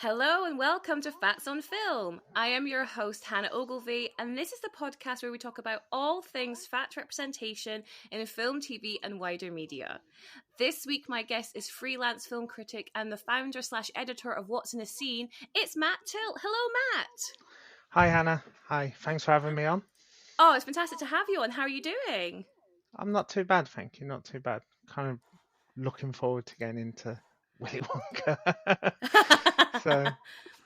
Hello and welcome to Fats on Film. I am your host, Hannah Ogilvie, and this is the podcast where we talk about all things fat representation in film, TV, and wider media. This week, my guest is freelance film critic and the founder/editor of What's in a Scene. It's Matt Tilt. Hello, Matt. Hi, Hannah. Hi. Thanks for having me on. Oh, it's fantastic to have you on. How are you doing? I'm not too bad, thank you. Not too bad. Kind of looking forward to getting into Willy Wonka. So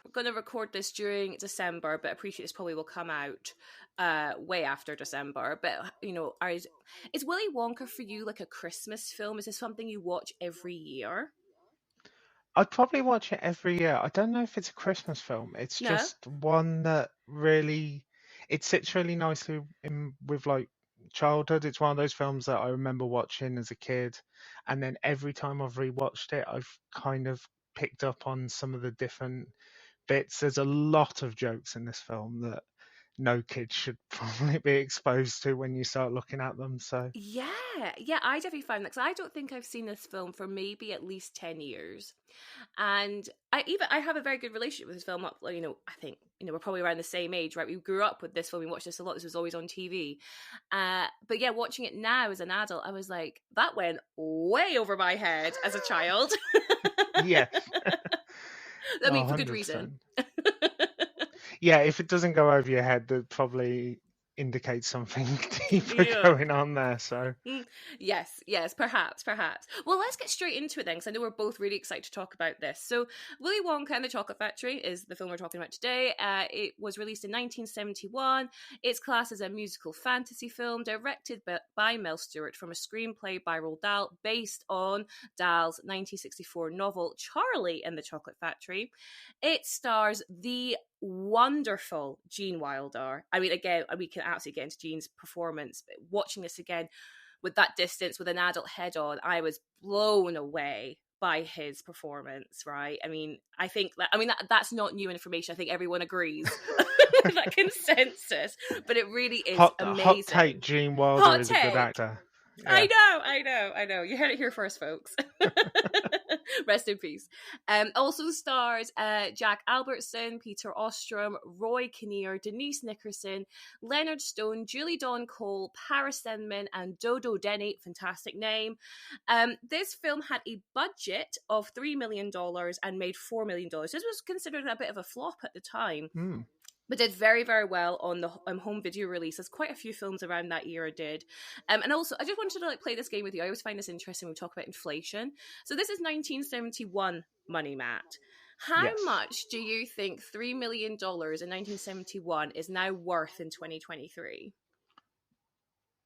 we're going to record this during December, but I appreciate this probably will come out way after December. But, you know, is Willy Wonka for you like a Christmas film? Is this something you watch every year? I'd probably watch it every year. I don't know if it's a Christmas film. It's just one that really, it sits really nicely in with like childhood. It's one of those films that I remember watching as a kid, and then every time I've rewatched it, I've kind of picked up on some of the different bits. There's a lot of jokes in this film that no kid should probably be exposed to when you start looking at them. So yeah, I definitely found that, because I don't think I've seen this film for maybe at least 10 years, and I have a very good relationship with this film. You know, I think, you know, we're probably around the same age, right? We grew up with this film, we watched this a lot, this was always on TV, but yeah, watching it now as an adult, I was like, that went way over my head as a child. yeah. I mean, for good reason. Yeah, if it doesn't go over your head, that probably indicates something deeper going on there. So yes, perhaps. Well, let's get straight into it then, because I know we're both really excited to talk about this. So Willy Wonka and the Chocolate Factory is the film we're talking about today. It was released in 1971. It's classed as a musical fantasy film directed by Mel Stewart from a screenplay by Roald Dahl based on Dahl's 1964 novel Charlie and the Chocolate Factory. It stars the wonderful Gene Wilder. I mean, again, we can absolutely get into Gene's performance, but watching this again with that distance, with an adult head on, I was blown away by his performance, right? I mean, I think that's not new information. I think everyone agrees with that consensus, but it really is amazing. Hot take, Gene Wilder is a good actor. Yeah. I know. You heard it here first, folks. Rest in peace. Also stars Jack Albertson, Peter Ostrom, Roy Kinnear, Denise Nickerson, Leonard Stone, Julie Dawn Cole, Paris Denman, and Dodo Denny. Fantastic name. This film had a budget of $3 million and made $4 million. This was considered a bit of a flop at the time. But did very, very well on the home video release, as quite a few films around that era did. And also, I just wanted to play this game with you. I always find this interesting when we talk about inflation. So this is 1971 money, Matt. How much do you think $3 million in 1971 is now worth in 2023?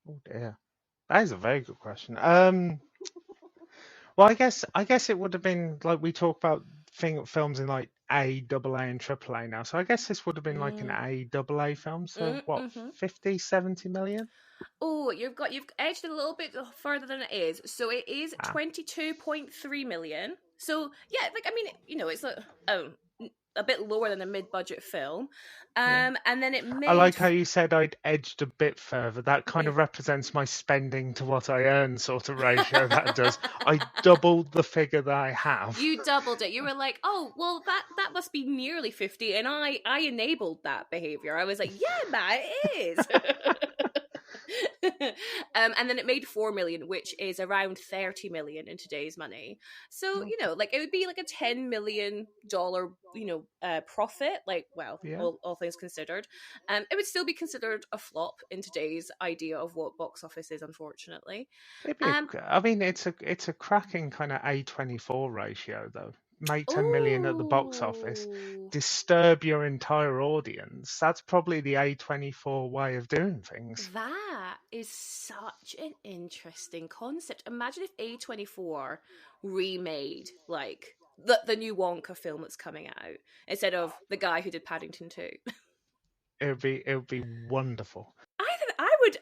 Oh dear, that is a very good question. Well, I guess it would have been like, we talk about films in like A, AA, and AAA now. So I guess this would have been like an AA film. So what, 50, 70 million? Oh, you've edged it a little bit further than it is. So it is 22.3 million. So yeah, like, I mean, you know, it's a bit lower than a mid-budget film. And then it made... I like how you said I'd edged a bit further. That kind of represents my spending to what I earn sort of ratio. That does. I doubled the figure that I have. You doubled it. You were like, oh, well, that must be nearly 50. And I enabled that behavior. I was like, yeah, Matt, it is. And then it made 4 million, which is around 30 million in today's money. So, you know, like, it would be like a $10 million, you know, profit. Like, well, all things considered. It would still be considered a flop in today's idea of what box office is, unfortunately. I mean, it's a cracking kind of A24 ratio, though. Make 10 million at the box office, disturb your entire audience. That's probably the A24 way of doing things. That is such an interesting concept. Imagine if A24 remade like the new Wonka film that's coming out instead of the guy who did Paddington 2. It would be wonderful. I would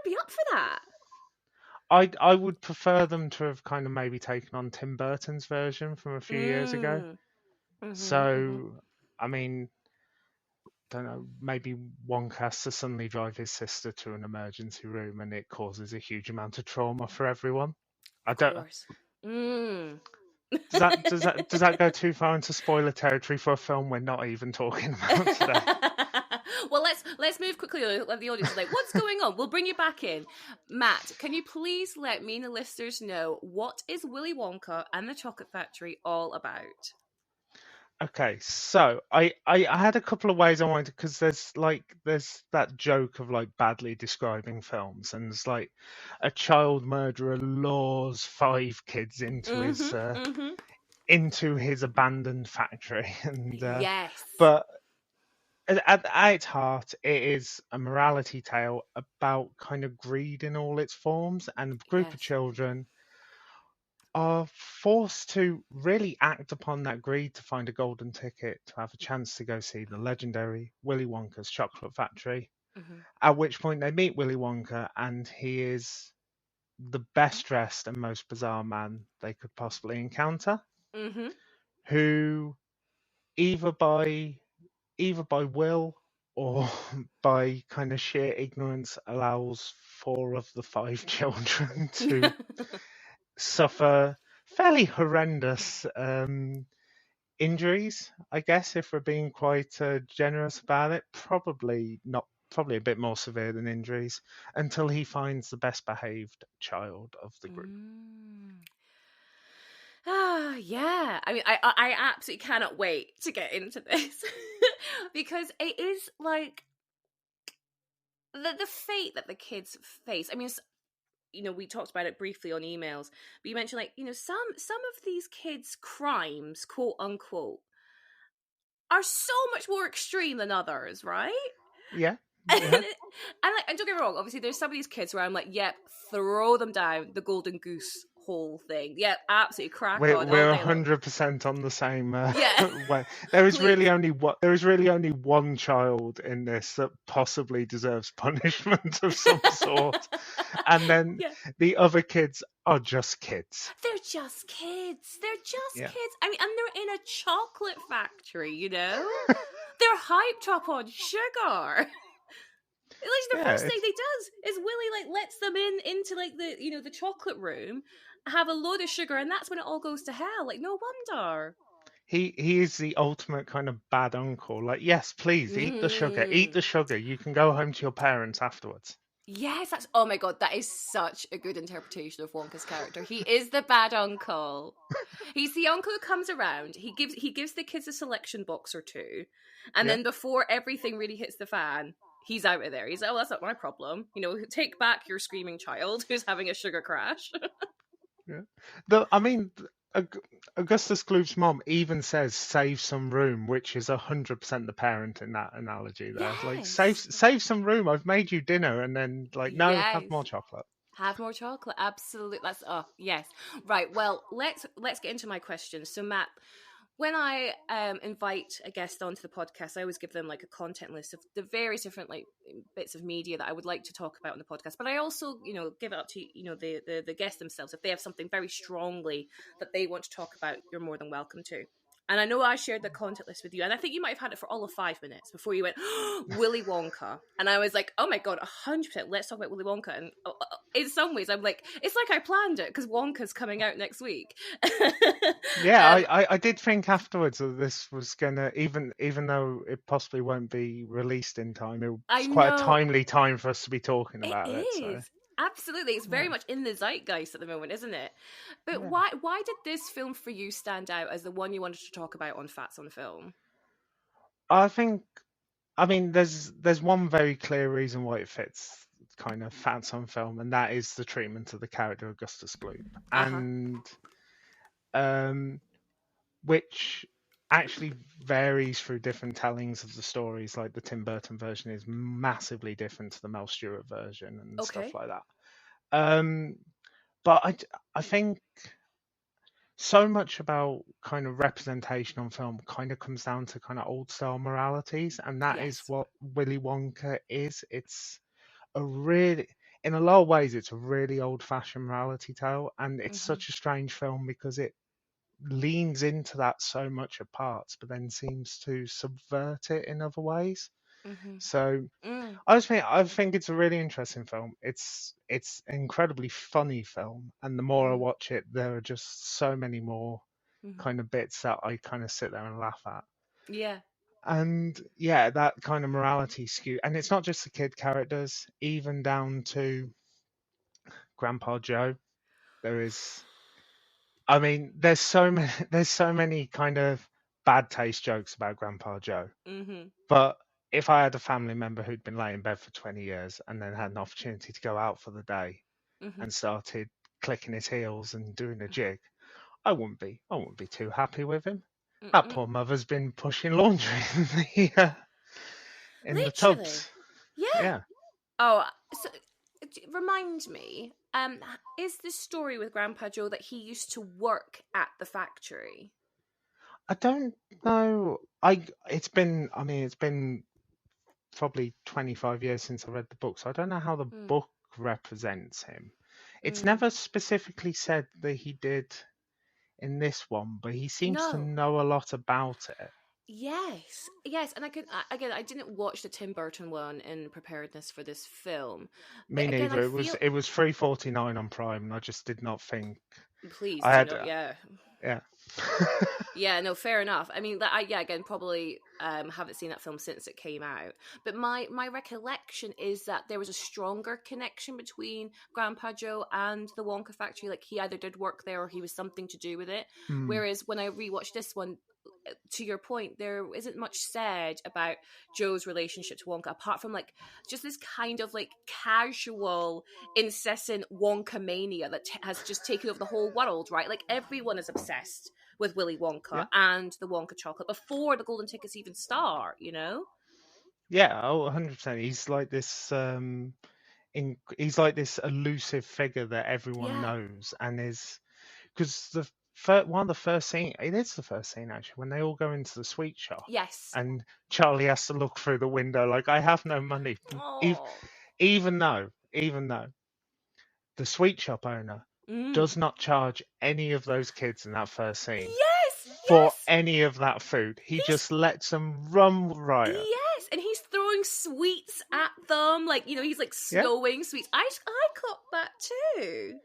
be up for that. I would prefer them to have kind of maybe taken on Tim Burton's version from a few years ago. I mean, don't know, maybe Wonka has to suddenly drive his sister to an emergency room and it causes a huge amount of trauma for everyone. I don't know. Does that go too far into spoiler territory for a film we're not even talking about today? Well, let's move quickly. Let the audience like, what's going on? We'll bring you back in. Matt, can you please let me and the listeners know what is Willy Wonka and the Chocolate Factory all about? Okay, so I had a couple of ways I wanted, because there's that joke of like badly describing films, and it's like a child murderer lures 5 kids into his abandoned factory, and Yes. but at its heart, it is a morality tale about kind of greed in all its forms, and a group of Yes. children are forced to really act upon that greed to find a golden ticket to have a chance to go see the legendary Willy Wonka's chocolate factory. Mm-hmm. At which point they meet Willy Wonka, and he is the best dressed and most bizarre man they could possibly encounter, Mm-hmm. who either by will or by kind of sheer ignorance allows 4 of the 5 children to suffer fairly horrendous injuries, I guess, if we're being quite generous about it. Probably a bit more severe than injuries, until he finds the best behaved child of the group. Yeah. I mean, I absolutely cannot wait to get into this because it is like the fate that the kids face. I mean, we talked about it briefly on emails, but you mentioned like, some of these kids' crimes, quote unquote, are so much more extreme than others, right? Yeah. and, Yeah. and don't get me wrong, obviously there's some of these kids where I'm like, yep, throw them down the golden goose hole thing. Yep, absolutely crack on all We're day long. 100% on the same Yeah. way. There is Please. really only one child in this that possibly deserves punishment of some sort, and then Yeah. the other kids are just kids. They're just kids. Yeah. Kids. I mean, and they're in a chocolate factory, They're hyped up on sugar. Like the first thing he does is Willy like lets them into like the chocolate room, have a load of sugar, and that's when it all goes to hell. Like, no wonder. He is the ultimate kind of bad uncle. Like, yes, please eat the sugar. Eat the sugar. You can go home to your parents afterwards. Yes, oh my god, that is such a good interpretation of Wonka's character. He is the bad uncle. He's the uncle who comes around. He gives the kids a selection box or two, and then before everything really hits the fan, he's out of there. He's like, oh, that's not my problem. Take back your screaming child who's having a sugar crash. Augustus Gloop's mom even says "save some room," which is 100% the parent in that analogy. There, yes. like save some room. I've made you dinner, and then like no, have more chocolate. Have more chocolate, absolutely. That's yes, right. Well, let's get into my questions. So, Matt, when I invite a guest onto the podcast, I always give them like a content list of the various different like bits of media that I would like to talk about on the podcast. But I also, give it up to the guest themselves. If they have something very strongly that they want to talk about, you're more than welcome to. And I know I shared the content list with you, and I think you might have had it for all of 5 minutes before you went, Willy Wonka. And I was like, oh my God, 100%, let's talk about Willy Wonka. And in some ways, I'm like, it's like I planned it, because Wonka's coming out next week. Yeah, I did think afterwards that this was gonna, even though it possibly won't be released in time, it's quite a timely time for us to be talking about it. So. Absolutely, it's very much in the zeitgeist at the moment, isn't it? But why did this film for you stand out as the one you wanted to talk about on Fats on Film? There's one very clear reason why it fits kind of Fats on Film, and that is the treatment of the character Augustus Gloop, and which actually varies through different tellings of the stories. Like the Tim Burton version is massively different to the Mel Stewart version and stuff like that. But I think so much about kind of representation on film kind of comes down to kind of old style moralities, and that is what Willy Wonka is. It's in a lot of ways, it's a really old fashioned morality tale, and it's such a strange film because it leans into that so much at parts, but then seems to subvert it in other ways. So I think it's a really interesting film. It's an incredibly funny film, and the more I watch it, there are just so many more Mm-hmm. kind of bits that I kind of sit there and laugh at. Yeah. And yeah, that kind of morality skew. And it's not just the kid characters, even down to Grandpa Joe. There is, I mean, there's so many kind of bad taste jokes about Grandpa Joe. Mm-hmm. But if I had a family member who'd been laying in bed for 20 years and then had an opportunity to go out for the day Mm-hmm. and started clicking his heels and doing a jig, I wouldn't be too happy with him. That Mm-mm. poor mother's been pushing laundry in the Literally. tubs. Yeah. Yeah. Oh, so remind me, is the story with Grandpa Joe that he used to work at the factory? I don't know. It's been probably 25 years since I read the book, so I don't know how the Mm. book represents him. It's Mm. never specifically said that he did in this one, but he seems to No. know a lot about it. Yes, yes, and again, I didn't watch the Tim Burton one in preparedness for this film, Me but again, I neither. feel. It was 3.49 on Prime, and I just did not think Please I do had. not. Yeah, Yeah. yeah, no, fair enough. I mean, that yeah, again, probably haven't seen that film since it came out. But my recollection is that there was a stronger connection between Grandpa Joe and the Wonka factory. Like he either did work there or he was something to do with it. Mm, Whereas when I rewatched this one, to your point, there isn't much said about Joe's relationship to Wonka apart from like just this kind of like casual, incessant Wonka-mania that has just taken over the whole world, right? Like everyone is obsessed with Willy Wonka yeah. and the Wonka chocolate before the golden tickets even start, you know? Yeah. Oh, 100%. He's like this elusive figure that everyone Yeah. knows, and is because one of the first scene, it is the first scene actually, when they all go into the sweet shop Yes. and Charlie has to look through the window like, I have no money. Oh. Even though the sweet shop owner Mm. does not charge any of those kids in that first scene Yes. for Yes. any of that food. He He's just lets them run riot. Yes, and he's throwing sweets at them, like he's like Yeah. snowing sweets. I clocked that too.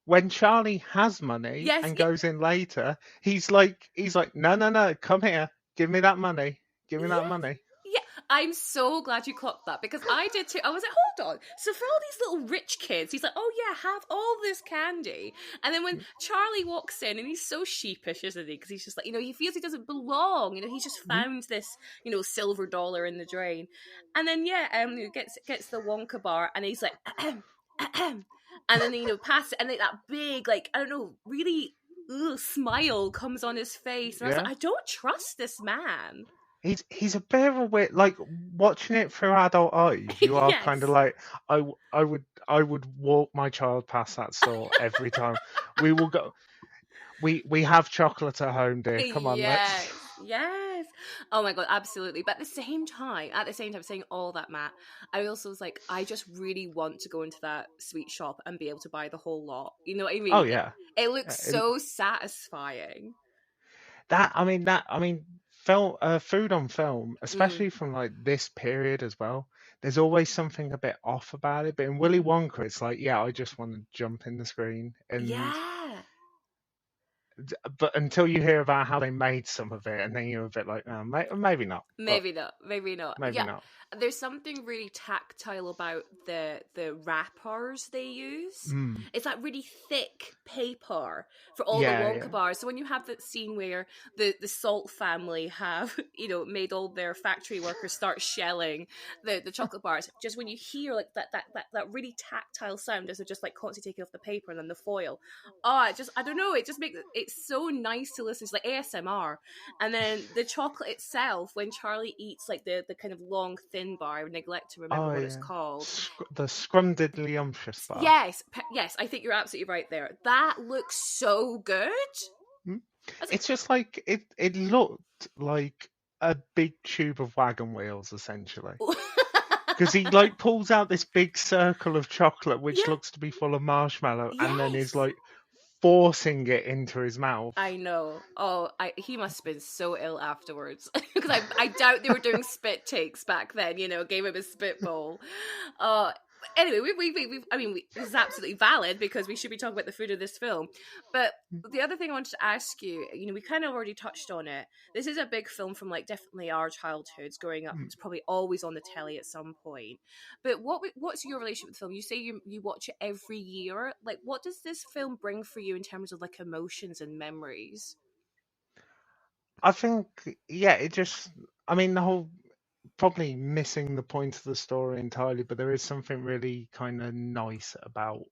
When Charlie has money Yes, and yeah, goes in later, he's like, no, come here, give me that money, give me that yeah, money. yeah. I'm so glad you clocked that because I did too. I was like, hold on. So for all these little rich kids, he's like, oh yeah, have all this candy. And then when Charlie walks in, and he's so sheepish, isn't he? Because he's just like, he feels he doesn't belong. He's just Mhm. found this, silver dollar in the drain. And then he gets the Wonka bar, and he's like, ahem, ahem. And then pass it, and then that big, like, I don't know, really smile comes on his face, and I was like, Yeah. I don't trust this man. He's a bit of a weird, like watching it through adult eyes. You are kind of Yes. like, I would walk my child past that store every time. We will go. We have chocolate at home, dear. Come on, let's. Yes. Oh my god, absolutely. But at the same time, saying all that, Matt, I also was like, I just really want to go into that sweet shop and be able to buy the whole lot. You know what I mean? Oh yeah. It looks so satisfying. Film, food on film, Mm. especially from like this period as well. There's always something a bit off about it. But in Willy Wonka, it's like, yeah, I just want to jump in the screen, Yeah. but until you hear about how they made some of it, and then you're a bit like, oh, maybe not, but Maybe not. Maybe not. maybe Yeah. not. There's something really tactile about the wrappers they use. Mm. It's that really thick paper for all the Yeah, Wonka yeah, bars. So when you have that scene where the Salt family have, made all their factory workers start shelling the chocolate bars, just when you hear like that really tactile sound as they're just like constantly taking off the paper and then the foil. Oh, I don't know, it just makes it's so nice to listen to, like ASMR. And then the chocolate itself, when Charlie eats like the kind of long thin bar, I neglect to remember oh what it's yeah, called. the scrumdiddlyumptious bar. Yes, I think you're absolutely right there. That looks so good. Mm. Like, It's just like it looked like a big tube of wagon wheels essentially. Because he like pulls out this big circle of chocolate which yeah, looks to be full of marshmallow, and then is yes. like forcing it into his mouth. I know. Oh, he must have been so ill afterwards because I doubt they were doing spit takes back then. Gave him a spit bowl. Anyway, this is absolutely valid because we should be talking about the food of this film. But the other thing I wanted to ask you, we kind of already touched on it. This is a big film from like definitely our childhoods growing up. It's probably always on the telly at some point. But what's your relationship with the film? You say you watch it every year. Like, what does this film bring for you in terms of like emotions and memories? I think, yeah, the whole, probably missing the point of the story entirely, but there is something really kind of nice about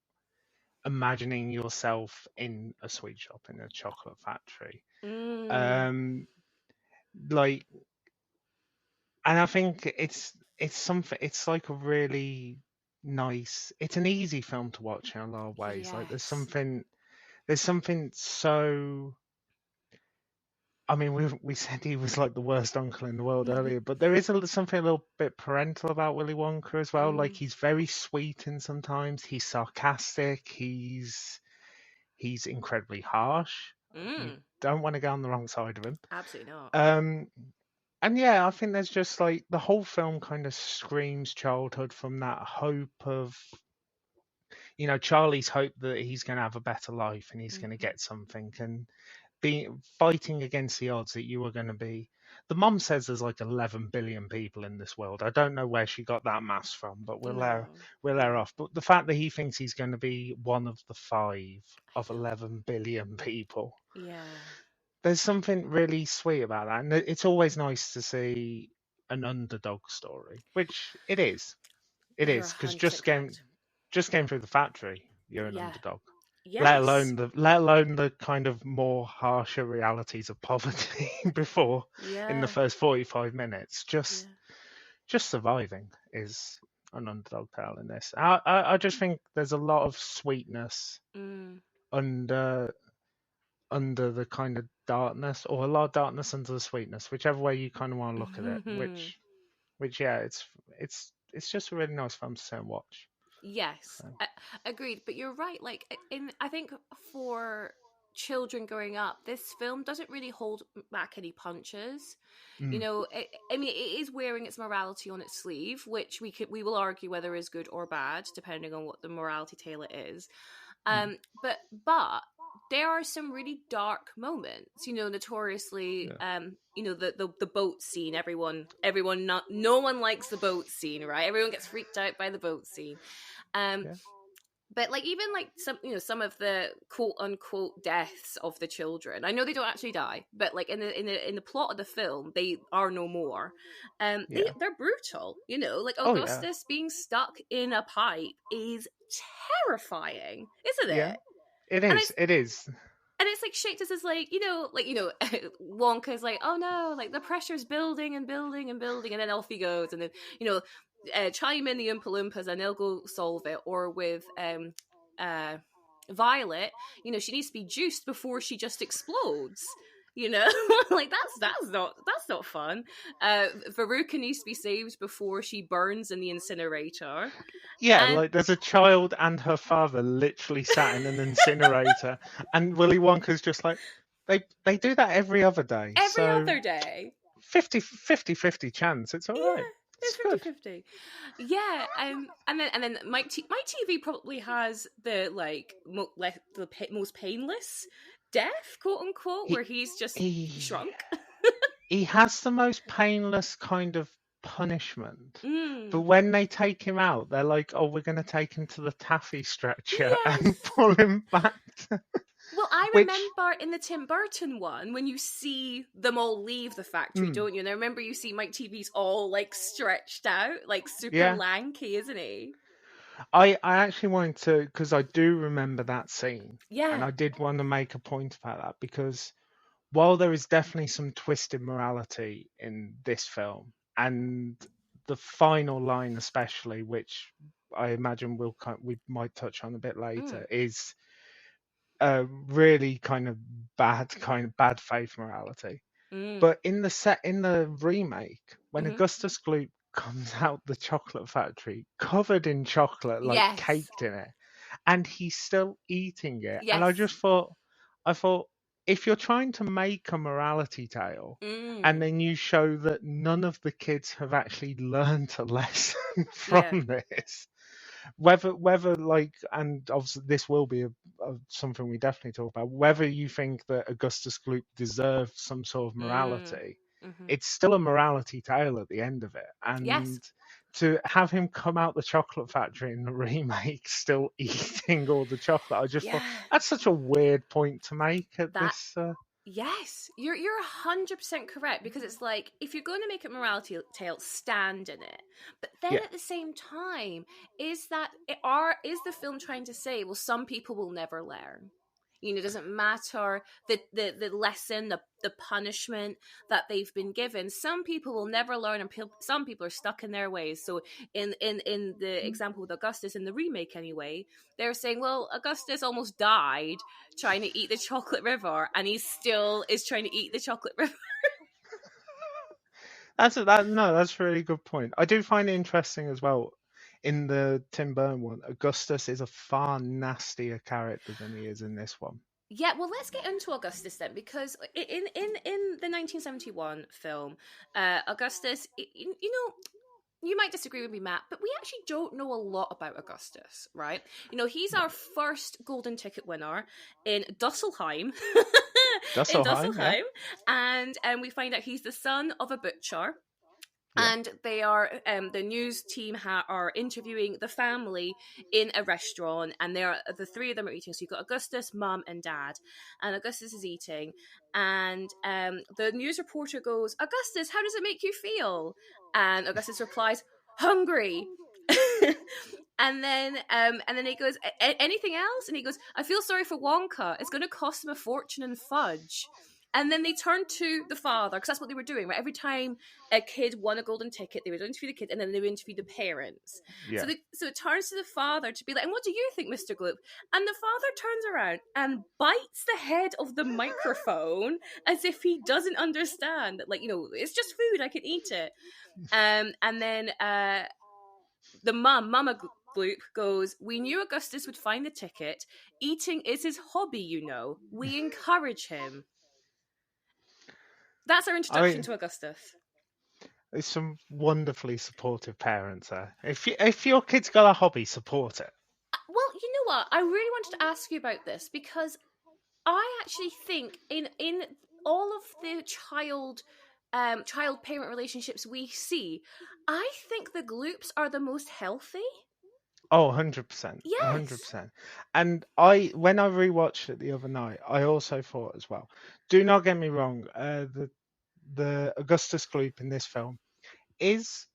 imagining yourself in a sweet shop, in a chocolate factory. Mm. Um, like, and I think it's something. It's like a really nice. It's an easy film to watch in a lot of ways. Like, Yes. there's something so. I mean, we said he was like the worst uncle in the world earlier, but there is something a little bit parental about Willy Wonka as well. Like, Mm. he's very sweet, and sometimes he's sarcastic. He's incredibly harsh. You Mm. don't want to get on the wrong side of him. Absolutely not. Um, and yeah, I think there's just like the whole film kind of screams childhood, from that hope of, Charlie's hope that he's going to have a better life and he's going to Mm-hmm. get something, and fighting against the odds that you are going to be. The mum says there's like 11 billion people in this world. I don't know where she got that maths from, but No. we'll let her off. But the fact that he thinks he's going to be one of the 5 of 11 billion people, Yeah. there's something really sweet about that, and it's always nice to see an underdog story, which it is. It You're is, because 100% correct. just came through the factory, you're an Yeah. underdog. Yes. Let alone the kind of more harsher realities of poverty before, in the Yeah. first 45 minutes. Yeah. Just surviving is an underdog tale in this. I just think there's a lot of sweetness Mm. under the kind of darkness, or a lot of darkness under the sweetness, whichever way you kind of want to look at it. Which yeah, it's just a really nice film to sit and watch. Yes, So, agreed. But you're right. Like, I think for children growing up, this film doesn't really hold back any punches. mm, I mean, it is wearing its morality on its sleeve, which we will argue whether is good or bad, depending on what the morality tale it is. mm, But there are some really dark moments. Notoriously, yeah, the boat scene. Everyone, not no one likes the boat scene, right? Everyone gets freaked out by the boat scene. Um, yeah, but like even like some of the quote unquote deaths of the children, I know they don't actually die, but like in the plot of the film, they are no more. yeah. They're brutal. Like Oh yeah, Augustus being stuck in a pipe is terrifying, isn't yeah. it? It And is. it's It is. and it's like shaped us as Wonka's like, oh no, like the pressure's building and building and building, and then off he goes, and then you know chime in the Oompa Loompas and they'll go solve it. Or with uh Violet, she needs to be juiced before she just explodes. Like that's not fun. Veruca needs to be saved before she burns in the incinerator. Yeah, And like there's a child and her father literally sat in an incinerator, and Willy Wonka's just like, they do that every other day. every So other day, 50 chance. It's all right. yeah, It's it's good. 50-50. Yeah, and then my TV probably has the like most painless death, quote unquote, He where he's just he shrunk. he has the most painless kind of punishment. But Mm. when they take him out, they're like, "Oh, we're going to take him to the taffy stretcher and Yes. pull him back." Well, I Which, remember in the Tim Burton one when you see them all leave the factory, mm, don't you? And I remember you see Mike TV's all like stretched out, like super yeah, lanky, isn't he? I actually wanted to, because I do remember that scene, and Yeah. I did want to make a point about that, because while there is definitely some twisted morality in this film, and the final line especially, which I imagine we might touch on a bit Mm. later, is a really kind of bad faith morality. Mm. But in the remake, when Mm-hmm. Augustus Gloop comes out the chocolate factory covered in chocolate, like Yes. caked in it, and he's still eating it, and Yes. I thought, if you're trying to make a morality tale, and Mm. then you show that none of the kids have actually learned a lesson Yeah. from this, whether like, and obviously this will be something we definitely talk about, whether you think that Augustus Gloop deserves some sort of morality, it's still a morality tale at the end of it. And Yes. to have him come out the chocolate factory in the remake still eating all the chocolate, I just thought that's such a weird point to make at this. Yes, you're 100% correct, because it's like, if you're going to make a morality tale, stand in it. But then at the same time, is the film trying to say, well, some people will never learn? You know, it doesn't matter the lesson, the punishment that they've been given. Some people will never learn, and some people are stuck in their ways. So in the example with Augustus, in the remake anyway, they're saying, well, Augustus almost died trying to eat the chocolate river, and he still is trying to eat the chocolate river. That's a really good point. I do find it interesting as well. In the Tim Burton one, Augustus is a far nastier character than he is in this one. Yeah, well, let's get into Augustus then, because in the 1971 film, Augustus, you know, you might disagree with me, Matt, but we actually don't know a lot about Augustus, right? You know, he's our first golden ticket winner in Dusselheim. Dusselheim, and we find out he's the son of a butcher. Yeah. And they are, the news team are interviewing the family in a restaurant, and the three of them are eating. So you've got Augustus, Mum, and Dad, and Augustus is eating, and the news reporter goes, "Augustus, how does it make you feel?" And Augustus replies, "Hungry." And then he goes, "Anything else?" And he goes, "I feel sorry for Wonka. It's going to cost him a fortune in fudge." And then they turn to the father, because that's what they were doing, right? Every time a kid won a golden ticket, they would interview the kid, and then they would interview the parents. Yeah. So it turns to the father to be like, "And what do you think, Mr. Gloop?" And the father turns around and bites the head of the microphone as if he doesn't understand. Like, you know, it's just food, I can eat it. And then the Mama Gloop goes, "We knew Augustus would find the ticket. Eating is his hobby, you know. We encourage him." That's our introduction to Augustus. There's some wonderfully supportive parents there. If your kid's got a hobby, support it. Well, you know what? I really wanted to ask you about this, because I actually think in all of the child parent relationships we see, I think the Gloops are the most healthy. Oh, 100%. Yes. 100%. And when I rewatched it the other night, I also thought as well. Do not get me wrong, the Augustus Gloop in this film is,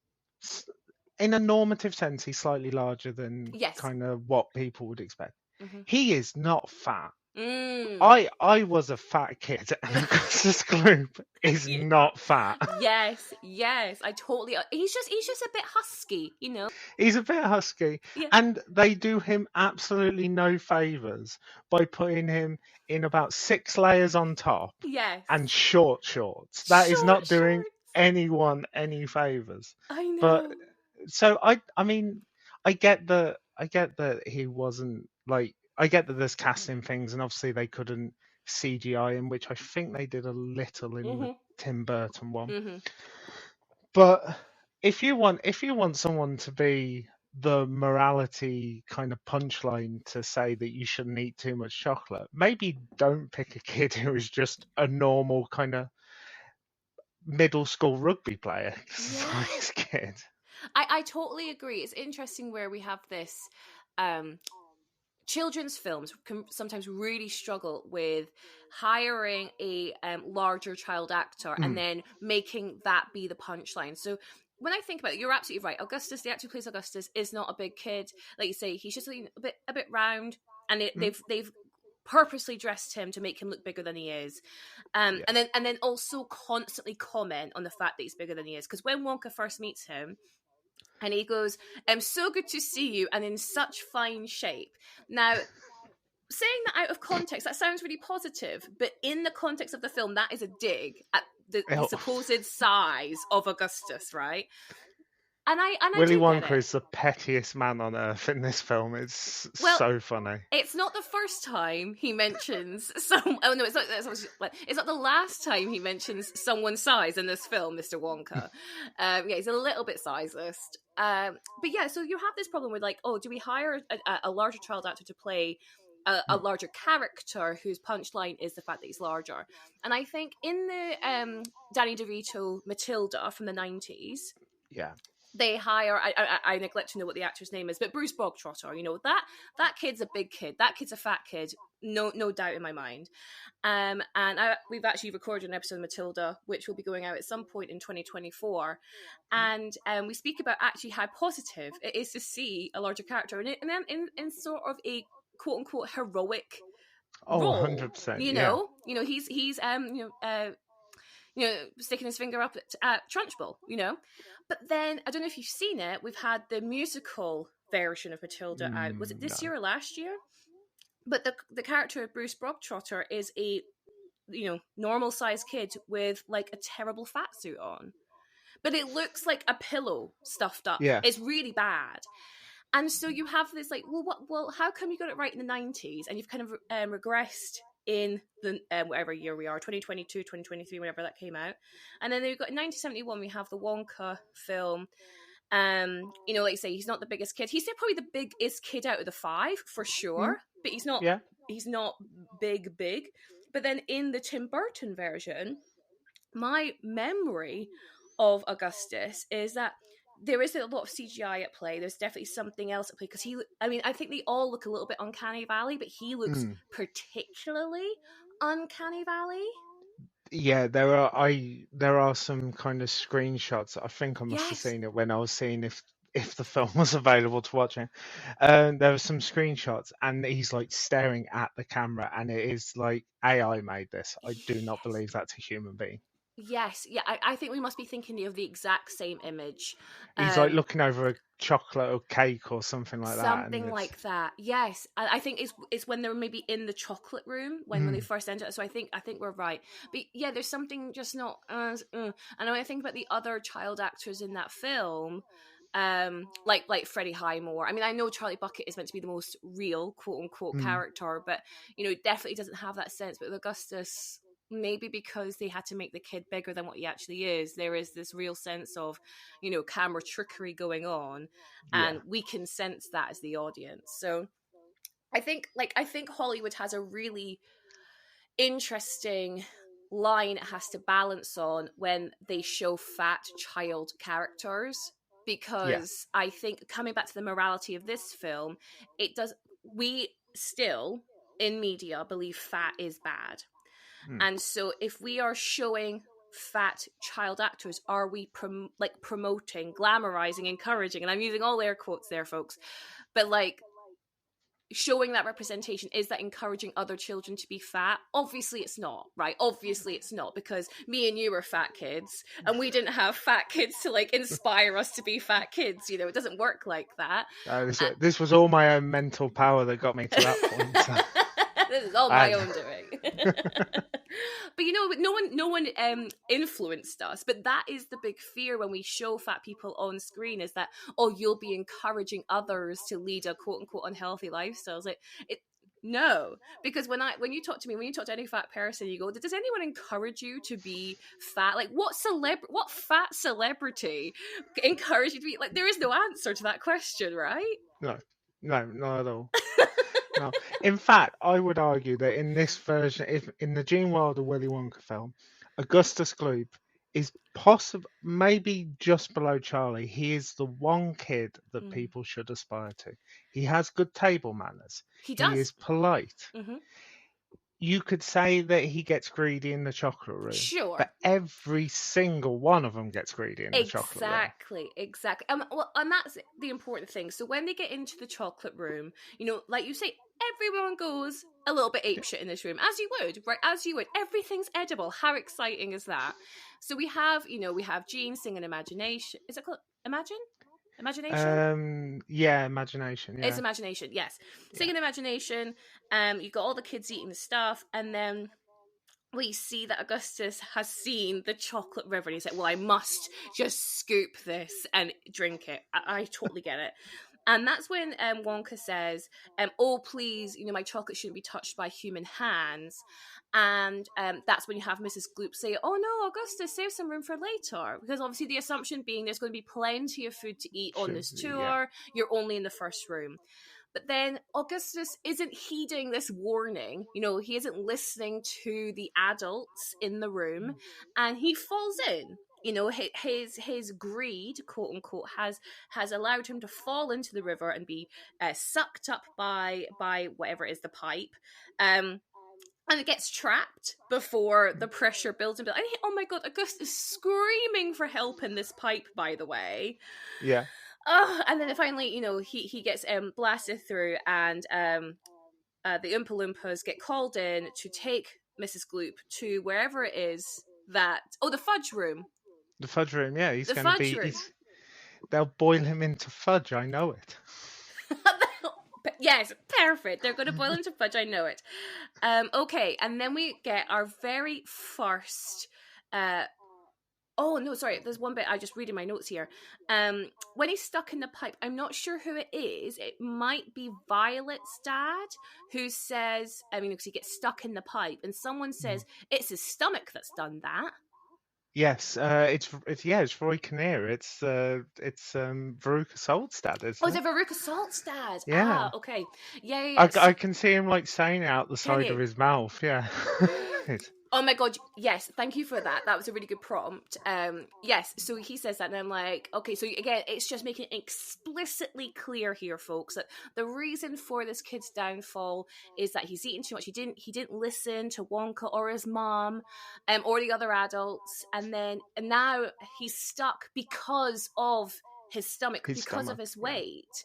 in a normative sense, he's slightly larger than kind of what people would expect. Mm-hmm. He is not fat. I was a fat kid, and Augustus Gloop is not fat. Yes, I totally. He's just a bit husky, you know. He's a bit husky, and they do him absolutely no favors by putting him in about 6 layers on top. Yes, and short shorts. That is not doing anyone any favors. I know. But so I mean, I get that he wasn't like. I get that there's casting things, and obviously they couldn't CGI him, which I think they did a little in the Tim Burton one. Mm-hmm. But if you want someone to be the morality kind of punchline to say that you shouldn't eat too much chocolate, maybe don't pick a kid who is just a normal kind of middle school rugby player size kid. I totally agree. It's interesting where we have this. Children's films can sometimes really struggle with hiring a larger child actor and then making that be the punchline. So when I think about it, you're absolutely right. Augustus, the actor who plays Augustus, is not a big kid. Like you say, he's just a bit round, and they've purposely dressed him to make him look bigger than he is, and then also constantly comment on the fact that he's bigger than he is. Because when Wonka first meets him, and he goes, "So good to see you, and in such fine shape." Now, saying that out of context, that sounds really positive, but in the context of the film, that is a dig at the supposed size of Augustus, right? I Willy do get Wonka it. is the pettiest man on earth in this film. It's Well, so funny. it's not the first time he mentions some. Oh no, it's not the last time he mentions someone's size in this film, Mr. Wonka. Yeah, he's a little bit sizeist. But yeah, so you have this problem with like, oh, do we hire a larger child actor to play a larger character whose punchline is the fact that he's larger? And I think in the Danny DeVito Matilda from the 90s, Yeah. they hire I neglect to know what the actor's name is, but Bruce Bogtrotter, you know, that kid's a big kid, that kid's a fat kid, no doubt in my mind. We've actually recorded an episode of Matilda which will be going out at some point in 2024, and we speak about actually how positive it is to see a larger character and then in sort of a quote unquote heroic Oh, role. 100%. You Yeah. know, he's sticking his finger up at Trunchbull, you know. But then, I don't know if you've seen it, we've had the musical version of Matilda out. Was it this year or last year? But the character of Bruce Bogtrotter is a, normal-sized kid with, like, a terrible fat suit on. But it looks like a pillow stuffed up. Yeah. It's really bad. And so you have this, like, well, how come you got it right in the 90s and you've kind of regressed in the whatever year we are, 2022, 2023, whenever that came out. And then you've got in 1971, we have the Wonka film. Like you say, he's not the biggest kid. He's still probably the biggest kid out of the five, for sure. But he's not big. But then in the Tim Burton version, my memory of Augustus is that there is a lot of CGI at play. There's definitely something else at play because I think they all look a little bit Uncanny Valley, but he looks particularly Uncanny Valley. Yeah, there are some kind of screenshots. I think I must have seen it when I was seeing if the film was available to watch it. There were some screenshots, and he's like staring at the camera, and it is like AI made this. I do not believe that's a human being. Yes, yeah, I think we must be thinking of the exact same image. He's like looking over a chocolate or cake or something like that. Something like that. Yes, I think it's when they're maybe in the chocolate room when they first enter. So I think we're right. But yeah, there's something just not. And when I think about the other child actors in that film, like Freddie Highmore. I mean, I know Charlie Bucket is meant to be the most real, quote unquote, character, but definitely doesn't have that sense. But Augustus, maybe because they had to make the kid bigger than what he actually is, there is this real sense of, camera trickery going on, and we can sense that as the audience. So I think Hollywood has a really interesting line it has to balance on when they show fat child characters, because I think, coming back to the morality of this film, we still in media believe fat is bad. And so if we are showing fat child actors, are we promoting, glamorizing, encouraging, and I'm using all air quotes there, folks, but like showing that representation, is that encouraging other children to be fat? Obviously it's not, right? Obviously it's not, because me and you were fat kids and we didn't have fat kids to like inspire us to be fat kids. It doesn't work like that. This was all my own mental power that got me to that point. So. This is all my own doing. But no one influenced us. But that is the big fear when we show fat people on screen, is that, oh, you'll be encouraging others to lead a quote unquote unhealthy lifestyle. No, because when you talk to any fat person, you go, does anyone encourage you to be fat? Like, what fat celebrity encouraged you to be like? There is no answer to that question, right? No, not at all. No. In fact, I would argue that in this version, if in the Gene Wilder Willy Wonka film, Augustus Gloop is maybe just below Charlie. He is the one kid that people should aspire to. He has good table manners. He does. He is polite. Mm-hmm. You could say that he gets greedy in the chocolate room. Sure. But every single one of them gets greedy in the chocolate room. Exactly. And that's the important thing. So when they get into the chocolate room, like you say, everyone goes a little bit apeshit in this room, as you would, right? As you would. Everything's edible. How exciting is that? So we have Gene singing Imagination. Is it called Imagination? Yeah, Imagination. Yeah. It's Imagination, yes. Singing Imagination. You've got all the kids eating the stuff, and then we see that Augustus has seen the chocolate river and he's like, well, I must just scoop this and drink it. I totally get it. And that's when Wonka says, oh, please, my chocolate shouldn't be touched by human hands. And that's when you have Mrs. Gloop say, oh, no, Augustus, save some room for later. Because obviously the assumption being there's going to be plenty of food to eat on this tour. Yeah. You're only in the first room. But then Augustus isn't heeding this warning. He isn't listening to the adults in the room, and he falls in. His greed, quote unquote, has allowed him to fall into the river and be sucked up by whatever it is, the pipe. And it gets trapped before the pressure builds and builds. Oh my god, Augustus is screaming for help in this pipe, by the way. Yeah. And then finally, he gets blasted through, and the Oompa Loompas get called in to take Mrs. Gloop to wherever it is that... Oh, the fudge room. The fudge room, yeah. He's going to be... They'll boil him into fudge, I know it. Yes, perfect. They're going to boil into fudge, I know it. Okay, and then we get our very first... Oh, no, sorry, there's one bit I just read in my notes here. When he's stuck in the pipe, I'm not sure who it is. It might be Violet's dad, who says, because he gets stuck in the pipe, and someone says, it's his stomach that's done that. Yes, it's Roy Kinnear. It's Veruca Salt's dad, isn't it? Oh, is it Veruca Salt's dad? Yeah. Okay. Yeah. I can see him saying it out the side of his mouth. Yeah. Oh my god, yes, thank you for that. That was a really good prompt. Yes, so he says that, and I'm like, okay, so again, it's just making it explicitly clear here, folks, that the reason for this kid's downfall is that he's eaten too much. He didn't listen to Wonka or his mom, or the other adults, and now he's stuck because of his stomach, of his weight,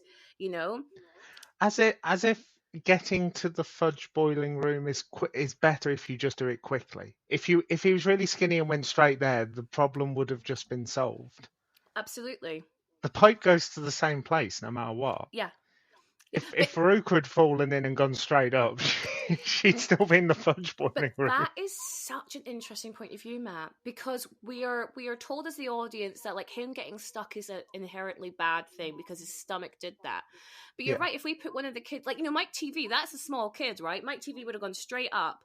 As if getting to the fudge boiling room is better if you just do it quickly. If he was really skinny and went straight there, the problem would have just been solved. Absolutely. The pipe goes to the same place no matter what. Yeah. If Veruca had fallen in and gone straight up, she'd still be in the fudge boiling room. That is such an interesting point of view, Matt, because we are told as the audience that him getting stuck is an inherently bad thing because his stomach did that. But you're right. If we put one of the kids, Mike TV, that's a small kid, right? Mike TV would have gone straight up,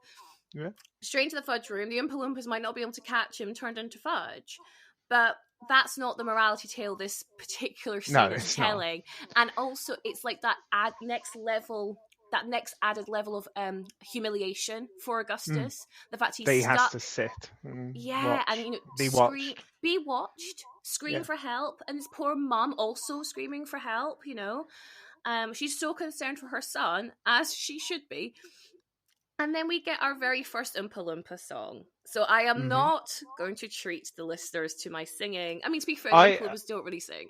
straight into the fudge room. The Oompa Loompas might not be able to catch him turned into fudge, but that's not the morality tale this particular scene is telling. Not. And also, it's that next added level of humiliation for Augustus. The fact he has to sit. And watch. And be watched, scream for help, and his poor mum also screaming for help. She's so concerned for her son, as she should be. And then we get our very first Oompa Loompa song. So I am not going to treat the listeners to my singing. To be fair, Oompa Loompas don't really sing.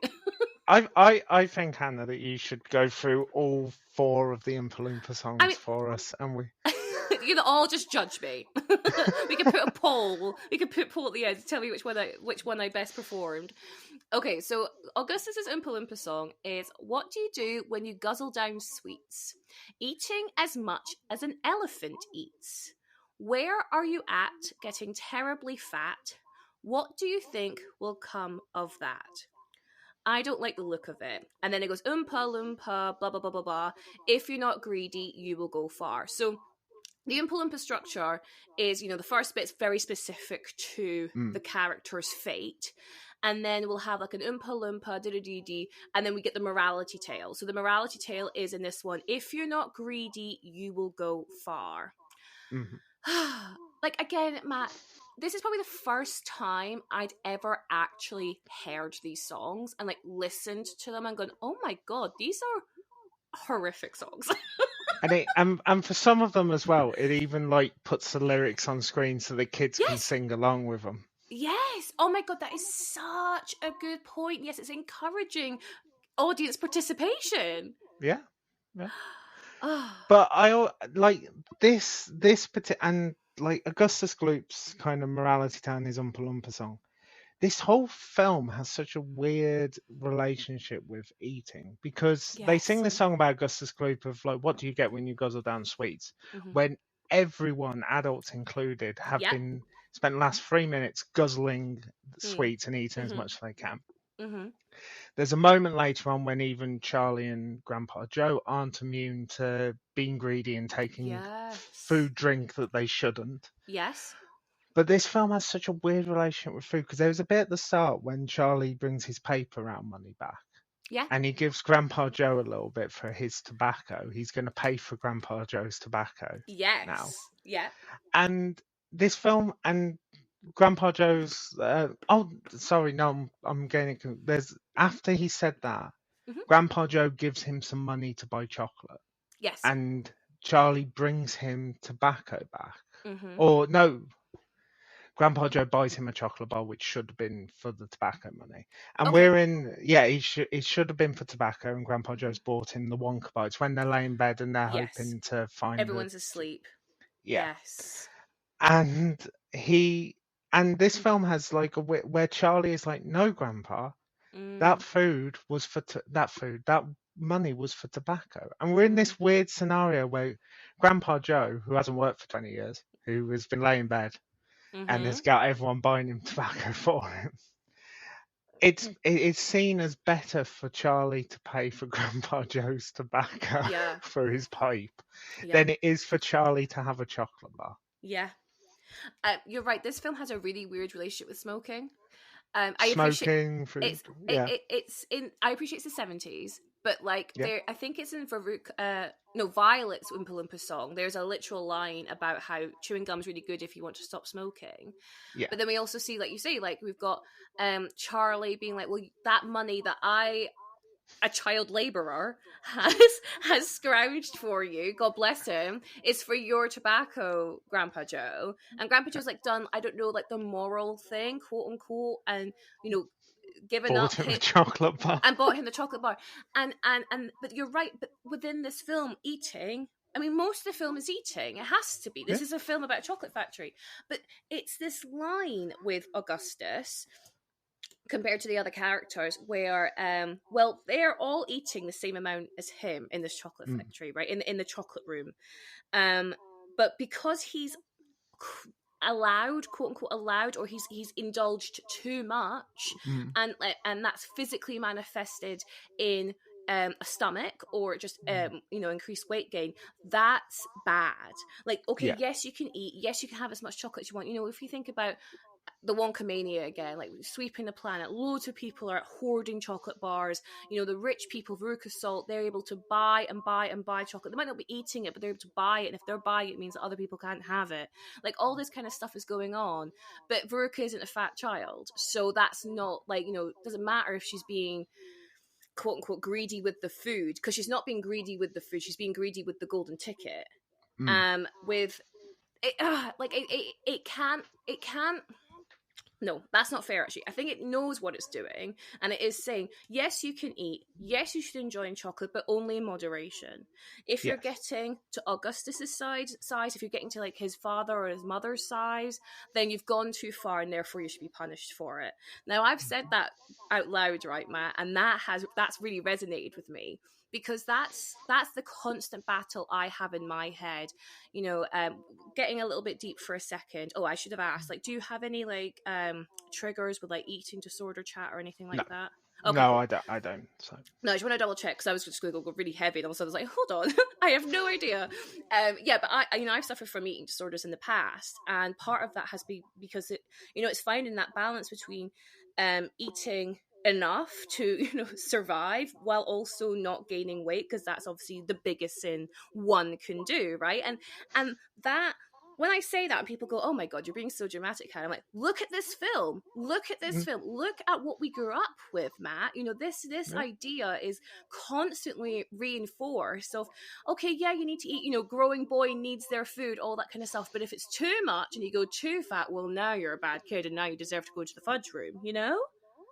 I think, Hannah, that you should go through all 4 of the Oompa Loompa songs for us, and we... You can all just judge me. We can put a poll. We can put a poll at the end to tell me which one I best performed. Okay, so Augustus's Oompa Loompa song is, what do you do when you guzzle down sweets? Eating as much as an elephant eats. Where are you at getting terribly fat? What do you think will come of that? I don't like the look of it. And then it goes, Oompa Loompa, blah, blah, blah, blah, blah. If you're not greedy, you will go far. So the Oompa Loompa structure is, the first bit's very specific to the character's fate. And then we'll have an Oompa Loompa, dee-dee-dee-dee, and then we get the morality tale. So the morality tale is in this one, if you're not greedy, you will go far. Again, Matt, this is probably the first time I'd ever actually heard these songs and listened to them and gone, oh my god, these are horrific songs. And for some of them as well, it even puts the lyrics on screen so the kids can sing along with them. Yes. Oh my god, that is such a good point. Yes, it's encouraging audience participation. Yeah. But I this and Augustus Gloop's kind of morality tale in his Oompa Loompa song. This whole film has such a weird relationship with eating because they sing the song about Augustus Gloop of what do you get when you guzzle down sweets? When everyone, adults included, have Yep. been spent the last 3 minutes guzzling Mm. sweets and eating as Mhm. much as they can. Mhm. There's a moment later on when even Charlie and Grandpa Joe aren't immune to being greedy and taking Yes. food, drink that they shouldn't. Yes. But this film has such a weird relationship with food because there was a bit at the start when Charlie brings his paper round money back Yeah. and he gives Grandpa Joe a little bit for his tobacco. He's going to pay for Grandpa Joe's tobacco now. Yes. Yeah. And this film and Grandpa Joe's. Oh, sorry, no, I'm getting it. There's after he said that, Mhm. Grandpa Joe gives him some money to buy chocolate, Yes. and Charlie brings him tobacco back. Mhm. Or no, Grandpa Joe buys him a chocolate bar, which should have been for the tobacco money. And Okay. we're in, yeah, it should have been for tobacco, and Grandpa Mhm. Joe's bought him the Wonka bar. It's when they lay in bed and they're Yes. hoping to find the, Everyone's asleep. yeah. Yes. And he, and this film has like where Charlie is like, no, Grandpa, that Mm. food was for that money was for tobacco. And we're in Mm. this weird scenario where Grandpa Joe, who hasn't worked for 20 years, who has been laying in bed and has Mhm. got everyone buying him tobacco for him. It's seen as better for Charlie to pay for Grandpa Joe's tobacco Yeah. for his pipe Yeah. than it is for Charlie to have a chocolate bar. Yeah. You're right. This film has a really weird relationship with smoking. I appreciate Smoking, food, it's yeah, it's in. I appreciate it's the 70s, but like yeah, I think it's in Farouk. No, Violet's Oompa Loompa song. There's a literal line about how chewing gum's really good if you want to stop smoking. yeah. But then we also see, like you say, like we've got Charlie being like, well, that money that a child laborer has scrounged for you, God bless him, is for your tobacco, Grandpa Joe. And Grandpa Joe's like done, I don't know, like the moral thing, quote unquote, and you know, given Bought up him a his chocolate bar. and bought him the chocolate bar. And but you're right, but within this film, eating, I mean, most of the film is eating. It has to be. Yeah. This is a film about a chocolate factory. But it's this line with Augustus compared to the other characters where well, they're all eating the same amount as him in this chocolate Mm, factory, right, in the chocolate room, um but because he's allowed, quote unquote allowed, or he's indulged too much, mm, and that's physically manifested in a stomach or just mm. increased weight gain. That's bad. Like, okay, Yeah. yes, you can eat, yes, you can have as much chocolate as you want. If you think about the Wonka-mania again, like sweeping the planet. Loads of people are hoarding chocolate bars. The rich people, Veruca Salt, they're able to buy and buy and buy chocolate. They might not be eating it, but they're able to buy it. And if they're buying it, it means that other people can't have it. Like, all this kind of stuff is going on. But Veruca isn't a fat child. So that's not like, doesn't matter if she's being quote unquote greedy with the food, because she's not being greedy with the food. She's being greedy with the golden ticket. Mm. With it, it can't. No, that's not fair, actually. I think it knows what it's doing, and it is saying, yes, you can eat, yes, you should enjoy chocolate, but only in moderation. If you're Yes. getting to Augustus's size, if you're getting to like his father or his mother's size, then you've gone too far, and therefore you should be punished for it. Now, I've said that out loud, right, Matt, and that's really resonated with me, because that's the constant battle I have in my head. Getting a little bit deep for a second. Oh, I should have asked, like, do you have any like triggers with like eating disorder chat or anything No. like that? Okay, No, cool. I don't. So. No, I just want to double check, because I was just going to go really heavy, and all of a sudden I was like, hold on, I have no idea. Yeah, but I've suffered from eating disorders in the past, and part of that has been because it's finding that balance between eating enough to survive while also not gaining weight, because that's obviously the biggest sin one can do, right? And that, when I say that, people go, oh my God, you're being so dramatic, Hannah. I'm like, look at this film. Look at this Mm. film. Look at what we grew up with, Matt. This Yeah. idea is constantly reinforced of, okay, yeah, you need to eat, growing boy needs their food, all that kind of stuff. But if it's too much and you go too fat, well, now you're a bad kid and now you deserve to go to the fudge room.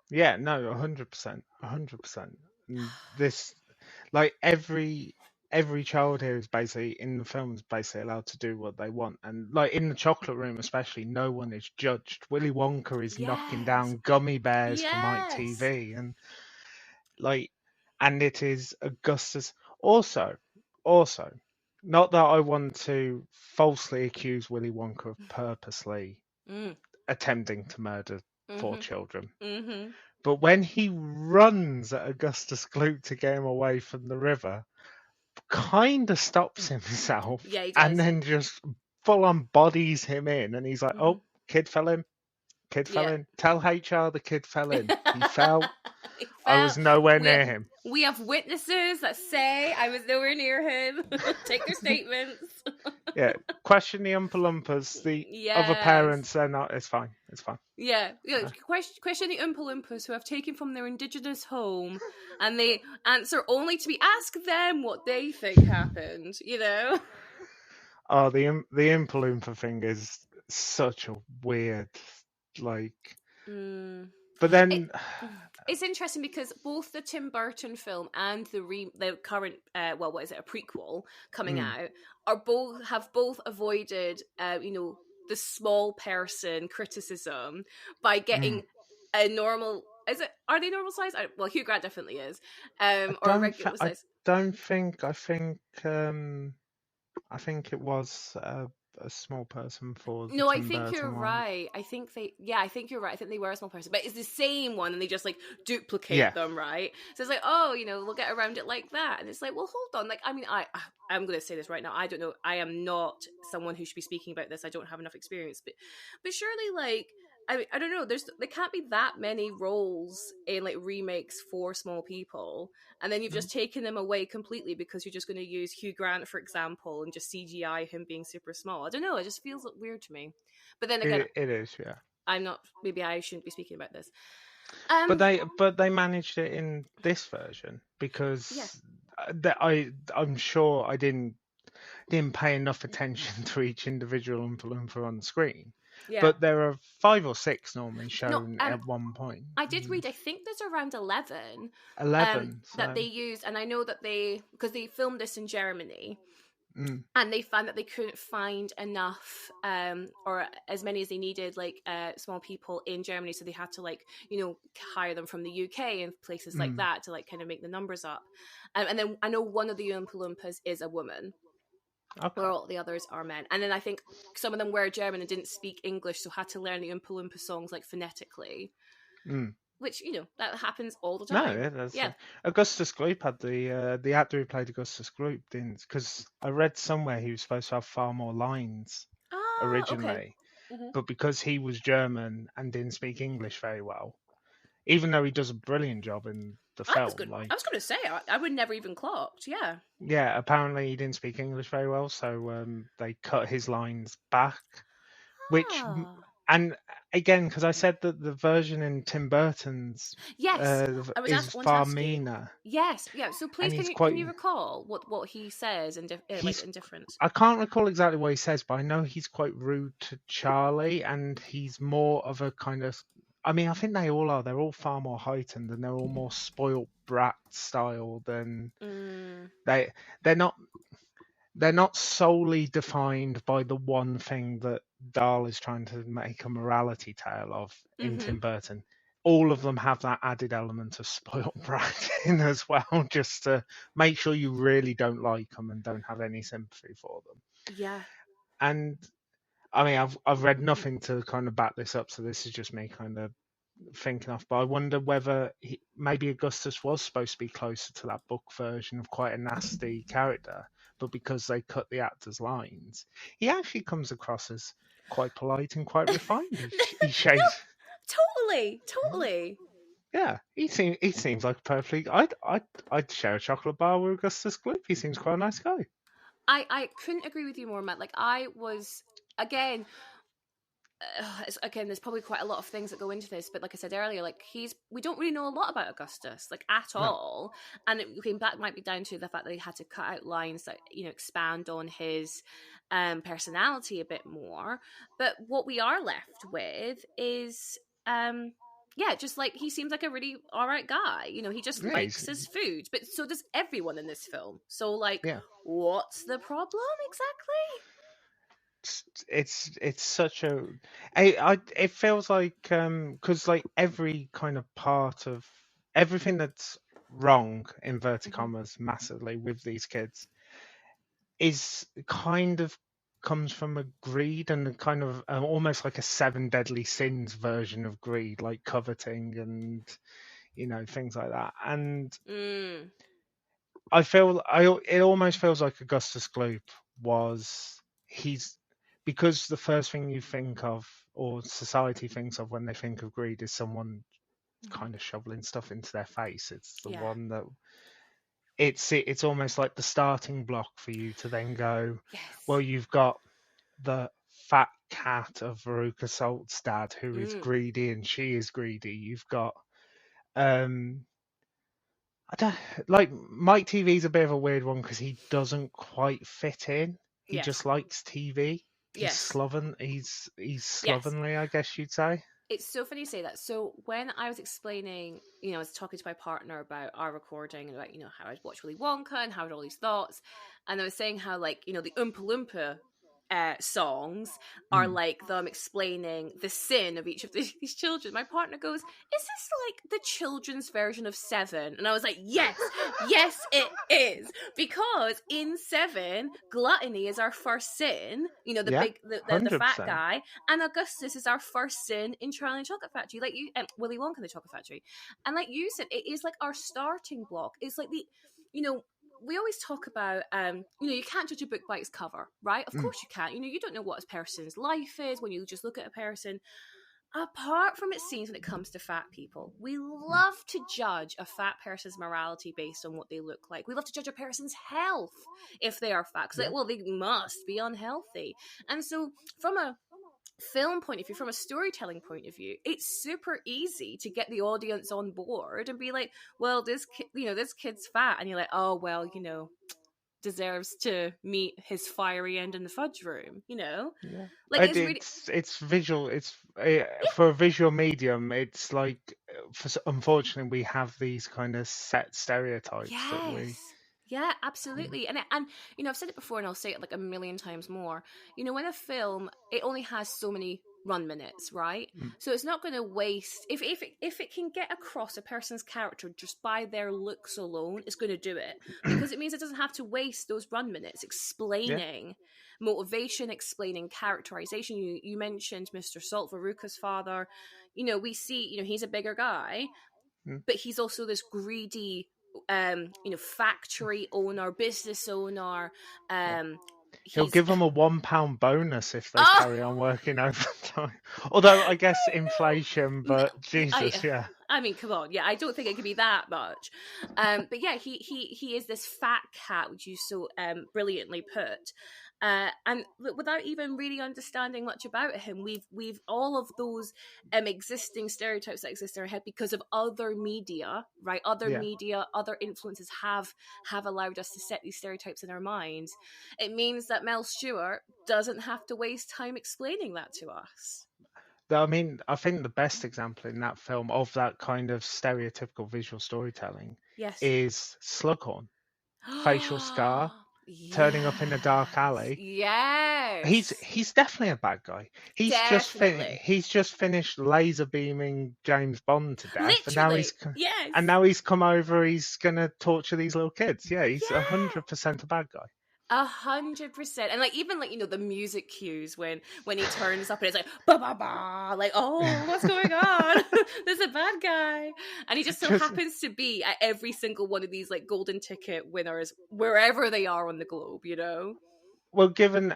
Yeah. No, 100%, 100%. This, like every child here is basically in the film is basically allowed to do what they want, and like in the chocolate room especially, no one is judged. Willy Wonka is knocking Yes. down gummy bears for Mike Yes. TV, and it is Augustus also. not that I want to falsely accuse Willy Wonka of purposely Mm. attempting to murder four Mm-hmm. children, Mm-hmm. but when he runs at Augustus Gloop to get him away from the river, kind of stops himself Yeah, he and does. then just full on bodies him in, and he's like, Mm-hmm. "Oh, kid fell in, kid fell Yeah. in. Tell HR the kid fell in. He fell. He I fell. was nowhere We near him." we have witnesses that say I was nowhere near him. Take their statements. Yeah, question the Oompa Loompas. The other Yes. parents, they're not. It's fine. It's fine. Yeah. Question the Oompa Loompas who have taken from their indigenous home, and they answer only to be asked them what they think happened. You know. Oh, the Oompa Loompa thing is such a weird, like. Mm. But It, then, it's interesting because both the Tim Burton film and the current what is it, a prequel coming out, are both avoided the small person criticism by getting a normal, are they normal size? Well, Hugh Grant definitely is, or a regular I size. don't think. I think it was a small person for the No, I Tim think you're Burton one. right. I think you're right. I think they were a small person, but it's the same one, and they just like duplicate Yeah. them, right? So it's like, oh, we'll get around it like that, and it's like, well, hold on. Like, I mean, I'm going to say this right now. I don't know. I am not someone who should be speaking about this. I don't have enough experience, but surely, like, I don't know. There can't be that many roles in like remakes for small people, and then you've just taken them away completely because you're just going to use Hugh Grant, for example, and just CGI him being super small. I don't know. It just feels weird to me. But then again, It is, yeah. I'm not. Maybe I shouldn't be speaking about this. But they managed it in this version Yeah. because I'm sure I didn't pay enough attention to each individual Oompa Loompa on the screen. Yeah. But there are 5 or 6 normally No. shown at one point. I did read. I think there's around 11. 11. That So. they used, and I know that because they filmed this in Germany. Mm. And they found that they couldn't find enough, or as many as they needed, like small people in Germany, so they had to hire them from the UK and places like that to like kind of make the numbers up. And then I know one of the Oompa Loompas is a woman, Okay. where all the others are men. And then I think some of them were German and didn't speak English, so had to learn the Oompa Loompa songs like phonetically. Which that happens all the time. No, that's Yeah. Augustus Gloop had the actor who played Augustus Gloop didn't, because I read somewhere he was supposed to have far more lines originally, Okay. but because he was German and didn't speak English very well, even though he does a brilliant job in the film, I was going to say I would never even clocked. Yeah. Yeah, apparently he didn't speak English very well, so they cut his lines back, which. And again, because I said that the version in Tim Burton's is far meaner. Yes, yeah. So please, can you recall what he says in difference? I can't recall exactly what he says, but I know he's quite rude to Charlie, and he's more of a kind of. I mean, I think they all are. They're all far more heightened, and they're all more spoilt brat style than they're not. They're not solely defined by the one thing that Dahl is trying to make a morality tale of in Tim Burton. All of them have that added element of spoiled brat in as well, just to make sure you really don't like them and don't have any sympathy for them. Yeah. And I mean, I've read nothing to kind of back this up, so this is just me kind of thinking off. But I wonder whether maybe Augustus was supposed to be closer to that book version of quite a nasty character, but because they cut the actor's lines, he actually comes across as quite polite and quite refined. He shaves. Totally. Yeah, he seems like perfectly. I'd share a chocolate bar with Augustus Gloop. He seems quite a nice guy. I couldn't agree with you more, Matt. Like I was again. There's probably quite a lot of things that go into this, but like I said earlier, like we don't really know a lot about Augustus, like at all, and that might be down to the fact that they had to cut out lines that expand on his personality a bit more. But what we are left with is just like he seems like a really all right guy. He just likes his food, but so does everyone in this film. So like, what's the problem exactly? It's such a it feels like because like every kind of part of everything that's wrong inverted commas massively with these kids is kind of comes from a greed and a kind of almost like a seven deadly sins version of greed, like coveting and things like that. And it almost feels like Augustus Gloop was he's because the first thing you think of or society thinks of when they think of greed is someone kind of shoveling stuff into their face. It's the one that it's almost like the starting block for you to then go, well, you've got the fat cat of Veruca Salt's dad who is greedy and she is greedy. You've got I don't like Mike TV's a bit of a weird one because he doesn't quite fit in. He just likes TV. He's slovenly, I guess you'd say. It's so funny you say that. So when I was explaining, I was talking to my partner about our recording and about, how I'd watched Willy Wonka and how I had all these thoughts. And I was saying how, like, the Oompa Loompa songs are like them explaining the sin of each of these children. My partner goes, is this like the children's version of Seven? And I was like, yes it is, because in Seven, gluttony is our first sin, the fat guy, and Augustus is our first sin in Charlie and the Chocolate Factory, like you Willy Wonka and the Chocolate Factory. And like you said, it is like our starting block. It's like the we always talk about, you can't judge a book by its cover, right? Of course you can't. You don't know what a person's life is when you just look at a person. Apart from it seems when it comes to fat people, we love to judge a fat person's morality based on what they look like. We love to judge a person's health if they are fat. Because, they must be unhealthy. And so from a film point of view, from a storytelling point of view, it's super easy to get the audience on board and be like, well, this kid's fat, and you're like, oh well, deserves to meet his fiery end in the fudge room, like it's visual. It's for a visual medium. It's like, unfortunately, we have these kind of set stereotypes that we. Yeah, absolutely. And I've said it before and I'll say it like a million times more. When a film, it only has so many run minutes, right? So it's not going to waste, if it can get across a person's character just by their looks alone, it's going to do it, because it means it doesn't have to waste those run minutes explaining motivation, explaining characterization. You mentioned Mr. Salt, Veruca's father. We see, he's a bigger guy, but he's also this greedy factory owner, business owner. He'll give them a £1 bonus if they carry on working overtime. Although I guess inflation, but Jesus, I mean, come on, I don't think it could be that much. But yeah, he is this fat cat, which you so brilliantly put. And without even really understanding much about him, we've all of those existing stereotypes that exist in our head because of other media, right? Media, other influences have allowed us to set these stereotypes in our minds. It means that Mel Stewart doesn't have to waste time explaining that to us. I mean, I think the best example in that film of that kind of stereotypical visual storytelling is Slughorn. Facial scar. Turning up in a dark alley. Yes, he's definitely a bad guy. He's just finished laser beaming James Bond to death, literally. And now he's come over. He's gonna torture these little kids. Yeah, he's 100% a bad guy. 100%. And like, even like, the music cues when he turns up and it's like ba ba ba, like, oh, what's going on? There's a bad guy, and he just happens to be at every single one of these like golden ticket winners wherever they are on the globe, Well,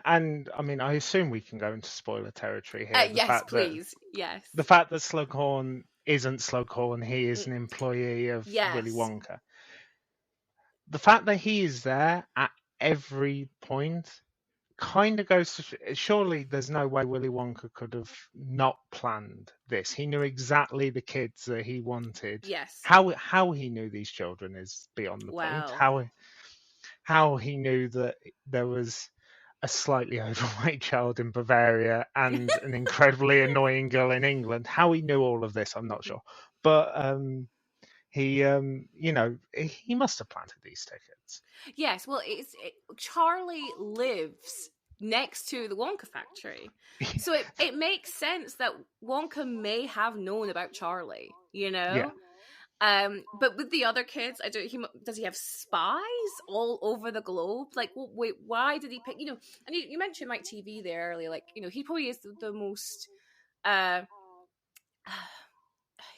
and I mean, I assume we can go into spoiler territory here. Yes, please. Yes. The fact that Slughorn isn't Slughorn, he is an employee of Willy Wonka. The fact that he is there at every point kind of goes to, surely there's no way Willy Wonka could have not planned this. He knew exactly the kids that he wanted. Yes. How he knew these children is beyond the point. How he knew that there was a slightly overweight child in Bavaria and an incredibly annoying girl in England. How he knew all of this, I'm not sure. But he must have planted these tickets. Yes, well, Charlie lives next to the Wonka factory, so it makes sense that Wonka may have known about Charlie, Yeah. But with the other kids, does he have spies all over the globe? Like, wait, why did he pick? And you mentioned Mike TV there earlier. Like, he probably is the most. Uh,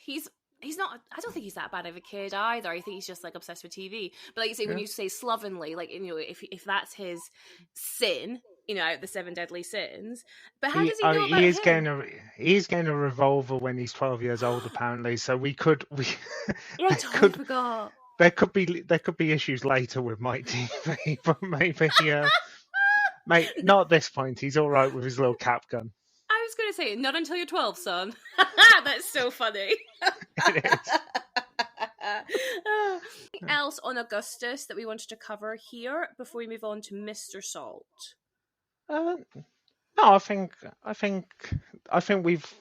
he's not. I don't think he's that bad of a kid either. I think he's just like obsessed with TV. But like you say, when you say slovenly, like if that's his sin, out of the 7 deadly sins. But how does he know about him? He's getting a revolver when he's 12 years old, apparently. So I totally forgot. There could be issues later with Mike TV, but maybe mate, not at this point. He's all right with his little cap gun. I was going to say, not until you're 12, son. That's so funny. It is. Anything else on Augustus that we wanted to cover here before we move on to Mr. Salt? No, I think we've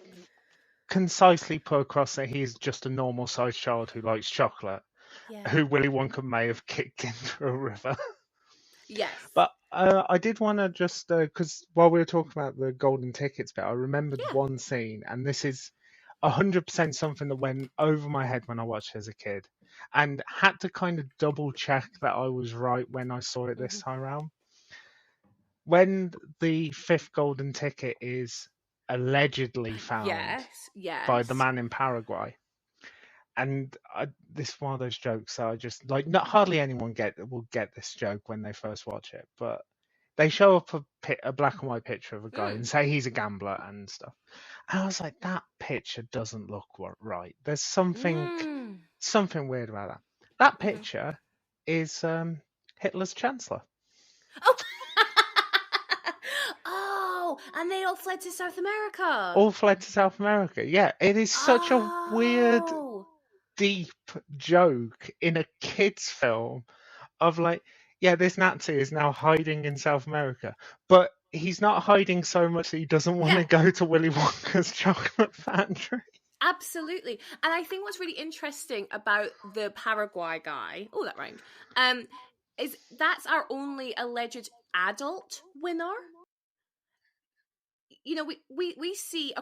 concisely put across that he's just a normal-sized child who likes chocolate, who Willy Wonka may have kicked into a river. Yes. But I did want to just, because while we were talking about the golden tickets bit, I remembered one scene, and this is 100% something that went over my head when I watched it as a kid, and had to kind of double check that I was right when I saw it this time around. When the 5th golden ticket is allegedly found by the man in Paraguay, and this is one of those jokes that I just like. Not hardly anyone will get this joke when they first watch it, but they show up a black and white picture of a guy and say he's a gambler and stuff. And I was like, that picture doesn't look right. There's something weird about that. That picture is Hitler's chancellor. Oh. And they all fled to South America. All fled to South America. Yeah, it is such a weird, deep joke in a kid's film of like, this Nazi is now hiding in South America, but he's not hiding so much that he doesn't want to go to Willy Wonka's chocolate factory. Absolutely. And I think what's really interesting about the Paraguay guy, that rhymed, is that's our only alleged adult winner. We see,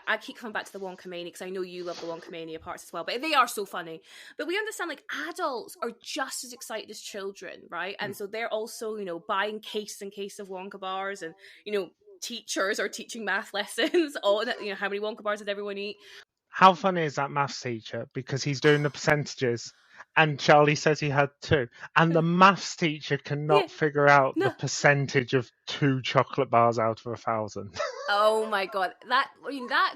I keep coming back to the Wonka-mania because I know you love the Wonka-mania parts as well, but they are so funny. But we understand, like, adults are just as excited as children, right? And so they're also, buying case and case of Wonka bars, and, teachers are teaching math lessons on, how many Wonka bars did everyone eat? How funny is that maths teacher? Because he's doing the percentages, and Charlie says he had 2, and the maths teacher cannot figure out the percentage of 2 chocolate bars out of 1,000. Oh my god, that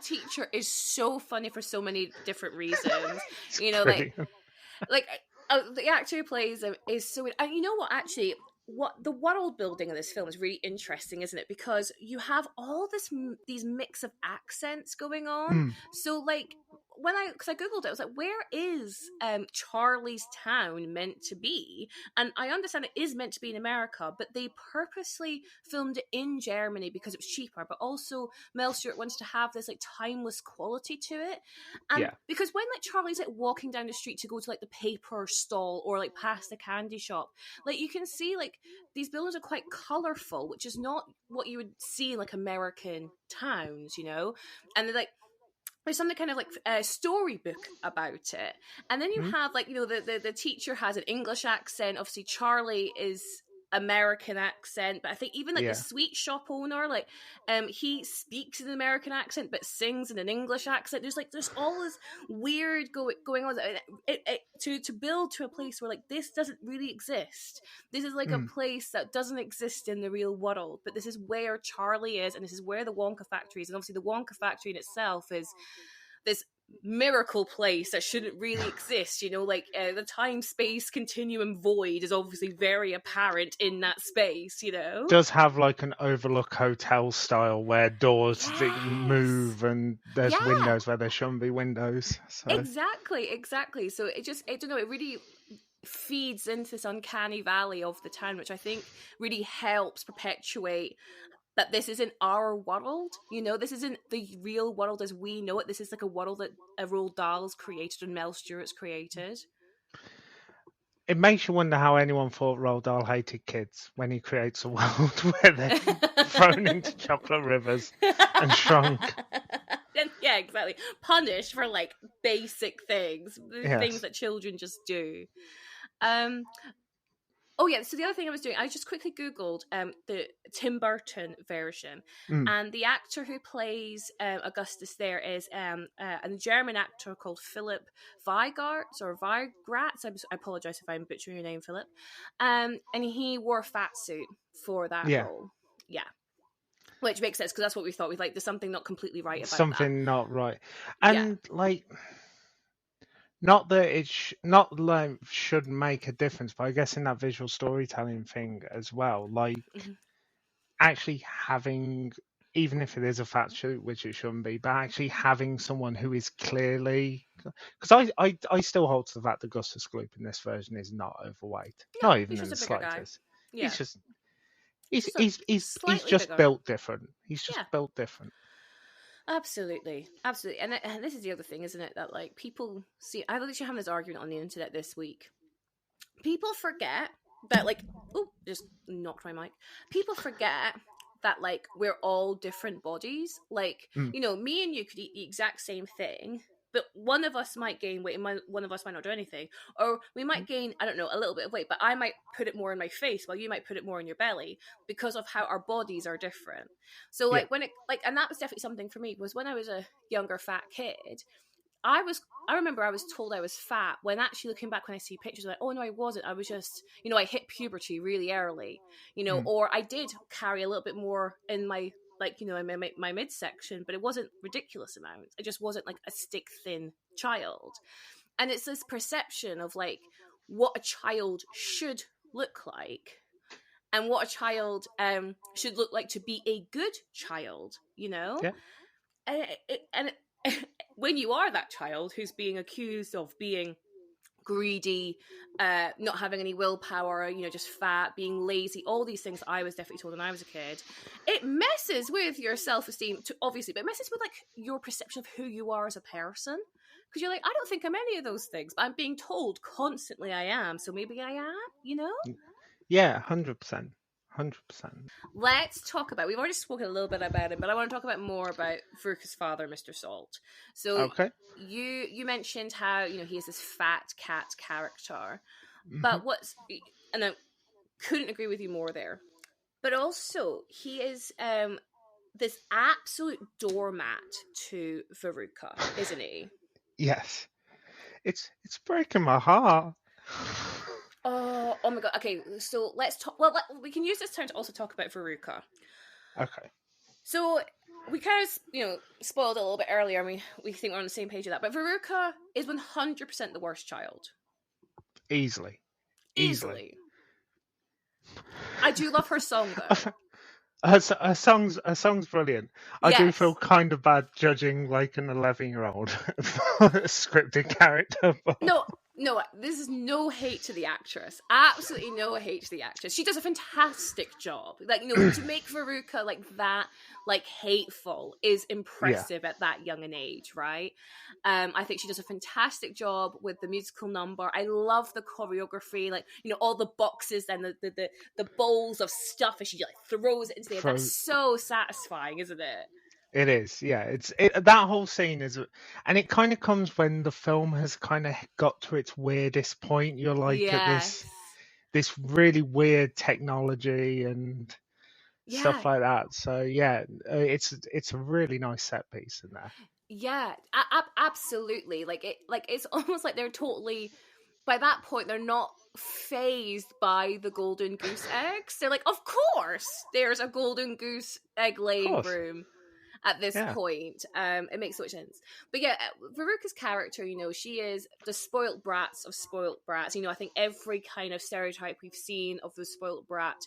teacher is so funny for so many different reasons. like the actor who plays him is so. And you know what? Actually, what the world building of this film is really interesting, isn't it? Because you have all these mix of accents going on. So like because I googled it, I was like, where is Charlie's town meant to be? And I understand it is meant to be in America, but they purposely filmed it in Germany because it was cheaper, but also Mel Stewart wanted to have this like timeless quality to it. And because when like Charlie's like walking down the street to go to like the paper stall or like past the candy shop, like you can see like these buildings are quite colorful, which is not what you would see in like American towns, and they're like, there's something kind of like a storybook about it. And then you have like, the teacher has an English accent. Obviously Charlie is American accent, but I think even like the sweet shop owner, like he speaks in an American accent but sings in an English accent. There's all this weird going on to build to a place where like this doesn't really exist. This is like a place that doesn't exist in the real world, but this is where Charlie is, and this is where the Wonka factory is. And obviously the Wonka factory in itself is this miracle place that shouldn't really exist, the time-space continuum void is obviously very apparent in that space, It does have like an Overlook hotel style where doors that move and there's windows where there shouldn't be windows. So. Exactly. So it really feeds into this uncanny valley of the town, which I think really helps perpetuate that this isn't our world, this isn't the real world as we know it. This is like a world that Roald Dahl's created and Mel Stewart's created. It makes you wonder how anyone thought Roald Dahl hated kids when he creates a world where they're thrown into chocolate rivers and shrunk. Yeah, exactly. Punished for like basic things, things Yes. that children just do. Um, Oh yeah, so the other thing I was doing, I just quickly Googled the Tim Burton version, Mm. and the actor who plays Augustus there is a German actor called Philip Weigartz or Weigratz. I apologize if I'm butchering your name, Philip. And he wore a fat suit for that Yeah. role. Yeah, which makes sense because that's what we thought. We like there's something not completely right about that. Something not right, Yeah. and like. Not that it not like should make a difference, but I guess in that visual storytelling thing as well, like Mhm. actually having, even if it is a fat shoot, which it shouldn't be, but actually having someone who is clearly, because I still hold to the fact that Augustus Gloop in this version is not overweight, No, not even he's in just the a bigger guy. slightest. Yeah, He's just just a he's slightly just bigger. built different. He's just Yeah. built different. Absolutely, absolutely, and this is the other thing, isn't it? That like people see. I literally having this argument on the internet this week. People forget that like, oh, just knocked my mic. People forget that like we're all different bodies. Like Mm. me and you could eat the exact same thing, but one of us might gain weight and one of us might not do anything, or we might gain, I don't know, a little bit of weight, but I might put it more in my face while you might put it more in your belly because of how our bodies are different. So like Yeah. when it like, and that was definitely something for me, was when I was a younger fat kid, I remember I was told I was fat when actually looking back when I see pictures, like, oh no, I wasn't. I was just, I hit puberty really early, Mm. or I did carry a little bit more in my, like, in my midsection, but it wasn't ridiculous amounts. I just wasn't like a stick thin child. And it's this perception of like what a child should look like and what a child should look like to be a good child, Yeah. and when you are that child who's being accused of being greedy, not having any willpower, just fat, being lazy, all these things I was definitely told when I was a kid, it messes with your self-esteem, obviously, but it messes with like your perception of who you are as a person. Because you're like, I don't think I'm any of those things, but I'm being told constantly I am, so maybe I am, Yeah, 100%. 100%. Let's talk about, we've already spoken a little bit about him, but I want to talk about more about Veruca's father, Mr. Salt. So Okay. you mentioned how, he is this fat cat character, Mm-hmm. but and I couldn't agree with you more there, but also he is this absolute doormat to Veruca, isn't he? Yes. It's breaking my heart. Oh my god. Okay, so let's talk. Well, we can use this time to also talk about Veruca. Okay. So we kind of, spoiled it a little bit earlier, and we think we're on the same page with that. But Veruca is 100% the worst child. Easily. I do love her song though. Her song's brilliant. I do feel kind of bad judging like an 11-year-old for a scripted character. But... No, this is no hate to the actress. Absolutely no hate to the actress. She does a fantastic job. Like, to make Veruca like that, like hateful, is impressive at that young an age, right? I think she does a fantastic job with the musical number. I love the choreography, like, all the boxes and the bowls of stuff as she like throws it into the air. That's so satisfying, isn't it? It is, yeah. That whole scene is, and it kind of comes when the film has kind of got to its weirdest point. You're like at this really weird technology and stuff like that. So yeah, it's a really nice set piece in there. Yeah, absolutely. Like it's almost like they're totally, by that point they're not phased by the golden goose eggs. They're like, of course, there's a golden goose egg laying room at this point. It makes so much sense. But yeah, Veruca's character, she is the spoilt brats of spoilt brats. I think every kind of stereotype we've seen of the spoilt brat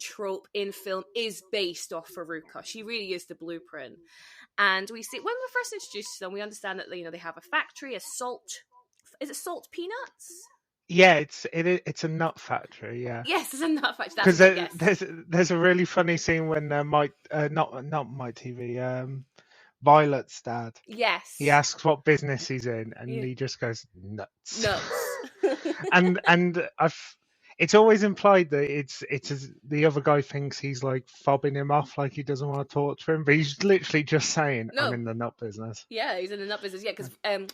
trope in film is based off Veruca. She really is the blueprint. And we see, when we're first introduced to them, we understand that they have a factory, is it Salt Peanuts? Yeah, it's a nut factory. Yeah. Yes, it's a nut factory. Because there's a really funny scene when not Mike TV, Violet's dad. Yes. He asks what business he's in, and he just goes nuts. Nuts. and it's always implied that the other guy thinks he's like fobbing him off, like he doesn't want to torture him, but he's literally just saying, "I'm No. in the nut business." Yeah, he's in the nut business. Yeah, because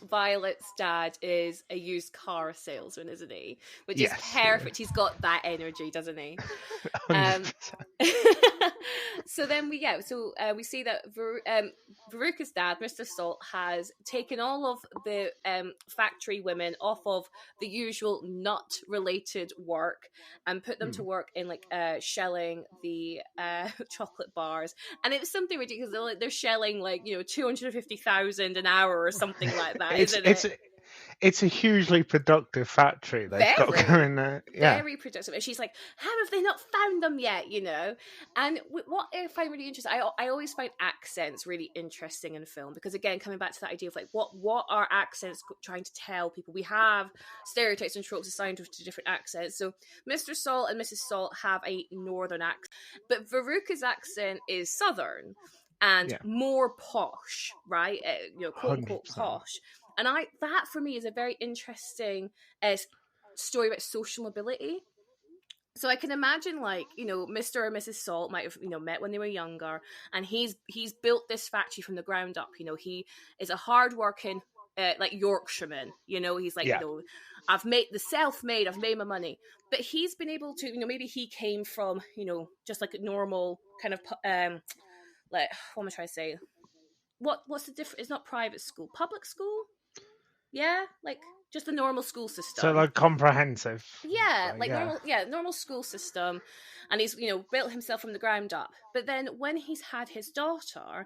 Violet's dad is a used car salesman, isn't he? Which is Yes, perfect. He's got that energy, doesn't he? 100%. So then we see that Veruca's dad, Mr. Salt, has taken all of the factory women off of the usual nut-related work and put them to work in like shelling the chocolate bars, and it's something ridiculous. They're shelling like 250,000 an hour or something like that, isn't it? It's a hugely productive factory they've got going there. Yeah. Very productive. And she's like, how have they not found them yet, And what I find really interesting, I always find accents really interesting in film, because again, coming back to that idea of like, what are accents trying to tell people? We have stereotypes and tropes assigned to different accents. So Mr. Salt and Mrs. Salt have a northern accent, but Veruca's accent is southern and more posh, right? Quote unquote 100%. Posh. And that for me is a very interesting story about social mobility. So I can imagine, like, Mr. or Mrs. Salt might have, met when they were younger, and he's built this factory from the ground up. He is a hardworking, like Yorkshireman. He's like, I've made my money, but he's been able to, maybe he came from, just like a normal kind of, like, what am I trying to say? What's the difference? It's not private school, public school. Yeah, like just the normal school system. So like comprehensive. Yeah, normal school system. And he's, built himself from the ground up. But then when he's had his daughter,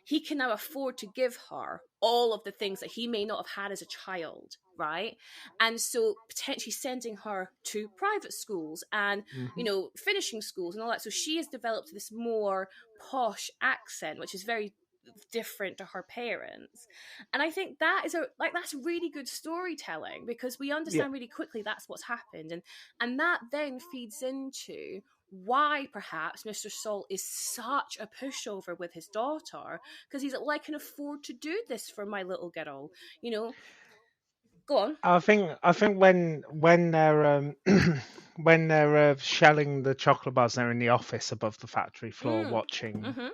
he can now afford to give her all of the things that he may not have had as a child, right? And so potentially sending her to private schools and, finishing schools and all that. So she has developed this more posh accent, which is very different to her parents. And I think that's really good storytelling, because we understand really quickly that's what's happened, and that then feeds into why perhaps Mr. Salt is such a pushover with his daughter, because he's like, well, I can afford to do this for my little girl, Go on. I think when they're when they're shelling the chocolate bars, they're in the office above the factory floor watching. Mm-hmm.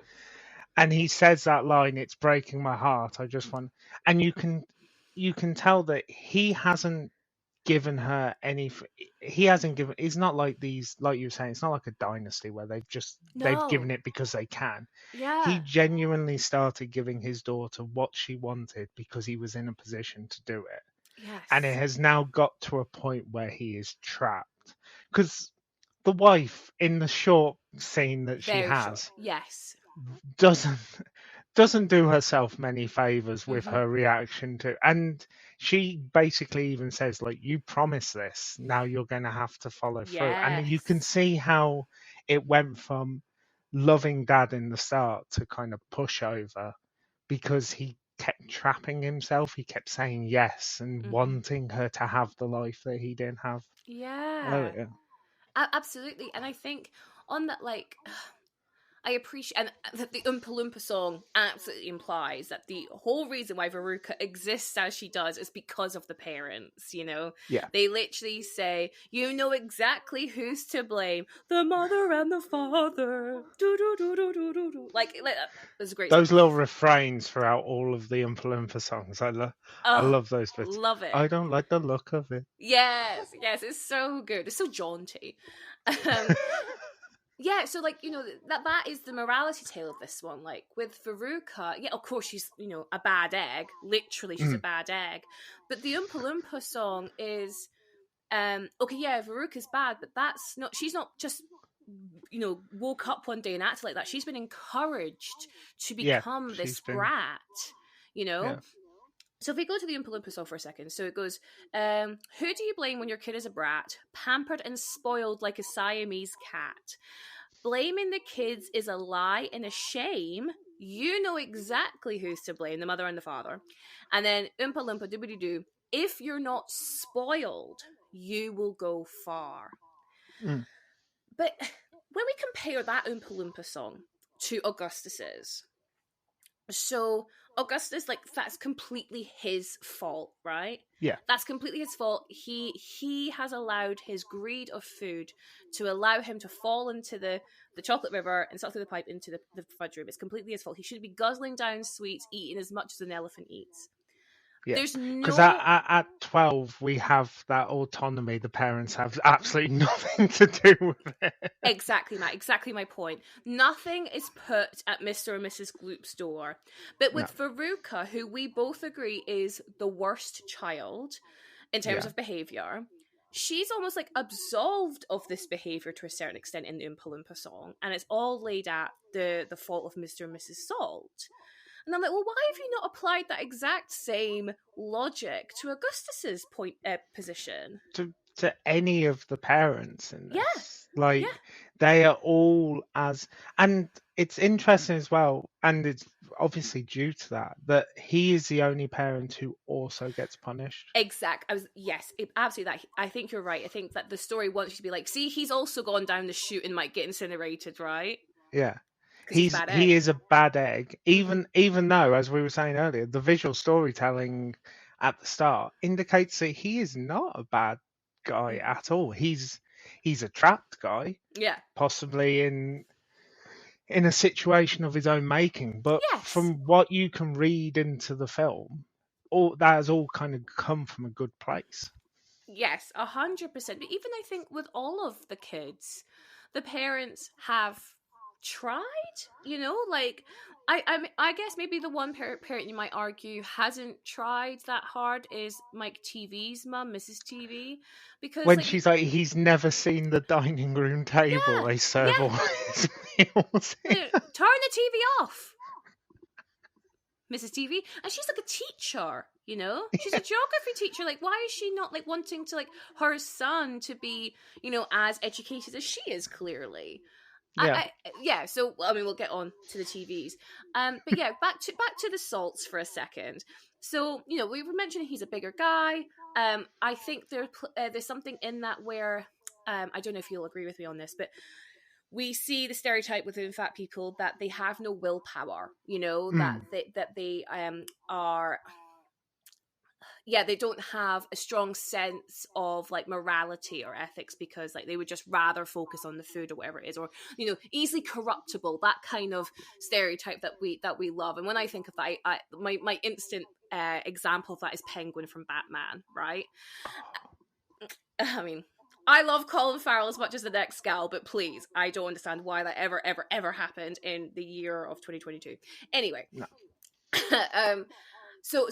And he says that line, "It's breaking my heart. I just want," and you can tell that he hasn't given her any. He hasn't given. It's not like these, like you were saying. It's not like a dynasty where they've given it because they can. Yeah. He genuinely started giving his daughter what she wanted because he was in a position to do it. Yes. And it has now got to a point where he is trapped, because the wife in the short scene that she has, yes, doesn't do herself many favors with her reaction to, and she basically even says, like, you promised this, now you're going to have to follow through. And you can see how it went from loving dad in the start to kind of pushover, because he kept trapping himself. He kept saying yes and wanting her to have the life that he didn't have. Absolutely. And I think on that, like, I appreciate, and the Oompa Loompa song absolutely implies that the whole reason why Veruca exists as she does is because of the parents, Yeah. They literally say, you know exactly who's to blame, the mother and the father. Do, do, do, do, do, do, do. Like that's a great Those song. little refrains throughout all of the Oompa Loompa songs. I love those bits. Love it. I don't like the look of it. Yes, it's so good. It's so jaunty. Yeah, so like, that is the morality tale of this one. Like with Veruca, yeah, of course she's, a bad egg. Literally, she's a bad egg. But the Oompa Loompa song is, okay, yeah, Veruca's bad, but she's not just, woke up one day and acted like that. She's been encouraged to become this brat, Yeah. So if we go to the Oompa Loompa song for a second, so it goes, who do you blame when your kid is a brat, pampered and spoiled like a Siamese cat? Blaming the kids is a lie and a shame. You know exactly who's to blame, the mother and the father. And then Oompa Loompa doobity-doo, if you're not spoiled, you will go far. But when we compare that Oompa Loompa song to Augustus's, so Augustus, like, that's completely his fault, right? Yeah. That's completely his fault. He has allowed his greed of food to allow him to fall into the chocolate river and suck through the pipe into the fudge room. It's completely his fault. He should be guzzling down sweets, eating as much as an elephant eats. Yeah, There's because no at 12 we have that autonomy. The parents have absolutely nothing to do with it. Exactly, Matt. Exactly my point. Nothing is put at Mr. and Mrs. Gloop's door. But with Veruca, who we both agree is the worst child in terms of behaviour, she's almost like absolved of this behaviour to a certain extent in the Oompa Loompa song. And it's all laid at the fault of Mr. and Mrs. Salt. And I'm like, well, why have you not applied that exact same logic to Augustus's position? To any of the parents in this. They are all as... And it's interesting as well, and it's obviously due to that he is the only parent who also gets punished. Yes, absolutely that. I think you're right. I think that the story wants you to be like, see, he's also gone down the chute and might get incinerated, right? Yeah. He is a bad egg, even though, as we were saying earlier, the visual storytelling at the start indicates that he is not a bad guy at all. He's a trapped guy, possibly in a situation of his own making. But from what you can read into the film, all that has all kind of come from a good place. Yes, 100%. But even I think with all of the kids, the parents have tried, like I guess maybe the one parent you might argue hasn't tried that hard is Mike TV's mum, Mrs. TV, because when she's like, he's never seen the dining room table they serve all his meals. Turn the TV off, Mrs. TV. And she's like a teacher, she's a geography teacher. Like, why is she not like wanting to like her son to be, as educated as she is? Clearly. So I mean, we'll get on to the TVs, but back to the Salts for a second. So we were mentioning he's a bigger guy. I think there's something in that where I don't know if you'll agree with me on this, but we see the stereotype within fat people that they have no willpower. That they are. Yeah, they don't have a strong sense of like morality or ethics because like they would just rather focus on the food or whatever it is, or easily corruptible, that kind of stereotype that we love. And when I think of that, my instant example of that is Penguin from Batman, right? I mean, I love Colin Farrell as much as the next gal, but please, I don't understand why that ever happened in the year of 2022. Anyway, no. So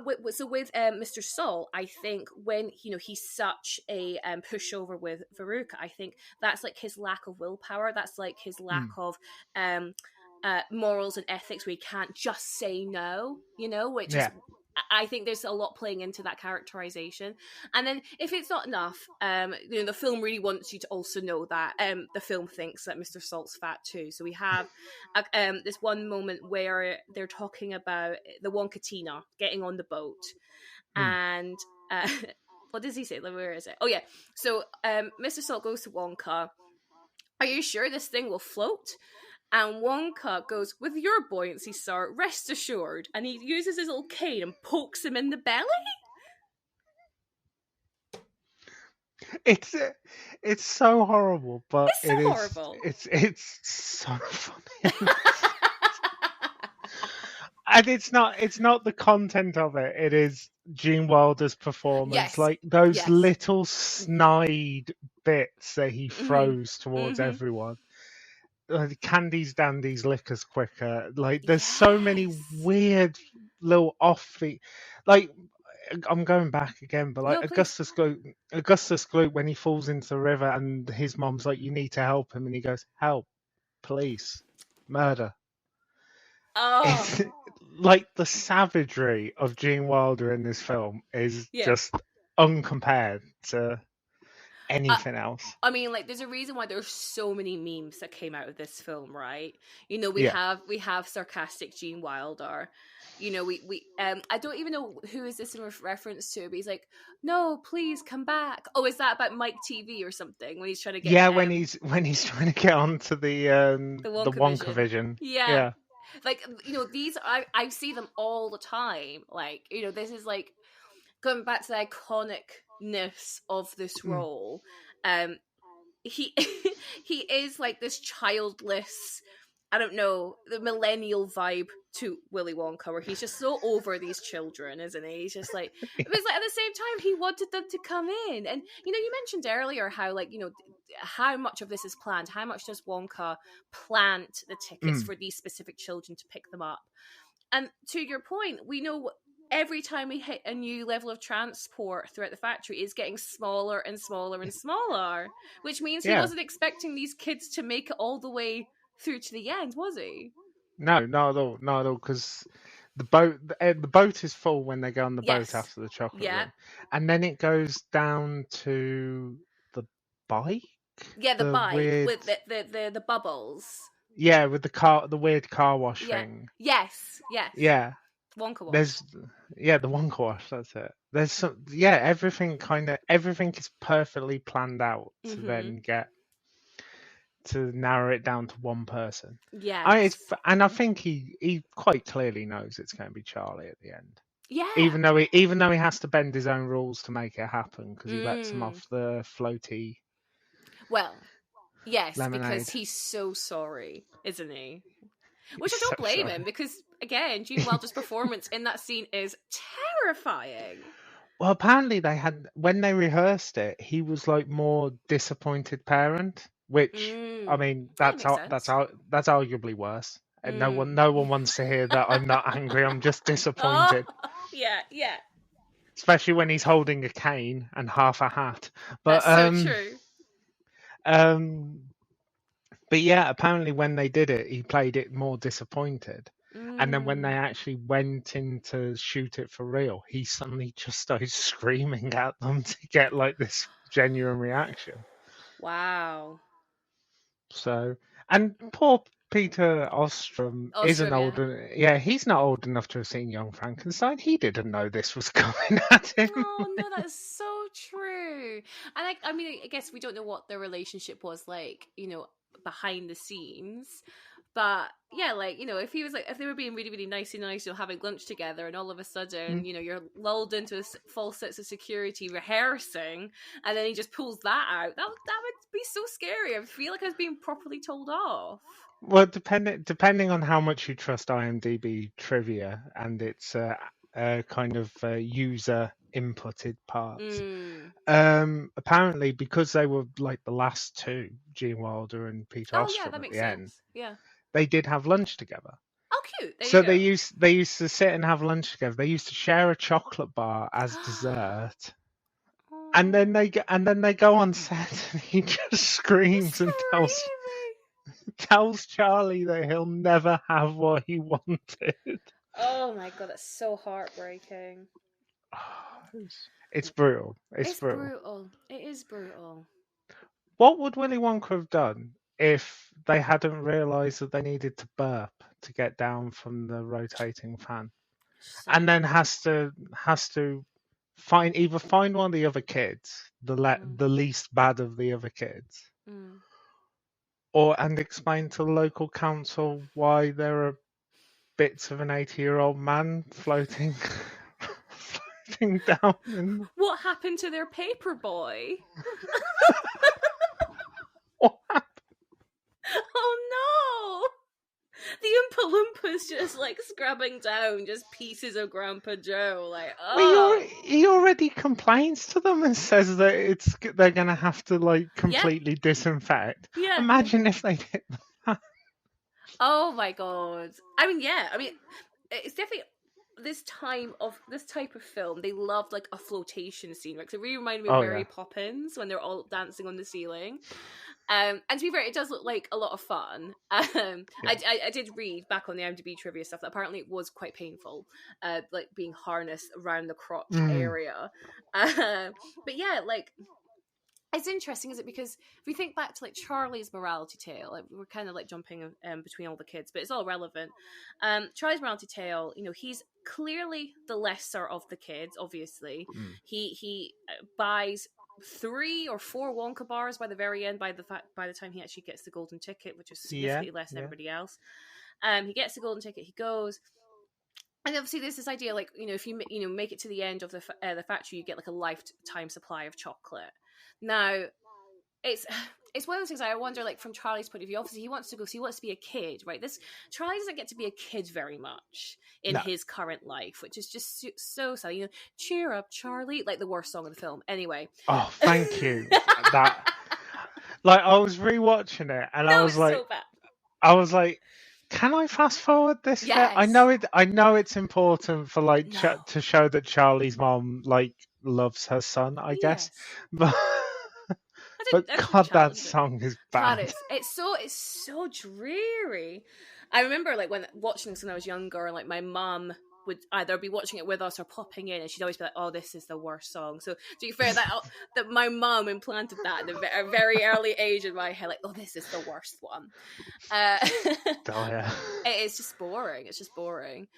with Mr. Saul, I think when he's such a pushover with Veruca, I think that's like his lack of willpower. That's like his lack of morals and ethics, where he can't just say no. Which is. I think there's a lot playing into that characterization. And then if it's not enough, the film really wants you to also know that the film thinks that Mr. Salt's fat too. So we have this one moment where they're talking about the Wonka-tina getting on the boat. And what does he say? Where is it? Oh, yeah. So Mr. Salt goes to Wonka. Are you sure this thing will float? And Wonka goes, with your buoyancy, sir, rest assured. And he uses his little cane and pokes him in the belly. It's so horrible, but it's so horrible. It's so funny. And it's not the content of it. It is Gene Wilder's performance. Yes. Like those little snide bits that he throws towards everyone. Candies, dandies, liquors quicker. Like there's so many weird little offbeat. Like I'm going back again, but like Augustus Gloop when he falls into the river and his mom's like, "You need to help him," and he goes, "Help, police, murder." It's, like the savagery of Gene Wilder in this film is just uncompared to anything else. I mean, like, there's a reason why there's so many memes that came out of this film, right? We have sarcastic Gene Wilder. I don't even know who is this in reference to, but he's like, "No, please come back." Oh, is that about Mike TV or something when he's trying to get? When he's trying to get onto the Wonka Vision. Yeah. Like, these I see them all the time. Like, this is like going back to the iconicness of this role. He he is like this childless, I don't know, the millennial vibe to Willy Wonka, where he's just so over these children, isn't he? He's just like, it was like at the same time he wanted them to come in, and you mentioned earlier how, like, how much of this is planned. How much does Wonka plant the tickets for these specific children to pick them up? And to your point, we know every time we hit a new level of transport throughout the factory, it's getting smaller and smaller and smaller, which means he wasn't expecting these kids to make it all the way through to the end, was he? No, not at all, not at all, because the boat is full when they go on the boat after the chocolate room, and then it goes down to the bike. Yeah, the bike with the bubbles. Yeah, with the weird car wash thing. Yes. Yeah. Wonka wash. There's the Wonka wash, that's it. There's some everything is perfectly planned out to then get to narrow it down to one person. Yeah. And I think he quite clearly knows it's going to be Charlie at the end. Yeah. Even though he has to bend his own rules to make it happen, because he lets him off the floaty. Well, yes, lemonade. Because he's so sorry, isn't he? Which I don't blame him, because, again, Gene Wilder's performance in that scene is terrifying. Well, apparently when they rehearsed it, he was like more disappointed parent, which I mean that's arguably worse. And no one wants to hear that I'm not angry, I'm just disappointed. Yeah. Especially when he's holding a cane and half a hat. But that's so true. But yeah, apparently when they did it, he played it more disappointed. And then when they actually went in to shoot it for real, he suddenly just started screaming at them to get like this genuine reaction. Wow. So, and poor Peter Ostrom isn't old. Yeah, he's not old enough to have seen Young Frankenstein. He didn't know this was coming at him. Oh no, that's so true. And I mean, I guess we don't know what their relationship was like, behind the scenes. But yeah, like, if they were being really, really nice, having lunch together, and all of a sudden, you're lulled into a false sense of security rehearsing, and then he just pulls that out. That would be so scary. I feel like I was being properly told off. Well, depending on how much you trust IMDb trivia and its kind of user inputted parts. Apparently, because they were like the last two, Gene Wilder and Peter Ostrom, that at makes the sense. end, they did have lunch together. Oh, cute! They used to sit and have lunch together. They used to share a chocolate bar as dessert. And then they go on set, and he just screams and tells Charlie that he'll never have what he wanted. Oh my god, that's so heartbreaking. It's brutal. It's brutal. It is brutal. What would Willy Wonka have done if they hadn't realised that they needed to burp to get down from the rotating fan, and then has to find one of the other kids, the least bad of the other kids, and explain to the local council why there are bits of an 80-year-old man floating down. What happened to their paper boy? What happened? Oh no! The Oompa Loompas just like scrubbing down just pieces of Grandpa Joe. Like, he already complains to them and says that they're gonna have to like completely disinfect. Yeah. Imagine if they did that. Oh my god! I mean, it's definitely this type of film. They loved like a flotation scene, right? Because it really reminded me of Mary Poppins when they're all dancing on the ceiling. And to be fair, it does look like a lot of fun. I did read back on the IMDb trivia stuff that apparently it was quite painful, like being harnessed around the crotch area. But yeah, like, it's interesting, is it? Because if we think back to like Charlie's morality tale, like, we're kind of like jumping between all the kids, but it's all relevant. Charlie's morality tale, he's clearly the lesser of the kids. Obviously, he buys 3 or 4 Wonka bars by the very end. By the time he actually gets the golden ticket, which is significantly less than everybody else. He gets the golden ticket. He goes. And obviously, there's this idea, like, if you make it to the end of the factory, you get like a lifetime supply of chocolate. Now, it's one of those things I wonder, like, from Charlie's point of view. Obviously, he wants to be a kid, right? Charlie doesn't get to be a kid very much in his current life, which is just so sad. Cheer up, Charlie, like the worst song of the film. Anyway. Oh, thank you. That, like, I was rewatching it, and I was like, so bad. I was like, can I fast forward this bit? I know it's important for like to show that Charlie's mom like loves her son, I guess. But God, that song is bad. It's so dreary. I remember like when watching this when I was younger, and like my mum would either be watching it with us or popping in, and she'd always be like, "Oh, this is the worst song." So to be fair, that my mum implanted that at a very early age in my head, like, "Oh, this is the worst one." It's just boring. It's just boring.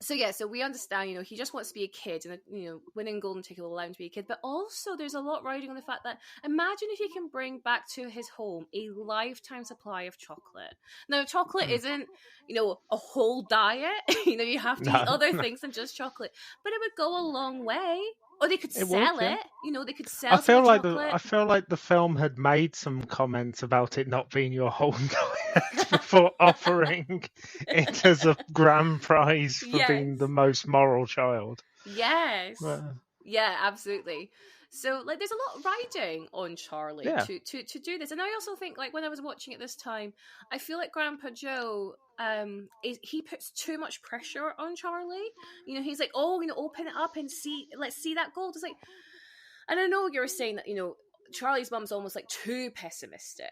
So we understand, he just wants to be a kid, and winning golden ticket will allow him to be a kid. But also, there's a lot riding on the fact that imagine if he can bring back to his home a lifetime supply of chocolate. Now, chocolate isn't, a whole diet. You have to eat other things than just chocolate, but it would go a long way. Or they could sell it. They could sell. I feel like the film had made some comments about it not being your whole diet before offering it as a grand prize for being the most moral child. Yes. Yeah, absolutely. So, like, there's a lot riding on Charlie to do this. And I also think, like, when I was watching it this time, I feel like Grandpa Joe, he puts too much pressure on Charlie. He's like, oh, open it up and let's see that gold. It's like, and I know you're saying that, Charlie's mum's almost like too pessimistic.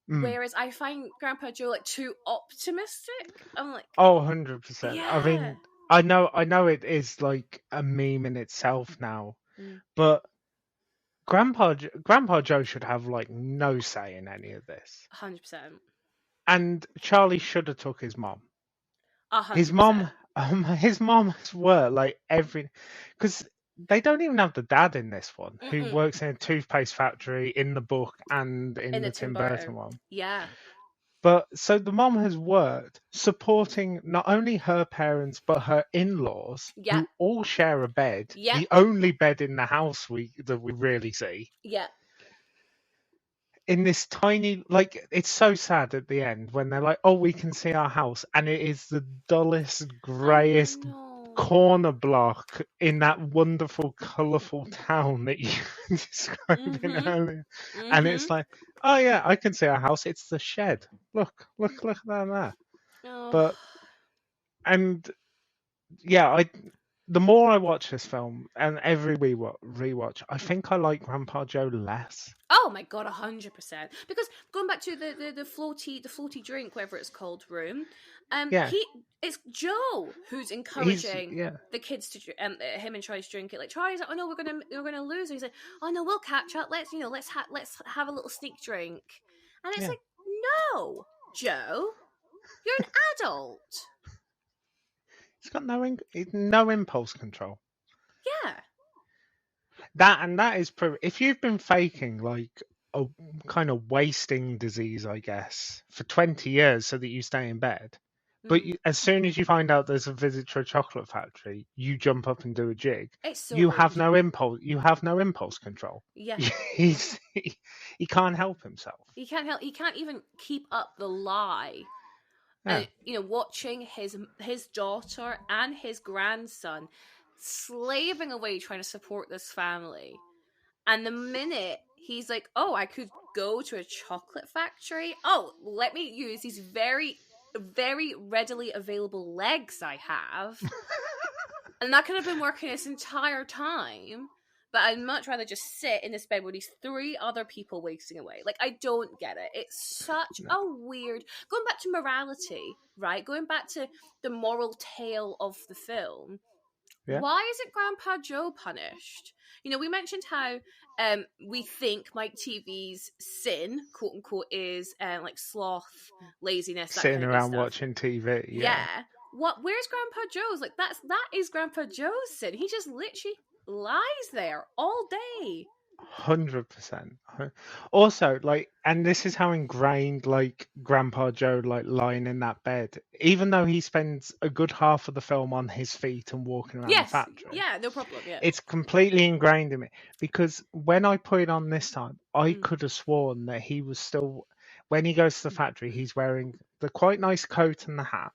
Whereas I find Grandpa Joe like too optimistic. I'm like, 100%. Yeah. I mean, I know it is like a meme in itself now, but Grandpa Joe should have like no say in any of this. 100%. And Charlie should have took his mom. 100%. His mom's work like because they don't even have the dad in this one, who works in a toothpaste factory in the book and in the Tim Burton one. Yeah. But so the mom has worked supporting not only her parents but her in-laws, who all share a bed. Yeah. The only bed in the house that we really see. Yeah. In this tiny, like, it's so sad at the end when they're like, "Oh, we can see our house," and it is the dullest, greyest corner block in that wonderful, colourful town that you described in earlier. And it's like, oh yeah, I can see our house. It's the shed. Look at that. Oh. But, and yeah, the more I watch this film and every rewatch, I think I like Grandpa Joe less. Oh my god, 100%. Because going back to the floaty drink, whatever it's called, room. It's Joe who's encouraging the kids to him and Charlie's drink it. Like Charlie's like, oh no, we're gonna lose. And he's like, oh no, we'll catch up. Let's have a little sneak drink. And it's like, no, Joe, you're an adult. He's got no impulse control. Yeah. That is if you've been faking like a kind of wasting disease, I guess, for 20 years so that you stay in bed. But as soon as you find out there's a visit to a chocolate factory, you jump up and do a jig. You have no impulse. You have no impulse control. Yeah. He can't help himself. He can't even keep up the lie. Yeah. And, watching his daughter and his grandson slaving away trying to support this family. And the minute he's like, oh, I could go to a chocolate factory. Oh, let me use these very, very readily available legs I have. And that could have been working this entire time. But I'd much rather just sit in this bed with these 3 other people wasting away. Like, I don't get it. It's such a weird... Going back to morality, right? Going back to the moral tale of the film. Yeah. Why isn't Grandpa Joe punished? We mentioned how we think Mike TV's sin, quote unquote, is like sloth, laziness, that sitting kind of around stuff. watching TV. Yeah. Where's Grandpa Joe's? Like, that is Grandpa Joe's sin. He just literally lies there all day. 100%. Also, like, and this is how ingrained, like, Grandpa Joe, like, lying in that bed, even though he spends a good half of the film on his feet and walking around the Yes, factory, yeah, no problem. Yeah. it's completely ingrained in me. Because when I put it on this time, I Mm. could have sworn that he was still, when he goes to the factory, he's wearing the quite nice coat and the hat,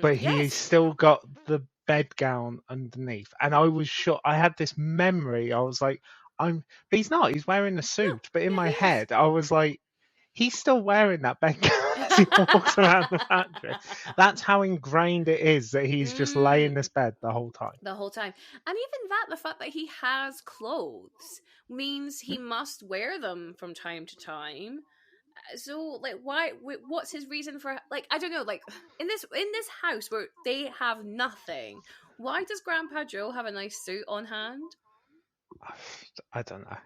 but he's Yes. still got the bedgown underneath. And I was sure, I had this memory. I was like, but he's not. He's wearing a No, suit. But in yeah, my he is. head, I was like, he's still wearing that bedgown as he walks around the factory. That's how ingrained it is that he's just laying Mm, this bed the whole time. the whole time. And even that, the fact that he has clothes means he must wear them from time to time. So, like, why? What's his reason for? Like, I don't know. Like, in this house where they have nothing, why does Grandpa Joe have a nice suit on hand? I don't know.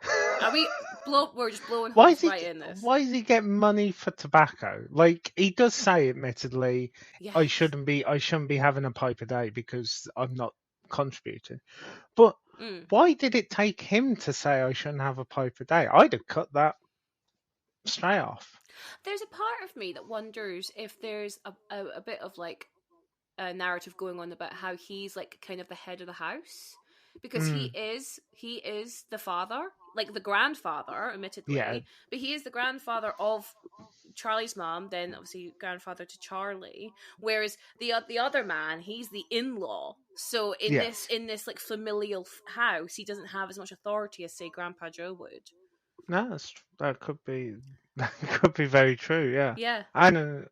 Are we we're just blowing Why holes is he? right in this? Why does he get money for tobacco? Like he does say, admittedly, Yes. I shouldn't be having a pipe a day because I'm not contributing. But why did it take him to say I shouldn't have a pipe a day? I'd have cut that straight off. There's a part of me that wonders if there's a bit of like a narrative going on about how he's like kind of the head of the house, because he is the father, like the grandfather, Yeah, admittedly, but he is the grandfather of Charlie's mom, then obviously grandfather to Charlie, whereas the other man, he's the in-law. So in this yes. in this like familial house, he doesn't have as much authority as say Grandpa Joe would. No, that could be that could be very true. Yeah, Yeah. and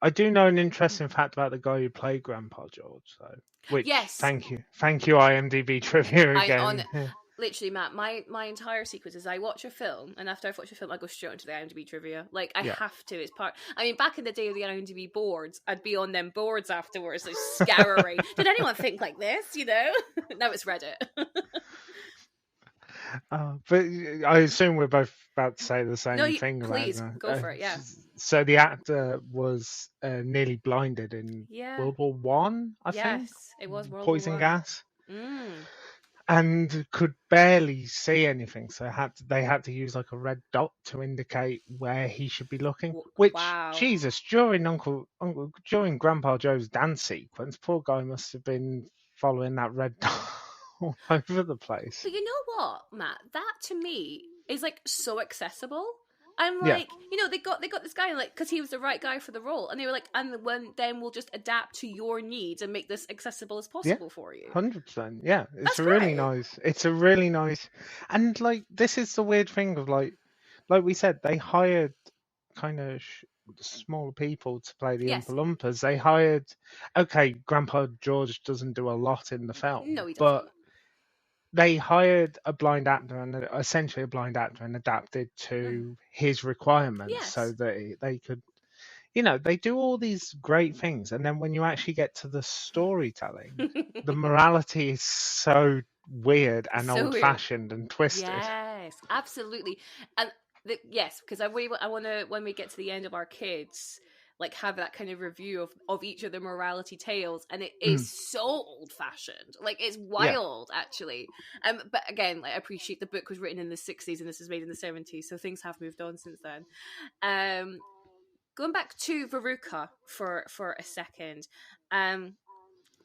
I do know an interesting fact about the guy who played Grandpa George. So, which Yes. thank you, IMDb trivia I on again. literally, Matt, my entire sequence is I watch a film, and after I've watched a film, I go straight onto the IMDb trivia. Like, I Yeah. have to. It's part. I mean, back in the day of the IMDb boards, I'd be on them boards afterwards, like scouring. Did anyone think like this? You know? Now it's Reddit. But I assume we're both about to say the No, same thing about please go for it. Yeah. So the actor was nearly blinded in Yeah. World War One, I think, Yes, it was World War poison One. gas, and could barely see anything. So they had to use like a red dot to indicate where he should be looking. Which Wow. Jesus, during Grandpa Joe's dance sequence, poor guy must have been following that red dot all over the place. But you know what, Matt? That to me is like so accessible. I'm Yeah. like, they got this guy like because he was the right guy for the role, and they were like, and then we'll just adapt to your needs and make this accessible as possible for you. 100%. Yeah, That's really great. nice. It's a really nice, and like this is the weird thing of like we said, they hired kind of smaller people to play the Yes. Oompa Loompas. They hired, okay, Grandpa George doesn't do a lot in the film, No, he doesn't. but they hired a blind actor and essentially a blind actor and adapted to his requirements so that they could. They do all these great things, and then when you actually get to the storytelling, the morality is so weird and So old-fashioned and twisted. Yes, absolutely, and yes, because I want to, when we get to the end of our kids, like have that kind of review of each of the morality tales, and it is so old-fashioned, like it's wild actually. But again, like I appreciate the book was written in the 60s and this was made in the 70s, so things have moved on since then. Going back to Veruca for a second,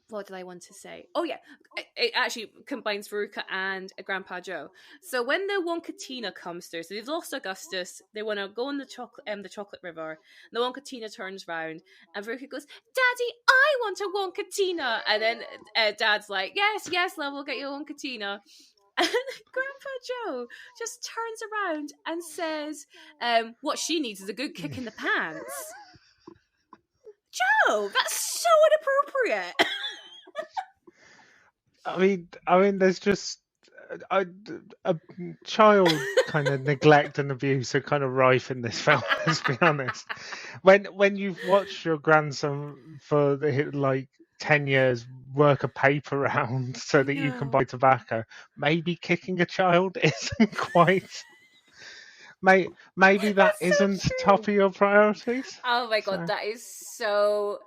what did I want to say? Oh yeah, it actually combines Veruca and Grandpa Joe. So when the Wonka-tina comes through, so they've lost Augustus, they want to go on the chocolate river. The Wonka-tina turns round, and Veruca goes, "Daddy, I want a Wonka-tina," and then Dad's like, "Yes, yes, love, we'll get you a Wonka-tina." And Grandpa Joe just turns around and says, "What she needs is a good kick in the pants." Joe, that's so inappropriate. I mean, there's just a child kind of neglect and abuse are kind of rife in this film. Let's be honest. When you've watched your grandson for like 10 years work a paper round so that you can buy tobacco, maybe kicking a child isn't quite. Maybe that isn't top of your priorities. Oh my god, that is so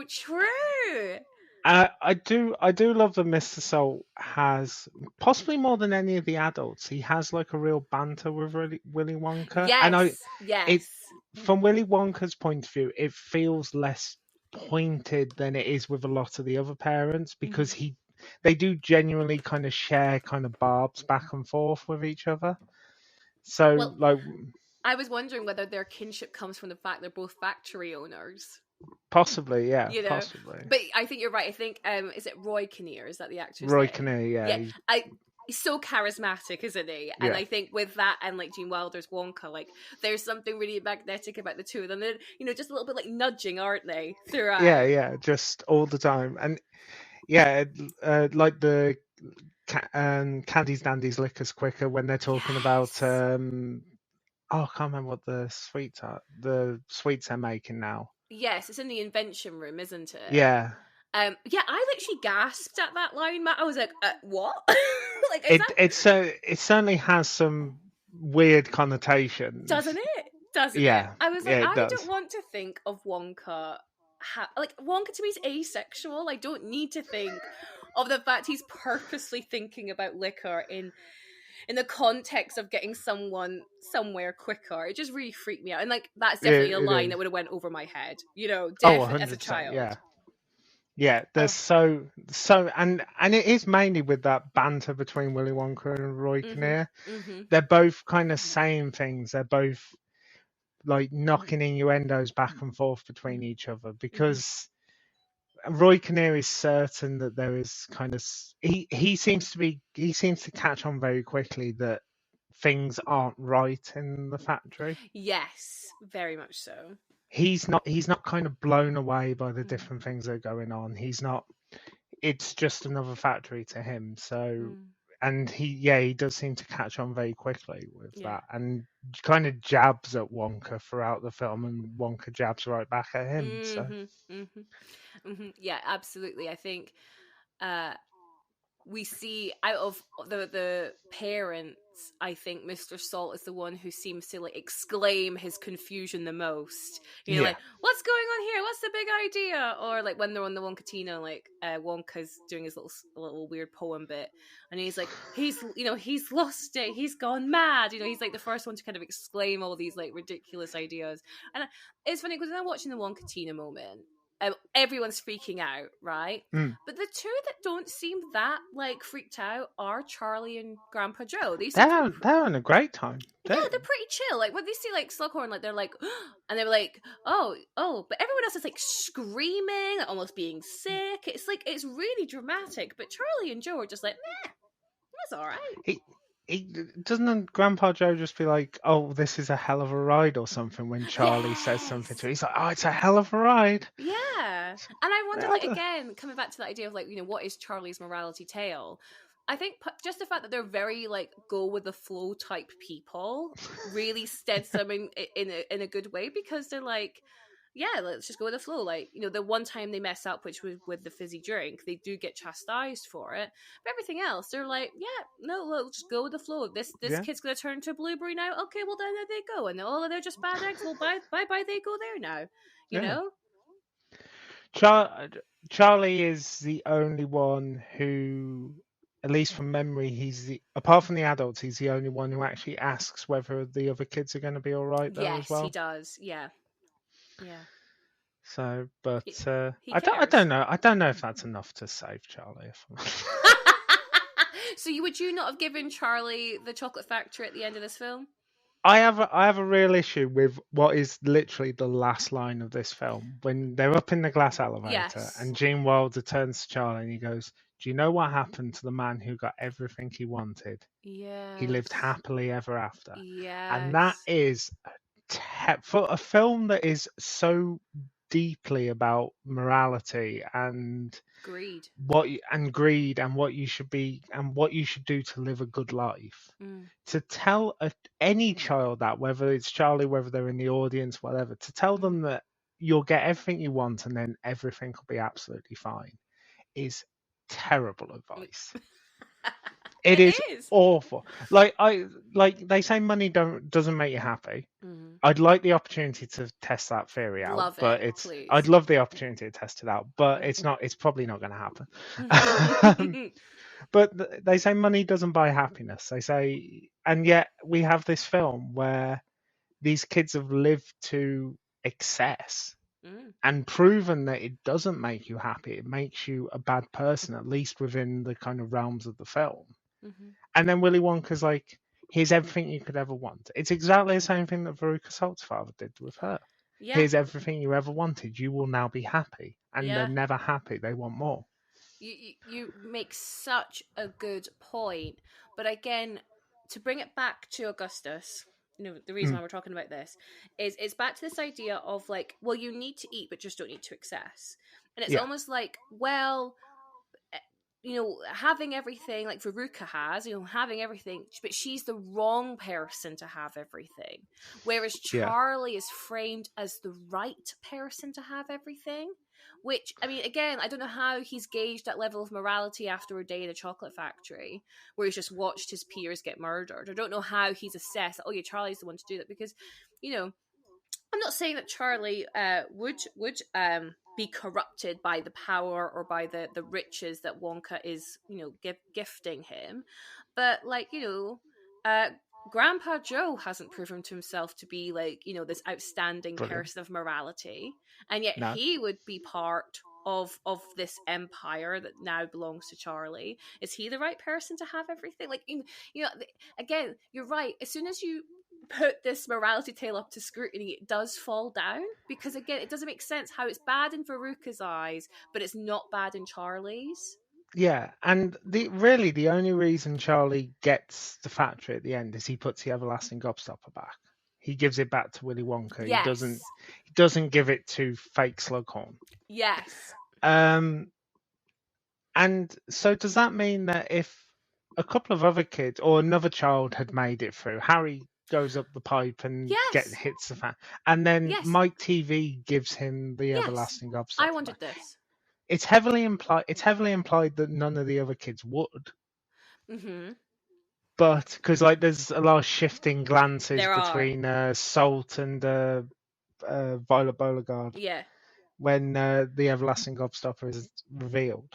true. I do love that Mr. Salt has possibly more than any of the adults. He has like a real banter with Willy Wonka, and it Yes. from Willy Wonka's point of view, it feels less pointed than it is with a lot of the other parents because they do genuinely kind of share kind of barbs back and forth with each other. So Well, like I was wondering whether their kinship comes from the fact they're both factory owners. possibly, yeah, You know, possibly. but I think you're right. I think is it Roy Kinnear? Is that the actor's Roy name? Kinnear, yeah, Yeah, he's so charismatic, isn't he? And yeah. I think with that and like Gene Wilder's Wonka, like there's something really magnetic about the two of them. They're, just a little bit like nudging, aren't they? Throughout. Yeah, just all the time, and yeah, like the Candies Dandies Liquors Quicker when they're talking about I can't remember what the sweets are. The sweets they're making now. Yes, it's in the invention room, isn't it? Yeah. Yeah, I literally gasped at that line, Matt. I was like, "What?" Like, it certainly has some weird connotations, doesn't it? Doesn't it? Yeah. I was like, Yeah, it I does. don't want to think of Wonka. Like Wonka to me is asexual. I don't need to think of the fact he's purposely thinking about liquor in the context of getting someone somewhere quicker. It just really freaked me out, and like that's definitely a line that would have went over my head. Definitely as a 100%, child. yeah. Yeah, there's so and it is mainly with that banter between Willy Wonka and Roy Kinnear. They're both kind of saying things. They're both like knocking innuendos back and forth between each other because Roy Kinnear is certain that there is kind of he seems to catch on very quickly that things aren't right in the factory. Yes, very much so. He's not kind of blown away by the different things that are going on. He's not. It's just another factory to him. So, and he does seem to catch on very quickly with that, and kind of jabs at Wonka throughout the film, and Wonka jabs right back at him. Yeah, absolutely. I think we see out of the parents, I think Mr. Salt is the one who seems to like exclaim his confusion the most. Like, what's going on here? What's the big idea? Or like when they're on the Wonkatino, like Wonka's doing his little weird poem bit, and he's like, he's lost it. He's gone mad. He's like the first one to kind of exclaim all these like ridiculous ideas. And it's funny because when I'm watching the Wonkatino moment, everyone's freaking out, right? But the two that don't seem that like freaked out are Charlie and Grandpa Joe. They're having a great time. Yeah, they're pretty chill. Like when they see like Slughorn, like they're like, and they're like, oh, but everyone else is like screaming, almost being sick. It's like it's really dramatic. But Charlie and Joe are just like, nah, that's all right. He doesn't Grandpa Joe just be like, "Oh, this is a hell of a ride" or something when Charlie says something to him. He's like, "Oh, it's a hell of a ride." Yeah, and I wonder, like, again, coming back to that idea of like, what is Charlie's morality tale? I think just the fact that they're very like go with the flow type people really steads them in a good way because they're like, yeah, let's just go with the flow. Like, the one time they mess up, which was with the fizzy drink, they do get chastised for it. But everything else, they're like, yeah, no, let's just go with the flow. This kid's gonna turn into a blueberry now. Okay, well then there they go. And they're just bad eggs. Well, bye, they go there now. You know. Charlie is the only one who, at least from memory, apart from the adults, he's the only one who actually asks whether the other kids are going to be all right though as well. Yes, he does. Yeah. So, but I don't know. I don't know if that's enough to save Charlie. So would you not have given Charlie the chocolate factory at the end of this film? I have a real issue with what is literally the last line of this film when they're up in the glass elevator and Gene Wilder turns to Charlie and he goes, "Do you know what happened to the man who got everything he wanted? Yeah, he lived happily ever after." Yeah, and that is for a film that is so deeply about morality and greed and what you should be and what you should do to live a good life. To tell any child that, whether it's Charlie, whether they're in the audience, whatever, to tell them that you'll get everything you want and then everything will be absolutely fine is terrible advice. It is awful. Like they say money doesn't make you happy. I'd like the opportunity to test that theory out, Love but it, please. I'd love the opportunity to test it out, but it's probably not going to happen. But they say money doesn't buy happiness. They say, and yet we have this film where these kids have lived to excess and proven that it doesn't make you happy. It makes you a bad person, at least within the kind of realms of the film. And then Willy Wonka's like, here's everything you could ever want. It's exactly the same thing that Veruca Salt's father did with her. Yeah. Here's everything you ever wanted. You will now be happy. And they're never happy. They want more. You make such a good point. But again, to bring it back to Augustus, the reason why we're talking about this is it's back to this idea of like, well, you need to eat, but just don't eat to excess. And it's almost like, well, having everything like Veruca has, having everything, but she's the wrong person to have everything. Whereas Charlie is framed as the right person to have everything. Which, I mean, again, I don't know how he's gauged that level of morality after a day in a chocolate factory where he's just watched his peers get murdered. I don't know how he's assessed, oh yeah, Charlie's the one to do that, because, I'm not saying that Charlie would be corrupted by the power or by the riches that Wonka is, gifting him. But, like, Grandpa Joe hasn't proven to himself to be, like, this outstanding person of morality. And yet he would be part of this empire that now belongs to Charlie. Is he the right person to have everything? Like, again, you're right. As soon as you put this morality tale up to scrutiny, it does fall down, because again, it doesn't make sense how it's bad in Veruca's eyes, but it's not bad in Charlie's. Yeah, and the only reason Charlie gets the factory at the end is he puts the everlasting gobstopper back. He gives it back to Willy Wonka. Yes. He doesn't give it to fake Slughorn. Yes. And so does that mean that if a couple of other kids or another child had made it through, Harry goes up the pipe and hits the fan, and then Mike TV gives him the everlasting gobstopper. I wanted this. It's heavily implied that none of the other kids would. But because there's a lot of shifting glances between Salt and Violet Beauregard. Yeah. When the everlasting gobstopper is revealed.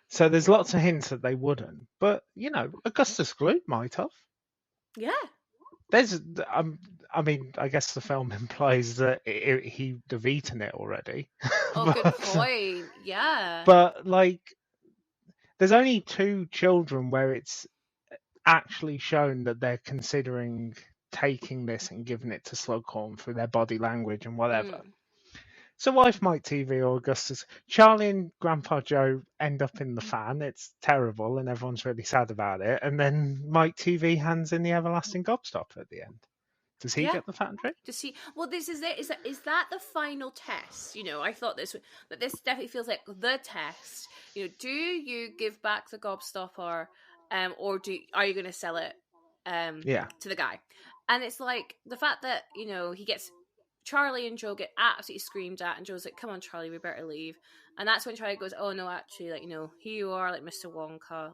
So there's lots of hints that they wouldn't. But Augustus Gloop might have. Yeah. I guess the film implies that he'd have eaten it already. Oh, good point. Yeah. But there's only 2 children where it's actually shown that they're considering taking this and giving it to Slughorn through their body language and whatever. So what if Mike TV or Augustus, Charlie and Grandpa Joe end up in the fan? It's terrible and everyone's really sad about it. And then Mike TV hands in the everlasting gobstopper at the end. Does he get the factory? Does he? Well, this is it. Is that the final test? I thought this definitely feels like the test. Do you give back the gobstopper, or are you going to sell it? To the guy, and it's like the fact that he gets. Charlie and Joe get absolutely screamed at, and Joe's like, "Come on, Charlie, we better leave." And that's when Charlie goes, "Oh no, actually, here you are, Mr. Wonka,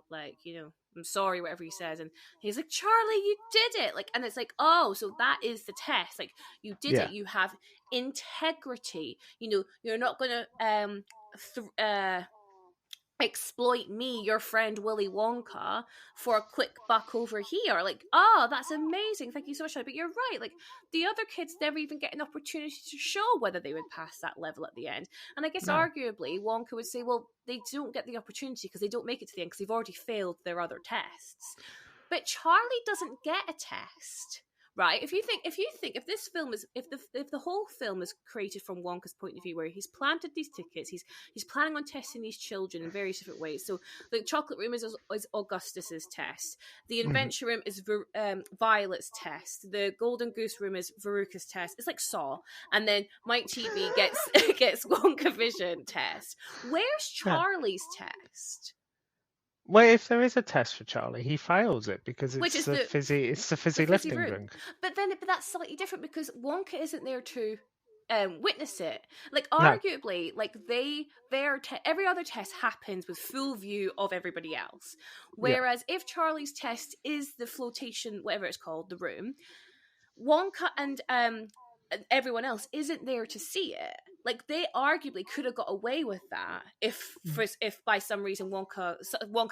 I'm sorry," whatever he says, and he's like, "Charlie, you did it!" And it's like, oh, so that is the test. You did it. You have integrity. You're not gonna exploit me, your friend Willy Wonka, for a quick buck over here. That's amazing, thank you so much. But you're right, the other kids never even get an opportunity to show whether they would pass that level at the end. And I guess arguably Wonka would say, well, they don't get the opportunity because they don't make it to the end because they've already failed their other tests. But Charlie doesn't get a test. Right? If this film is if the whole film is created from Wonka's point of view, where he's planted these tickets, he's planning on testing these children in various different ways. So the chocolate room is Augustus's test, the invention room is Violet's test, the golden goose room is Veruca's test. It's like Saw, and then Mike TV gets Wonka Vision test. Where's Charlie's test? Well, if there is a test for Charlie, he fails it because it's the fizzy lifting drink. But that's slightly different because Wonka isn't there to witness it. Arguably, every other test happens with full view of everybody else. Whereas if Charlie's test is the flotation, whatever it's called, the room, Wonka and everyone else isn't there to see it. Like, they arguably could have got away with that if by some reason Wonka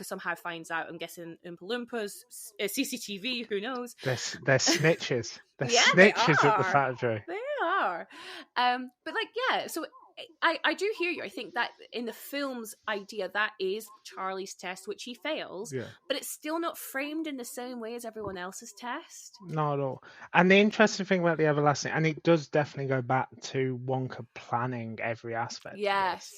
somehow finds out. I'm guessing Oompa Loompas, CCTV, who knows? They're snitches. They're Yeah, snitches they at the are. factory. They are. But like, yeah. So I do hear you. I think that in the film's idea, that is Charlie's test, which he fails. Yeah. But it's still not framed in the same way as everyone else's test. Not at all. And the interesting thing about the everlasting, and it does definitely go back to Wonka planning every aspect. Yes.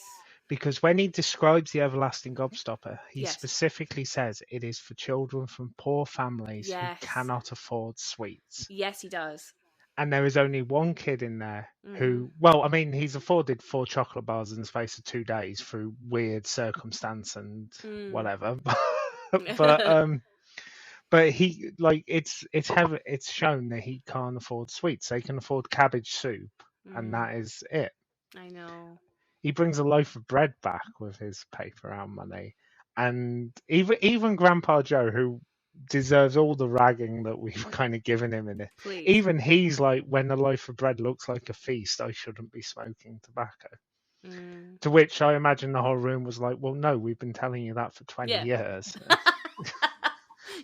Because when he describes the everlasting gobstopper, he Yes. specifically says it is for children from poor families Yes. who cannot afford sweets. Yes, he does. And there is only one kid in there who, well, I mean, he's afforded 4 chocolate bars in the space of 2 days through weird circumstance and whatever. But he, like, it's shown that he can't afford sweets. They can afford cabbage soup, and that is it. I know. He brings a loaf of bread back with his paper round money, and even Grandpa Joe, who deserves all the ragging that we've kind of given him in it. Please. Even he's like, when the loaf of bread looks like a feast, I shouldn't be smoking tobacco. To which I imagine the whole room was like, well, no, we've been telling you that for 20 years.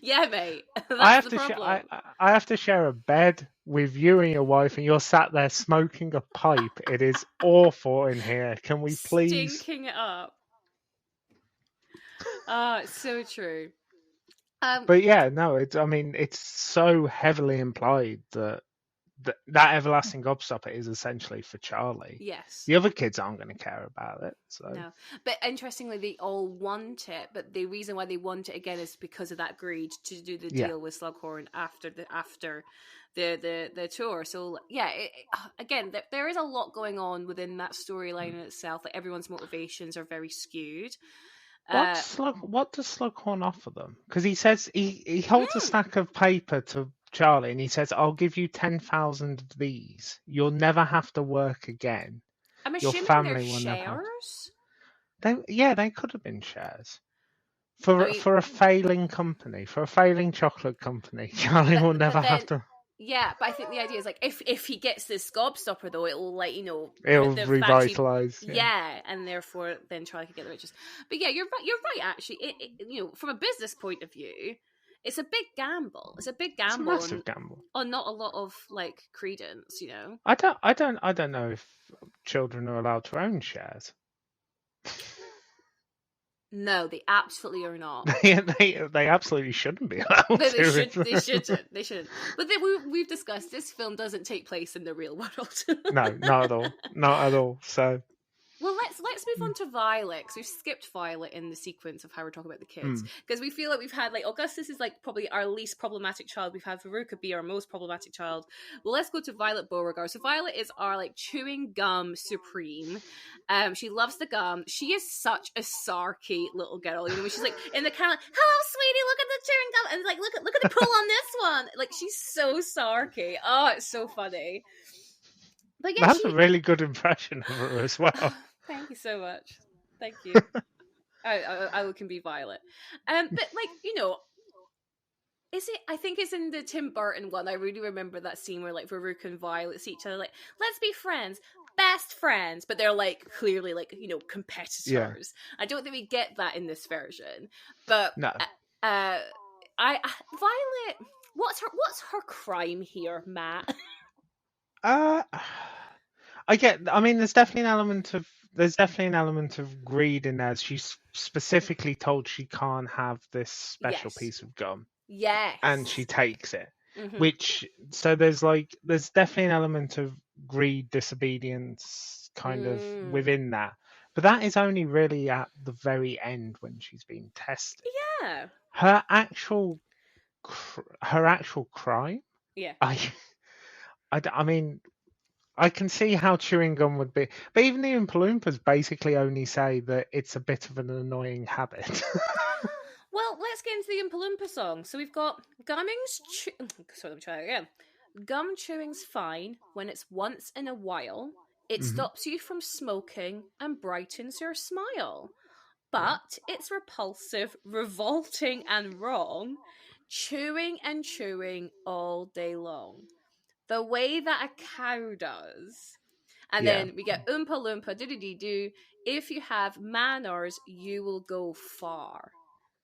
Yeah, mate. That's the problem. I have to share a bed with you and your wife, and you're sat there smoking a pipe. It is awful in here. Can we please? Stinking it up. It's so true. But yeah, no, it's so heavily implied that everlasting gobstopper is essentially for Charlie. Yes. The other kids aren't going to care about it. So. No. But interestingly, they all want it. But the reason why they want it again is because of that greed to do the deal with Slughorn after the tour. So yeah, again, there is a lot going on within that storyline in itself. Like, everyone's motivations are very skewed. What does Slughorn offer them? Because he says he holds a stack of paper to Charlie, and he says, "I'll give you 10,000 of these. You'll never have to work again. I'm Your assuming family they're will shares. They could have been shares for a failing company, for a failing chocolate company. Charlie will never have to." Yeah, but I think the idea is, like, if he gets this gobstopper, though, it'll, like, it'll revitalise. Yeah, and therefore then Charlie can get the riches. But yeah, you're right. Actually, it from a business point of view, it's a big gamble. It's a massive gamble on not a lot of, like, credence. I don't know if children are allowed to own shares. No, they absolutely are not. They absolutely shouldn't be allowed no, to. They shouldn't. But we've discussed this film doesn't take place in the real world. No, not at all. Not at all. So. Well, let's move on to Violet, because we've skipped Violet in the sequence of how we're talking about the kids, because we feel like we've had, like, Augustus is, like, probably our least problematic child. We've had Veruca be our most problematic child. Well, let's go to Violet Beauregard. So Violet is our, like, chewing gum supreme. She loves the gum. She is such a sarky little girl. She's like in the camera, "Hello, sweetie, look at the chewing gum," and like, look at the pull on this one. Like, she's so sarky. Oh, it's so funny. But yeah, that's a really good impression of her as well. Thank you so much. Thank you. I can be Violet. But, like, is it? I think it's in the Tim Burton one. I really remember that scene where, like, Veruca and Violet see each other, like, let's be friends, best friends, but they're, like, clearly, like, competitors. Yeah. I don't think we get that in this version. But no. Violet, what's her crime here, Matt? I mean, there's definitely an element of greed in there. She's specifically told she can't have this special piece of gum. Yes. And she takes it. So there's definitely an element of greed, disobedience kind of within that. But that is only really at the very end when she's being tested. Yeah. Her actual crime? Yeah. I mean, I can see how chewing gum would be. But even the Oompa Loompas basically only say that it's a bit of an annoying habit. Well, let's get into the Oompa Loompa song. So we've got Sorry, let me try it again. Gum chewing's fine when it's once in a while. It stops you from smoking and brightens your smile. But it's repulsive, revolting, and wrong. Chewing and chewing all day long. the way that a cow does. And Yeah. then we get Oompa Loompa, do. If you have manners, you will go far.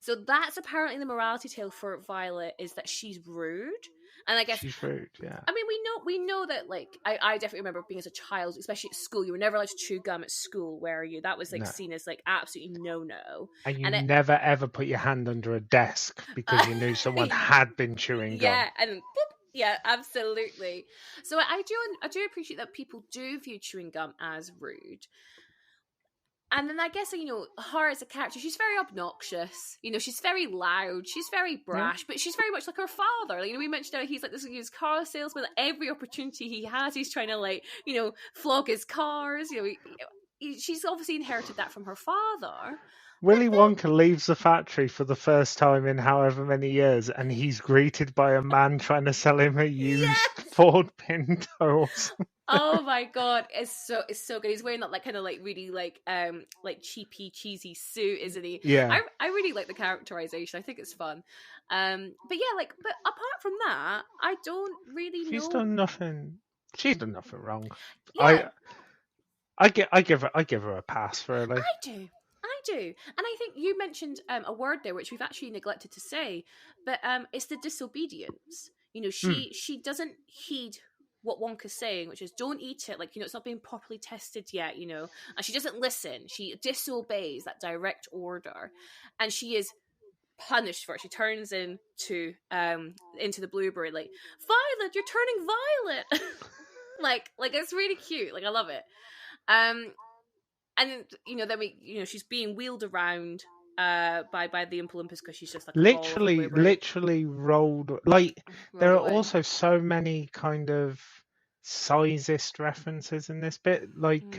So that's apparently the morality tale for Violet, is that she's rude. And I guess, She's rude, yeah. I mean, we know that, like, I definitely remember being as a child, especially at school, you were never allowed to chew gum at school, were you? That was, like, No. seen as, like, absolutely no-no. And you never ever put your hand under a desk because you knew someone had been chewing gum. Yeah, and boop, yeah, absolutely. So I do appreciate that people do view chewing gum as rude. And then I guess, you know, her as a character, she's very obnoxious. You know, she's very loud. She's very brash, but she's very much like her father. Like, you know, we mentioned how he's like this used car salesman. Every opportunity he has, he's trying to, like, you know, flog his cars. You know, she's obviously inherited that from her father. Willy Wonka leaves the factory for the first time in however many years, and he's greeted by a man trying to sell him a used Ford Pinto. Oh my god, it's so good. He's wearing that, like, kind of like really like cheapy cheesy suit, isn't he? Yeah. I really like the characterization. I think it's fun. But yeah, like, but apart from that, I don't really know. She's done nothing. She's done nothing wrong. Yeah. I give her a pass, really. I do. And I think you mentioned a word there which we've actually neglected to say, but it's the disobedience. You know, she doesn't heed what Wonka's saying, which is don't eat it, like, you know, it's not being properly tested yet, you know, and she doesn't listen. She disobeys that direct order, and she is punished for it. She turns into the blueberry, like, Violet, you're turning violet. like it's really cute. Like, I love it. And you know, then she's being wheeled around by the Oompa Loompas because she's just like literally rolled. Like, there are away. also so many kind of sizist references in this bit, like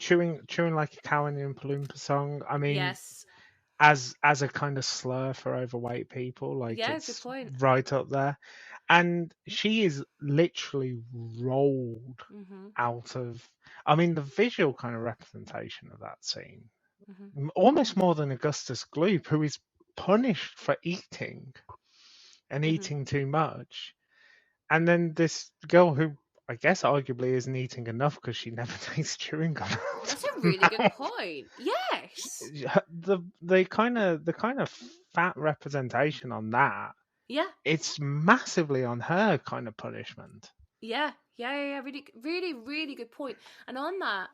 chewing like a cow in the Oompa Loompa song. I mean, yes, as a kind of slur for overweight people, like, yeah, it's good point. right up there. And she is literally rolled out of. I mean, the visual kind of representation of that scene, almost more than Augustus Gloop, who is punished for eating and eating too much. And then this girl who, I guess, arguably isn't eating enough because she never tastes chewing gum. That's a really good point. Yes. The kind of fat representation on that. Yeah. It's massively on her kind of punishment. Yeah. Really, really, really good point. And on that,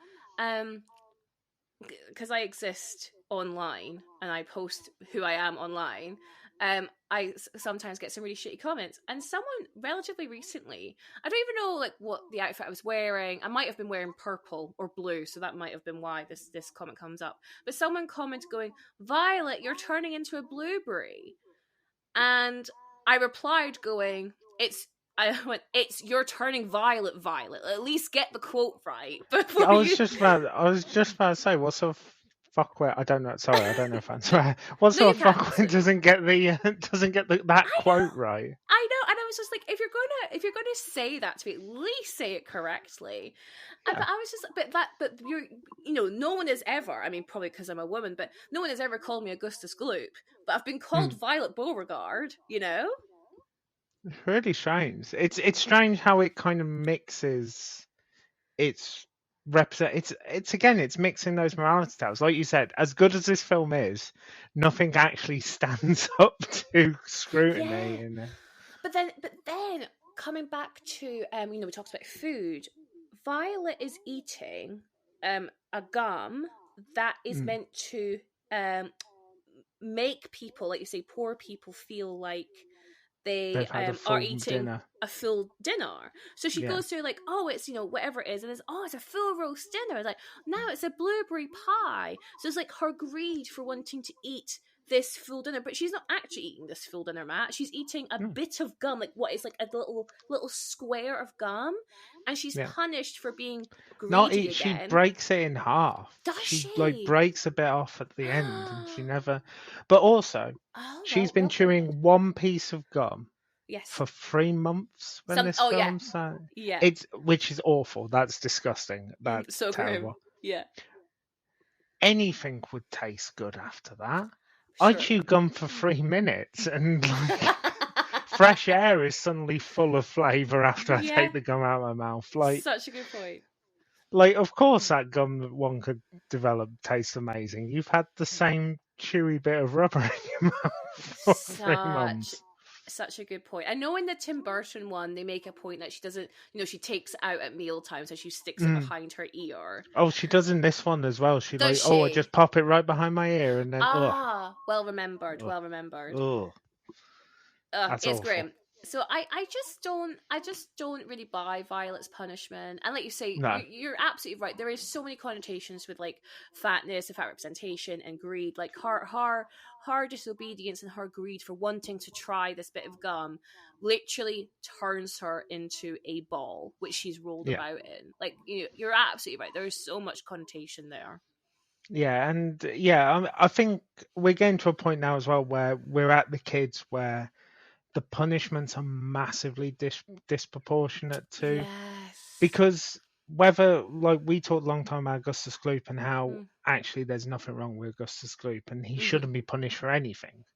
because I exist online and I post who I am online, I sometimes get some really shitty comments. And someone relatively recently, I don't even know like what the outfit I was wearing. I might have been wearing purple or blue, so that might have been why this comment comes up. But someone commented going, "Violet, you're turning into a blueberry," and I replied going, it's you're turning violet. At least get the quote right. I was just about to say, what sort of fuckwit? I don't know. Sorry, I don't know if I'm sorry. What sort of fuckwit doesn't get that quote right? I know, and I was just like, if you're gonna say that to me, at least say it correctly. Yeah. But I was just, but you're, you know, no one has ever. I mean, probably because I'm a woman, but no one has ever called me Augustus Gloop. But I've been called Violet Beauregard. You know. It's really strange. It's strange how it kind of mixes. It's mixing those morality tales. Like you said, as good as this film is, nothing actually stands up to scrutiny. Yeah. But then coming back to you know, we talked about food. Violet is eating a gum that is meant to make people, like you say, poor people feel like they are eating a full dinner. So she goes through like, oh, it's, you know, whatever it is, and it's a full roast dinner. It's like, now it's a blueberry pie. So it's like her greed for wanting to eat this full dinner, but she's not actually eating this full dinner, Matt. She's eating a bit of gum, like what is like a little square of gum, and she's punished for being greedy again. She breaks it in half. Does she? Like breaks a bit off at the end, and she never. But also, she's been chewing one piece of gum. Yes. For 3 months when this film's which is awful. That's disgusting. That's so terrible. Grim. Yeah. Anything would taste good after that. Sure. I chew gum for 3 minutes, and like fresh air is suddenly full of flavour after I take the gum out of my mouth. Like, such a good point. Like, of course, that gum that Wonka developed tastes amazing. You've had the same chewy bit of rubber in your mouth for 3 months. Such a good point. I know in the Tim Burton one, they make a point that she doesn't, she takes it out at mealtime, so she sticks it behind her ear. Oh, she does in this one as well. She Does I just pop it right behind my ear and then. Well remembered. Well remembered. It's awful. great. So I just don't really buy Violet's punishment. And like you say, you're absolutely right. There is so many connotations with like fatness and fat representation and greed. Like her disobedience and her greed for wanting to try this bit of gum literally turns her into a ball, which she's rolled about in. Like, you're absolutely right. There is so much connotation there. Yeah, and I think we're getting to a point now as well where we're at the kids where the punishments are massively disproportionate too. Yes. Because whether, like, we talked a long time about Augustus Gloop and how actually there's nothing wrong with Augustus Gloop and he shouldn't be punished for anything.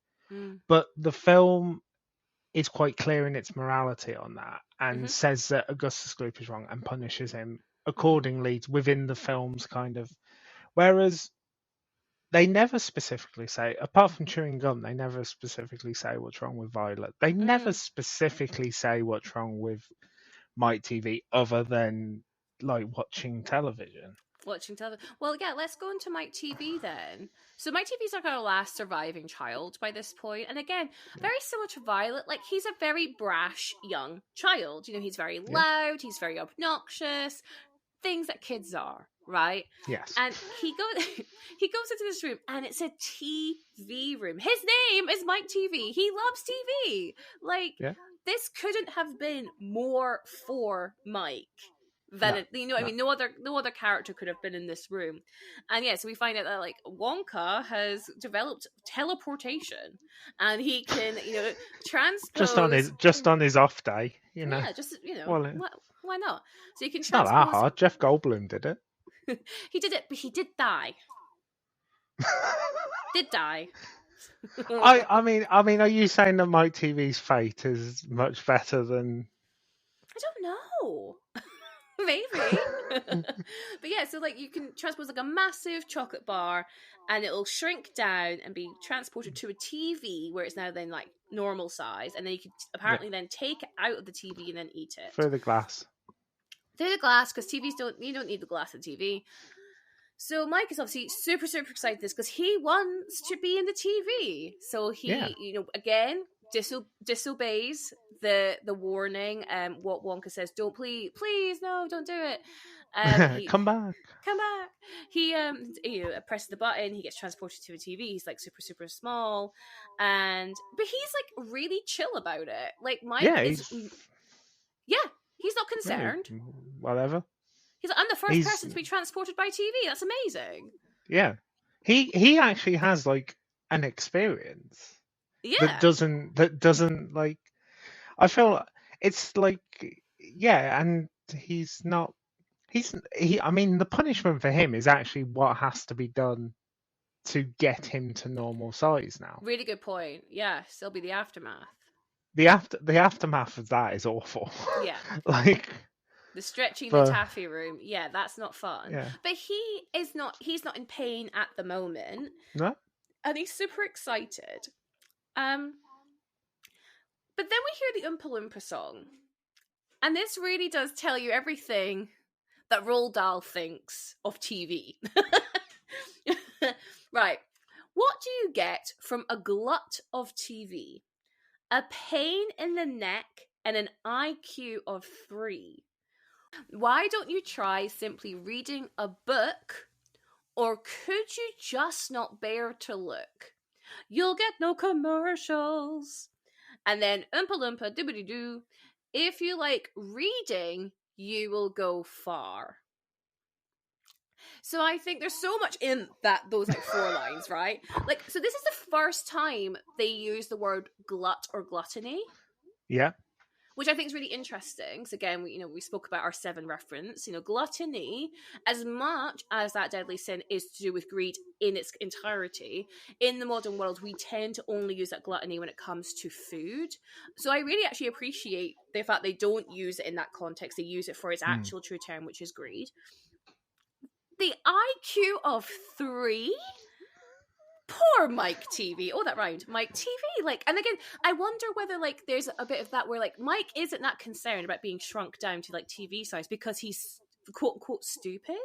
But the film is quite clear in its morality on that and says that Augustus Gloop is wrong and punishes him accordingly within the film's kind of... Whereas they never specifically say, apart from chewing gum, they never specifically say what's wrong with Violet. They never specifically say what's wrong with Mike TV other than like watching television. Well, yeah, let's go into Mike TV then. So Mike TV's our kind of last surviving child by this point. And again, very similar to Violet. Like, he's a very brash young child. He's very loud, he's very obnoxious. Things that kids are, right? Yes. And he goes into this room and it's a TV room. His name is Mike TV. He loves TV. Like, this couldn't have been more for Mike than no other character could have been in this room. And so we find out that like Wonka has developed teleportation and he can transpose just on his off day, Yeah, just why not? So you can it's not that hard. Jeff Goldblum did it. He did it, but he did die. Did die. I mean, are you saying that Mike TV's fate is much better than? I don't know. Maybe. But yeah, so like you can transpose like a massive chocolate bar and it'll shrink down and be transported to a TV where it's now then like normal size, and then you can apparently then take it out of the TV and then eat it. Through the glass, because TVs you don't need the glass of TV. So Mike is obviously super, super excited this because he wants to be in the TV. So he, again, disobeys the warning. What Wonka says, don't please, no, don't do it. Come back. He presses the button. He gets transported to a TV. He's like super, super small, but he's like really chill about it. Like Mike he's not concerned. Whatever. He's like, I'm the first person to be transported by TV. That's amazing. Yeah, he actually has like an experience. Yeah. That doesn't like. I feel it's like and he's not. I mean, the punishment for him is actually what has to be done to get him to normal size now. Really good point. Yeah, still be the aftermath. The aftermath of that is awful. Yeah. Like the stretching the taffy room. Yeah, that's not fun. Yeah. But he's not in pain at the moment. No. And he's super excited. But then we hear the Oompa Loompa song. And this really does tell you everything that Roald Dahl thinks of TV. Right. What do you get from a glut of TV? A pain in the neck and an IQ of 3. Why don't you try simply reading a book? Or could you just not bear to look? You'll get no commercials. And then Oompa Loompa doobity-doo. If you like reading, you will go far. So I think there's so much in those like 4 lines, right? Like, so this is the first time they use the word glut or gluttony. Yeah. which I think is really interesting. So again, we spoke about our 7 reference. Gluttony, as much as that deadly sin is to do with greed in its entirety, in the modern world, we tend to only use that gluttony when it comes to food. So I really actually appreciate the fact they don't use it in that context. They use it for its actual true term, which is greed. The IQ of 3? Poor Mike TV. Oh, that rhymed. Mike TV. And again, I wonder whether there's a bit of that where Mike isn't that concerned about being shrunk down to TV size because he's quote unquote stupid.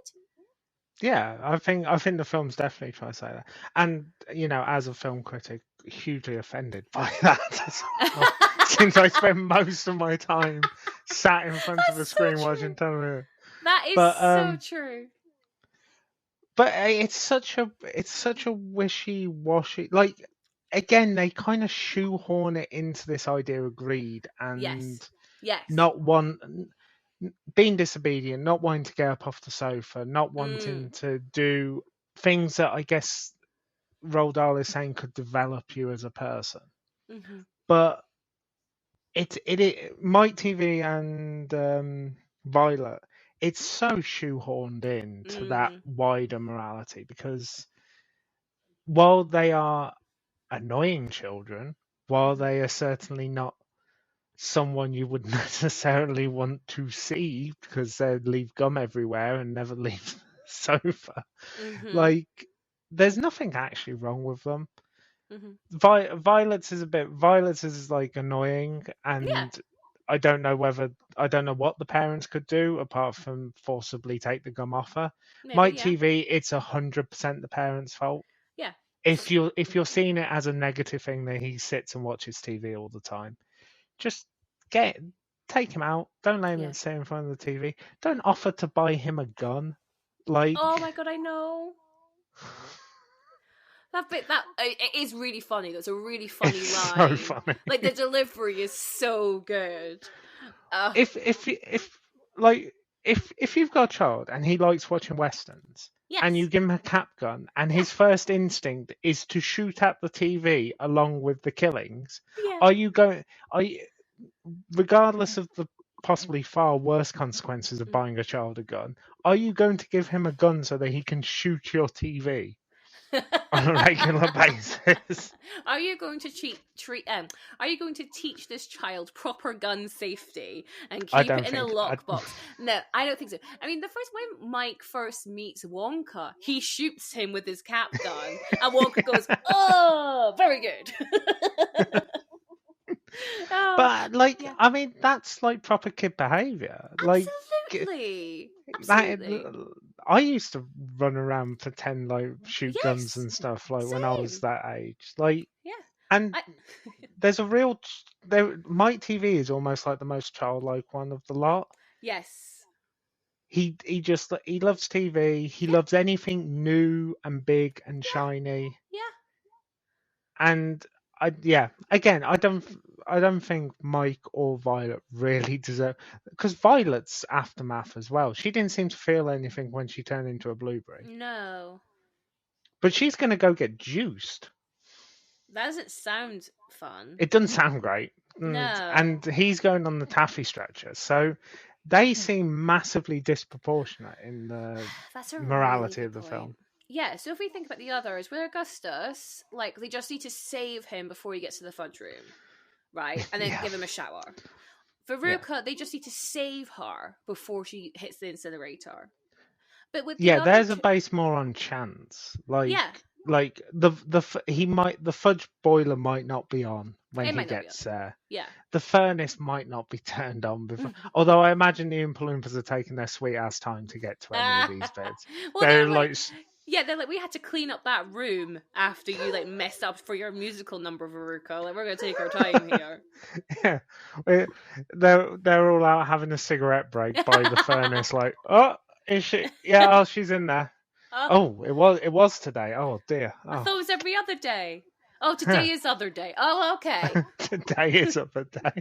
Yeah, I think the film's definitely trying to say that. And as a film critic, hugely offended by that. Since I spend most of my time sat in front of a screen watching television. That is so true. But it's such a wishy-washy. Again, they kind of shoehorn it into this idea of greed and yes. not being disobedient, not wanting to get up off the sofa, not wanting to do things that I guess Roald Dahl is saying could develop you as a person. Mm-hmm. But it Mike TV and Violet, it's so shoehorned in to that wider morality, because while they are annoying children, while they are certainly not someone you would necessarily want to see because they leave gum everywhere and never leave the sofa, there's nothing actually wrong with them. Violet's is annoying, and I don't know what the parents could do apart from forcibly take the gum off her. Mike TV, it's 100% the parents' fault. Yeah. If you're seeing it as a negative thing that he sits and watches TV all the time, just take him out. Don't let him sit in front of the TV. Don't offer to buy him a gun. Oh my god, I know. That it is really funny. That's a really funny line. So funny. The delivery is so good. If you've got a child and he likes watching westerns, and you give him a cap gun, and his first instinct is to shoot at the TV along with the killings, regardless of the possibly far worse consequences of buying a child a gun, are you going to give him a gun so that he can shoot your TV on a regular basis? Are you going to are you going to teach this child proper gun safety and keep it in a lockbox? No, I don't think so. I mean, when Mike first meets Wonka, he shoots him with his cap gun, and Wonka goes, "Oh, very good." But I mean, that's proper kid behavior. Absolutely. I used to run around, pretend shoot guns and stuff when I was that age. And there's a real Mike TV is almost the most childlike one of the lot. Yes. He loves TV. He loves anything new and big and shiny. Yeah. And again, I don't think Mike or Violet really deserve, because Violet's aftermath as well. She didn't seem to feel anything when she turned into a blueberry. No. But she's going to go get juiced. That doesn't sound fun. It doesn't sound great. No. And he's going on the taffy stretcher. So they seem massively disproportionate in the morality of the film. Yeah, so if we think about the others, with Augustus, they just need to save him before he gets to the fudge room, right? And then give him a shower. For Ruka, they just need to save her before she hits the incinerator. But with there's a base more on chance. The fudge boiler might not be on when he gets there. Yeah. The furnace might not be turned on before. Although I imagine the Oompa Loompas are taking their sweet ass time to get to any of these beds. Well, they're we had to clean up that room after you messed up for your musical number, Veruca. We're gonna take our time here. Yeah, they're all out having a cigarette break by the furnace. Oh, is she? Yeah, oh, she's in there. Oh, it was today. Oh dear. Oh. I thought it was every other day. Oh, today is other day. Oh, okay. Today is other day.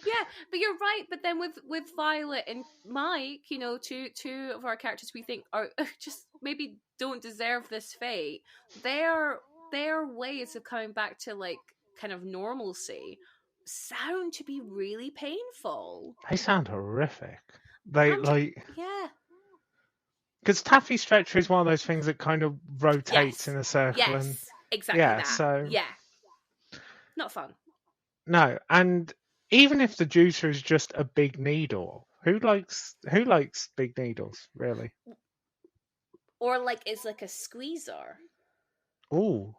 Yeah, but you're right. But then with Violet and Mike, two of our characters we think are just maybe don't deserve this fate. Their ways of coming back to kind of normalcy sound to be really painful. They sound horrific. They yeah. Because Taffy Stretcher is one of those things that kind of rotates in a circle. Yes, and exactly that. So not fun. No, and even if the juicer is just a big needle, who likes big needles, really? Or like it's like a squeezer. Ooh.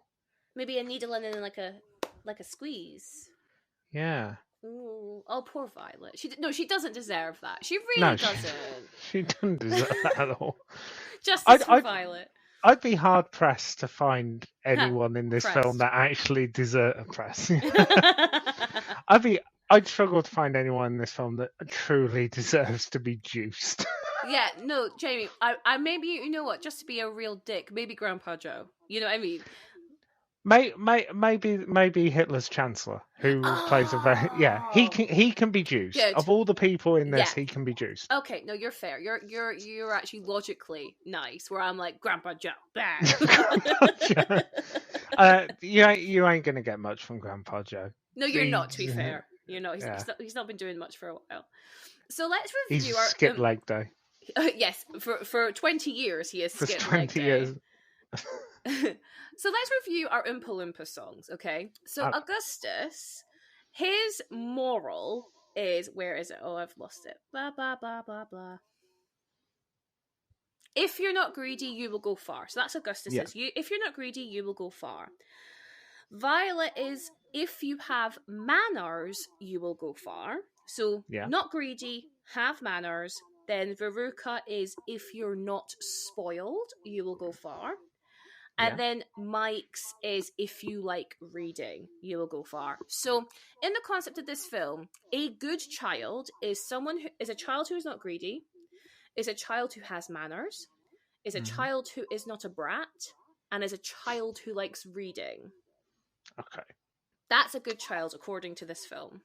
Maybe a needle and then like a squeeze. Yeah. Ooh. Oh, poor Violet. She doesn't deserve that. She really doesn't. She doesn't deserve that at all. Justice for Violet. I'd be hard pressed to find anyone in this film that actually deserves a press. I'd struggle to find anyone in this film that truly deserves to be juiced. Yeah, no, Jamie, I maybe, you know what, just to be a real dick, maybe Grandpa Joe. You know what I mean? Maybe Hitler's Chancellor, who plays a very he can be juiced. Good. Of all the people in this, he can be juiced. Okay, no, you're fair. You're actually logically nice. Where I'm like Grandpa Joe. You ain't gonna get much from Grandpa Joe. No, you're not. To be fair, you're not. He's not been doing much for a while. So let's review our skip leg day. Yes, for 20 years he has skipped 20 years. So let's review our Oompa Loompa songs, okay? So Augustus, his moral is, where is it? Oh, I've lost it. Blah, blah, blah, blah, blah. If you're not greedy, you will go far. So that's Augustus's. If you're not greedy, you will go far. Violet is, if you have manners, you will go far. So not greedy, have manners. Then Veruca is, if you're not spoiled, you will go far. And then Mike's is, if you like reading, you will go far. So in the concept of this film, a good child is someone who is a child who is not greedy, is a child who has manners, is a child who is not a brat, and is a child who likes reading. Okay. That's a good child according to this film.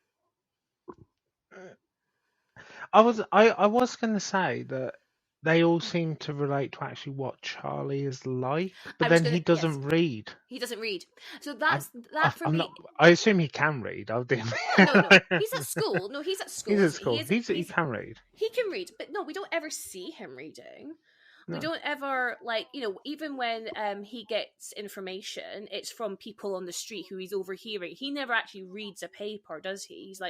I was going to say that they all seem to relate to actually what Charlie is like, but then he doesn't read. He doesn't read. So for me. I assume he can read. No. He's at school. No, he's at school. He's at school. He can read. He can read, but no, we don't ever see him reading. No. We don't ever, even when he gets information, it's from people on the street who he's overhearing. He never actually reads a paper, does he? He's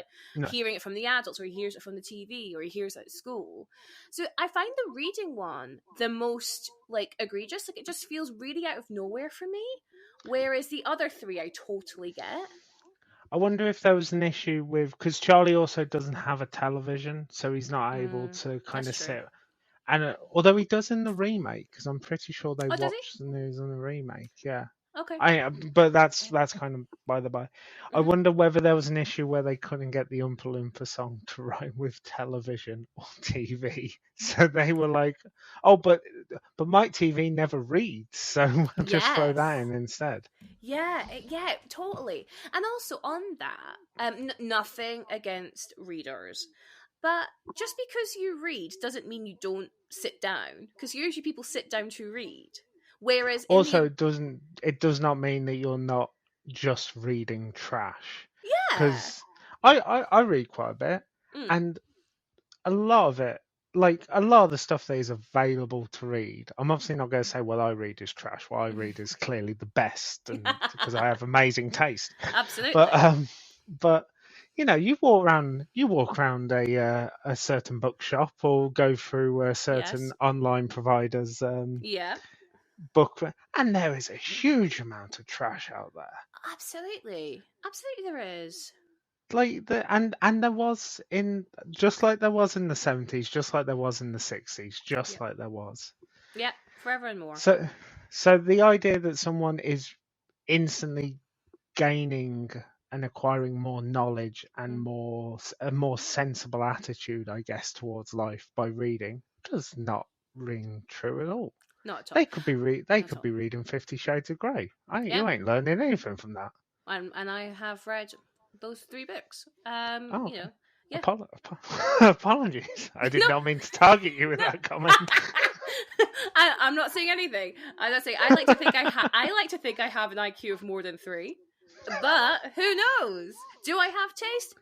hearing it from the adults, or he hears it from the TV, or he hears it at school. So I find the reading one the most, egregious. It just feels really out of nowhere for me. Whereas the other three I totally get. I wonder if there was an issue with, because Charlie also doesn't have a television, so he's not able to kind of sit. And although he does in the remake, because I'm pretty sure they watched the news on the remake, Okay. But that's kind of by the by. I wonder whether there was an issue where they couldn't get the Oompa Loompa song to rhyme with television or TV, so they were like, "Oh, but Mike TV never reads, so we'll just throw that in instead." Yeah, totally. And also on that, nothing against readers. But just because you read doesn't mean you don't sit down, because usually people sit down to read. Whereas also it does not mean that you're not just reading trash. Yeah. Because I read quite a bit, and a lot of it, a lot of the stuff that is available to read, I'm obviously not going to say what I read is trash. What I read is clearly the best, and because I have amazing taste. Absolutely. But you walk around a certain bookshop or go through a certain online provider's book, and there is a huge amount of trash out there. Absolutely there is. And there was just like there was in the 70s, just like there was in the 60s, just like there was. Yeah, forever and more. So the idea that someone is instantly gaining and acquiring more knowledge and a more sensible attitude, I guess, towards life by reading does not ring true at all. Not at all. They could be reading 50 Shades of Grey. You ain't learning anything from that. And I have read those 3 books. Apologies. I did not mean to target you with that comment. I'm not saying anything. I like to think I have an IQ of more than 3. But who knows? Do I have taste?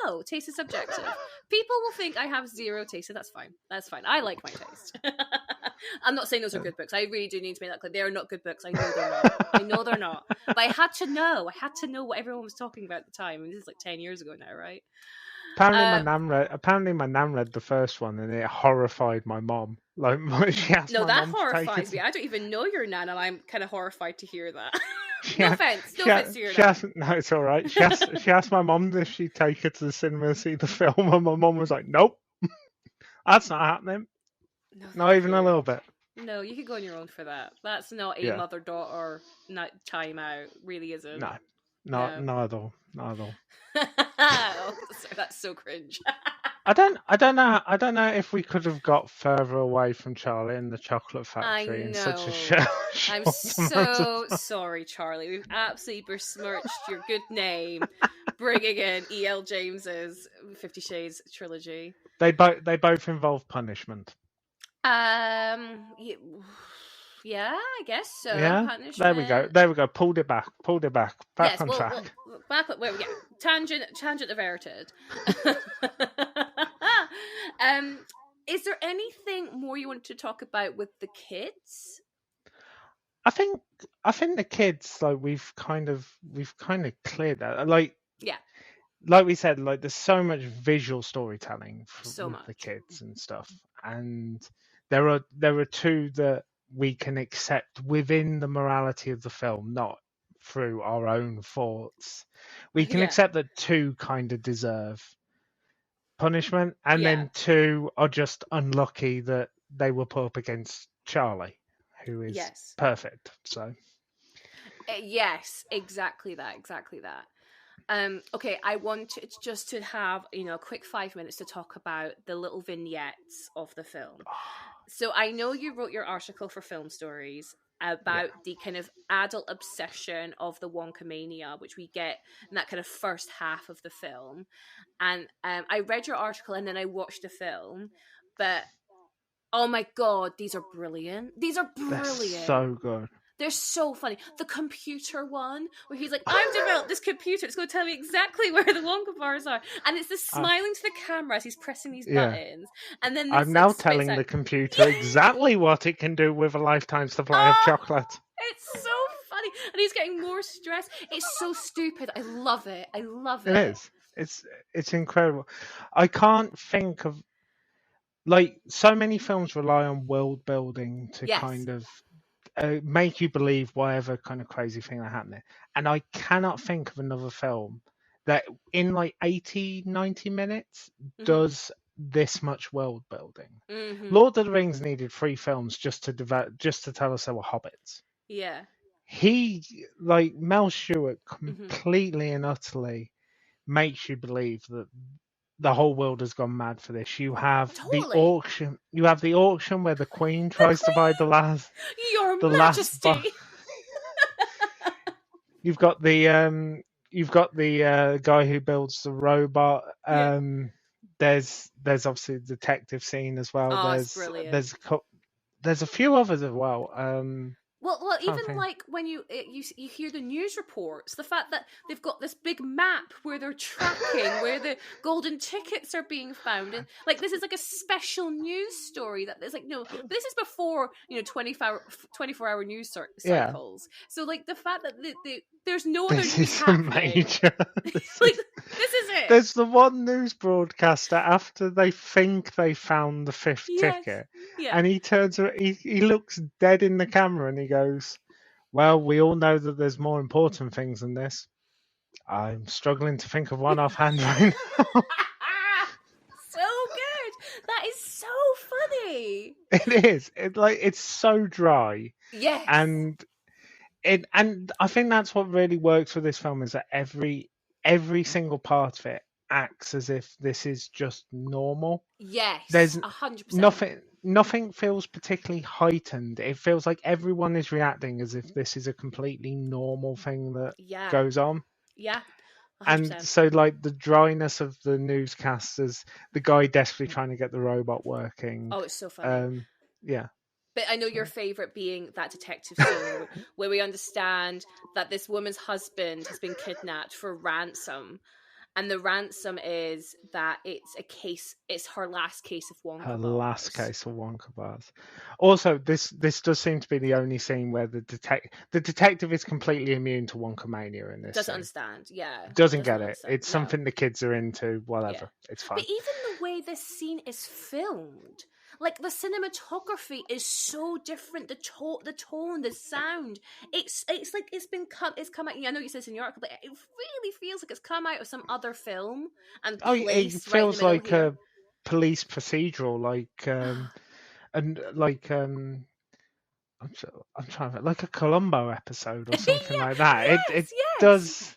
No, taste is subjective. People will think I have zero taste, and that's fine. That's fine. I like my taste. I'm not saying those are good books. I really do need to make that clear. They are not good books. I know they're not. I know they're not. But I had to know. I had to know what everyone was talking about at the time. And this is like 10 years ago now, right? Apparently, my nan read the first one, and it horrified my mom. Like, she asked no, my that mom horrifies me. I don't even know your nan, and I'm kind of horrified to hear that. No offense to your nan. No, it's all right. She asked my mom if she'd take her to the cinema to see the film, and my mom was like, "Nope, that's not happening. No, not even a little bit." No, you could go on your own for that. That's not a mother-daughter time out. Really isn't. No, not at all. Not at all. Oh, that's so cringe. I don't know if we could have got further away from Charlie and the Chocolate Factory in such a short I'm so sorry, Charlie. We've absolutely besmirched your good name, bringing in E.L. James's 50 Shades trilogy. They both involve punishment. Yeah, I guess so. Yeah, punishment. there we go. Pulled it back. Back yes, on track. Back where we get tangent averted. Is there anything more you want to talk about with the kids? I think the kids, like, we've kind of cleared that. Like, yeah, like we said, like, there's so much visual storytelling with the kids and stuff, and there are two that we can accept within the morality of the film, not through our own thoughts. We can accept that two kind of deserve punishment, and then two are just unlucky that they were put up against Charlie, who is perfect. So yes, exactly that. Okay, I want just to have a quick 5 minutes to talk about the little vignettes of the film. So I know you wrote your article for Film Stories about the kind of adult obsession of the Wonka-mania, which we get in that kind of first half of the film. And I read your article and then I watched the film, but oh my god, these are brilliant. They're so good. They're so funny. The computer one, where he's like, I've developed this computer. It's going to tell me exactly where the Wonka bars are. And it's just smiling to the camera as he's pressing these buttons. And then I'm now telling the computer exactly what it can do with a lifetime supply of chocolate. It's so funny. And he's getting more stressed. It's so stupid. I love it. It is. It's incredible. I can't think of, like, so many films rely on world building to kind of make you believe whatever kind of crazy thing that happened, and I cannot think of another film that in like 80-90 minutes does this much world building. Lord of the Rings needed 3 films just to tell us there were hobbits. Mel Stewart completely and utterly makes you believe that the whole world has gone mad for this. You have the auction. You have the auction where the Queen tries to buy the last. Your Majesty. You've got the guy who builds the robot. There's obviously the detective scene as well. Oh, it's brilliant. There's a few others as well. Well, even like when you hear the news reports, the fact that they've got this big map where they're tracking where the golden tickets are being found, and like this is like a special news story that there's like this is before 24-hour news cycles. So like the fact that there's no other news happening. Like this is it. There's the one news broadcaster after they think they found the 5th ticket, and he turns, he looks dead in the camera and he goes, well, we all know that there's more important things than this. I'm struggling to think of one offhand right now. So good. That is so funny. It is. It's so dry. Yes. And I think that's what really works with this film, is that every single part of it acts as if this is just normal. Yes. There's 100%. Nothing feels particularly heightened. It feels like everyone is reacting as if this is a completely normal thing that goes on. Yeah. 100%. And so, like, the dryness of the newscasters, the guy desperately trying to get the robot working. Oh, it's so funny. Yeah. But I know your favourite being that detective scene where we understand that this woman's husband has been kidnapped for ransom. And the ransom is that it's her last case of Wonka Her bars. last case of Wonka bars. Also, this does seem to be the only scene where the detective is completely immune to Wonka-mania in this Doesn't scene. understand, yeah. Doesn't get it. Understand. It's something the kids are into, whatever. Yeah. It's fine. But even the way this scene is filmed, like the cinematography is so different. The tone, the sound. It's like it's come out. I know you said this in your article, but it really feels like it's come out of some other film and placed it feels right in the like middle here. a police procedural, and like I'm trying to like a Columbo episode or something like that. Yes.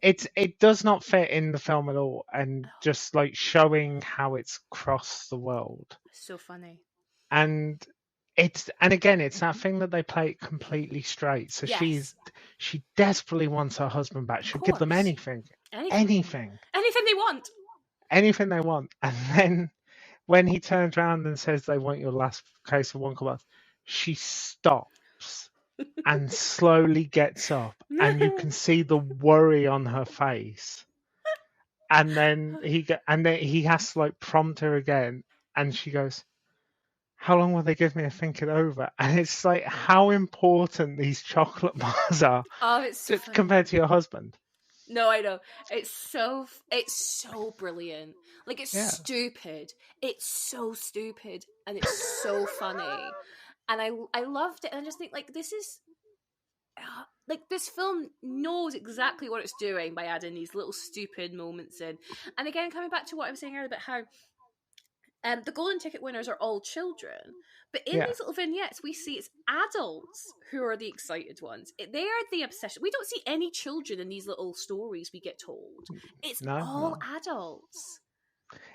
It does not fit in the film at all, and just like showing how it's crossed the world. So funny. And again, it's that thing that they play it completely straight. So Yes. she desperately wants her husband back. She'll give them anything. Anything they want. Anything they want. And then when he turns around and says they want your last case of Wonka bars, she stops and slowly gets up, and you can see the worry on her face. And then he has to like prompt her again, and she goes, "How long will they give me to think it over?" And it's like how important these chocolate bars are compared to your husband. No, I know. It's so brilliant. Like it's stupid. It's so stupid and it's so funny. And I loved it. And I just think like this is like this film knows exactly what it's doing by adding these little stupid moments in. And again, coming back to what I was saying earlier about how the golden ticket winners are all children, but in these little vignettes we see it's adults who are the excited ones. They are the obsession. We don't see any children in these little stories we get told. It's all adults.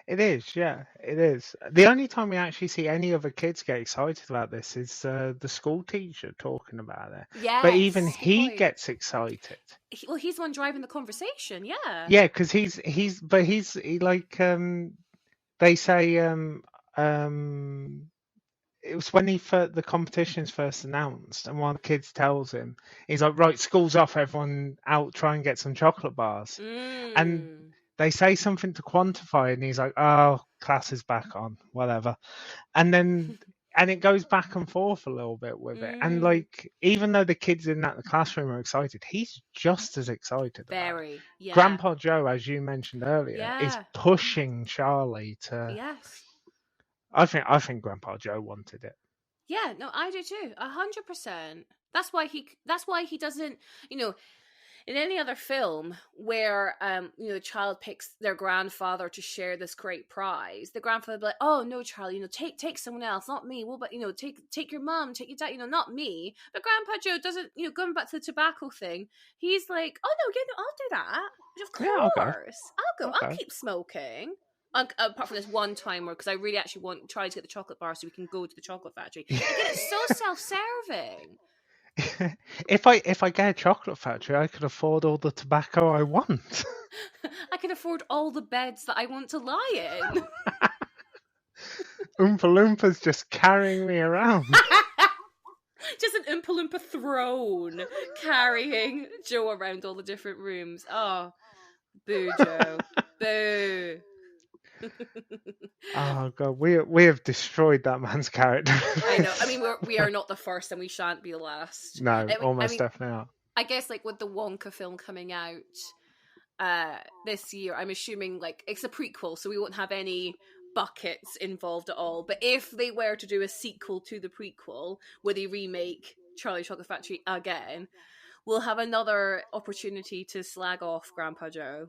It is, yeah, it is. The only time we actually see any other kids get excited about this is the school teacher talking about it. Yes, but even he gets excited. He's the one driving the conversation. Yeah. Yeah, because he like they say it was when the competition's first announced, and one of the kids tells him, he's like, "Right, school's off, everyone out, try and get some chocolate bars." And they say something to quantify, and he's like, "Oh, class is back on, whatever." And then and it goes back and forth a little bit with it. And like, even though the kids in the classroom are excited, he's just as excited. Very, yeah. Grandpa Joe, as you mentioned earlier, is pushing Charlie to. Yes. I think Grandpa Joe wanted it. Yeah, no, I do too. 100%. That's why he doesn't, in any other film where the child picks their grandfather to share this great prize, the grandfather will be like, "Oh no, Charlie, take someone else, not me. Well, but take your mom, take your dad, not me." But Grandpa Joe doesn't, going back to the tobacco thing, he's like, "Oh no, I'll do that. Of course, I'll go. Okay. I'll keep smoking." Apart from this one time where, because I really actually want try to get the chocolate bar so we can go to the chocolate factory. Again, it's so self-serving. If I get a chocolate factory, I could afford all the tobacco I want. I can afford all the beds that I want to lie in. Oompa Loompas just carrying me around. Just an Oompa Loompa throne carrying Joe around all the different rooms. Oh, boo, Joe. Boo. Oh god, we have destroyed that man's character. I know. I mean, we are not the first, and we shan't be the last. No, definitely not. I guess like with the Wonka film coming out this year, I'm assuming like it's a prequel, so we won't have any buckets involved at all. But if they were to do a sequel to the prequel, where they remake Charlie Chocolate Factory again, we'll have another opportunity to slag off Grandpa Joe.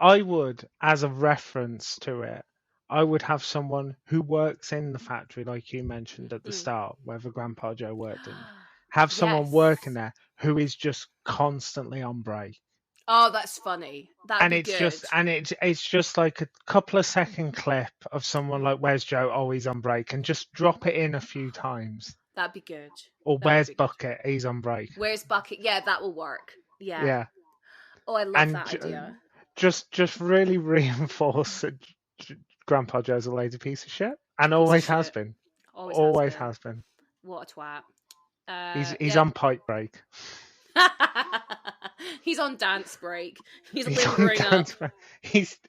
I would, as a reference to it, I would have someone who works in the factory, like you mentioned at the start, whether Grandpa Joe worked in. Have someone working there who is just constantly on break. Oh, that's funny. It's just like a couple of second clip of someone like, "Where's Joe?" Oh, he's on break, and just drop it in a few times. That'd be good. Or where's Bucket? He's on break. Where's Bucket? Yeah, that will work. Yeah. Yeah. Oh, I love that idea. Just really reinforce that Grandpa Joe's a lazy piece of shit, and always has been. Always has been. What a twat. He's on pipe break. He's on dance break. He's on limbering up. dance break.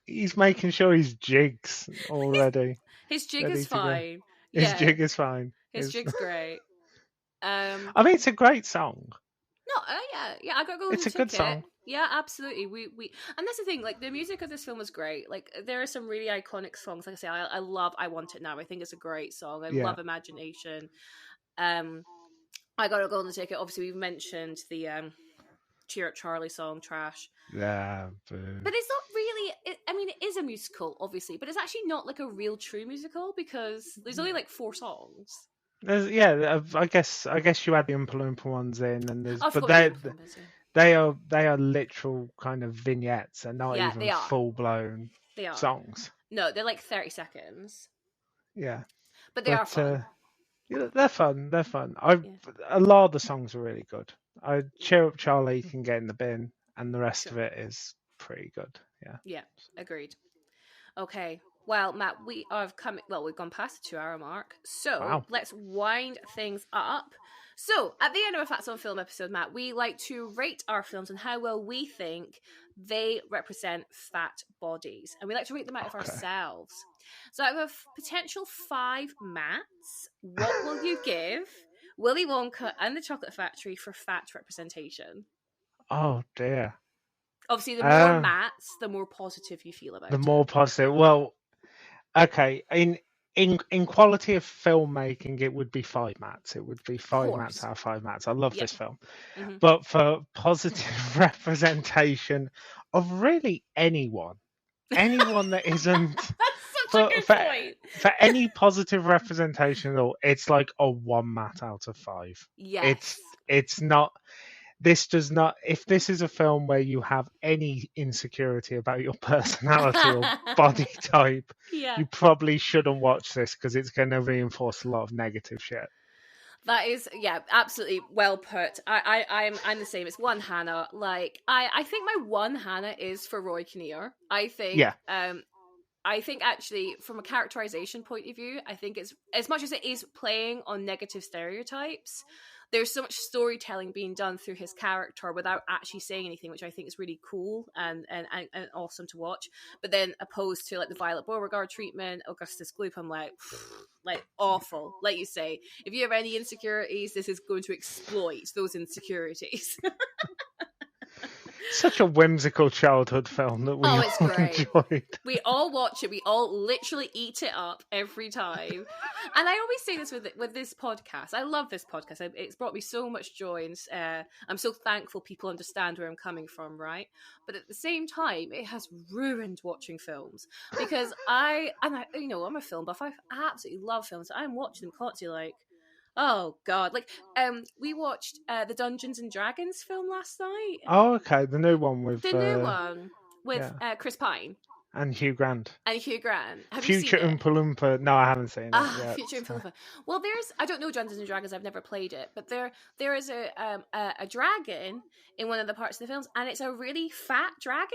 He's making sure his jig's all ready. His jig is fine. His jig is fine. His jig's great. I mean, it's a great song. No, yeah, I got golden It's a ticket. good song. Yeah, absolutely. We and that's the thing. Like the music of this film was great. Like there are some really iconic songs. Like I say, I love "I Want It Now." I think it's a great song. I love "Imagination." I got a golden ticket. Obviously, we've mentioned the Cheer Up Charlie song, Trash. Yeah, but it's not really. I mean, it is a musical, obviously, but it's actually not like a real true musical because there's only like 4 songs. I guess you add the Oompa Loompa ones in, and there's they are literal kind of vignettes and not even full blown songs. No, they're like 30 seconds. Yeah, but they are fun. They're fun. They're fun. A lot of the songs are really good. Cheer Up Charlie can get in the bin, and the rest of it is pretty good. Yeah. Yeah, agreed. Okay. Well, Matt, we've gone past the 2-hour mark. So let's wind things up. So at the end of a Facts on Film episode, Matt, we like to rate our films and how well we think they represent fat bodies. And we like to rate them out of ourselves. So out of a potential 5 Matts, what will you give Willy Wonka and the Chocolate Factory for fat representation? Oh, dear. Obviously, the more Matts, the more positive you feel about it. The more positive. Well, okay. In quality of filmmaking, it would be 5 Matts. It would be 5 Matts out of 5 Matts. I love this film. Mm-hmm. But for positive representation of really anyone that isn't... That's such a good point. For any positive representation at all, it's like a 1 Matt out of 5. Yes. It's not... This does not. If this is a film where you have any insecurity about your personality or body type, you probably shouldn't watch this because it's going to reinforce a lot of negative shit. That is, absolutely well put. I'm the same. It's 1 Hannah. Like I think my 1 Hannah is for Roy Kinnear. I think. I think actually, from a characterization point of view, I think it's as much as it is playing on negative stereotypes. There's so much storytelling being done through his character without actually saying anything, which I think is really cool and awesome to watch. But then opposed to like the Violet Beauregard treatment, Augustus Gloop, I'm like awful. Like you say, if you have any insecurities, this is going to exploit those insecurities. Such a whimsical childhood film that we all enjoyed. We all watch it. We all literally eat it up every time. And I always say this with this podcast. I love this podcast. It's brought me so much joy, and I'm so thankful people understand where I'm coming from, right? But at the same time, it has ruined watching films because I'm a film buff. I absolutely love films. I'm watching them constantly, like. Oh God! Like, we watched the Dungeons and Dragons film last night. Oh, okay, the new one with Chris Pine and Hugh Grant. Have Future you seen Oompa Loompa. No, I haven't seen it yet. Future Oompa Loompa. Well, I don't know Dungeons and Dragons. I've never played it, but there is a dragon in one of the parts of the films, and it's a really fat dragon,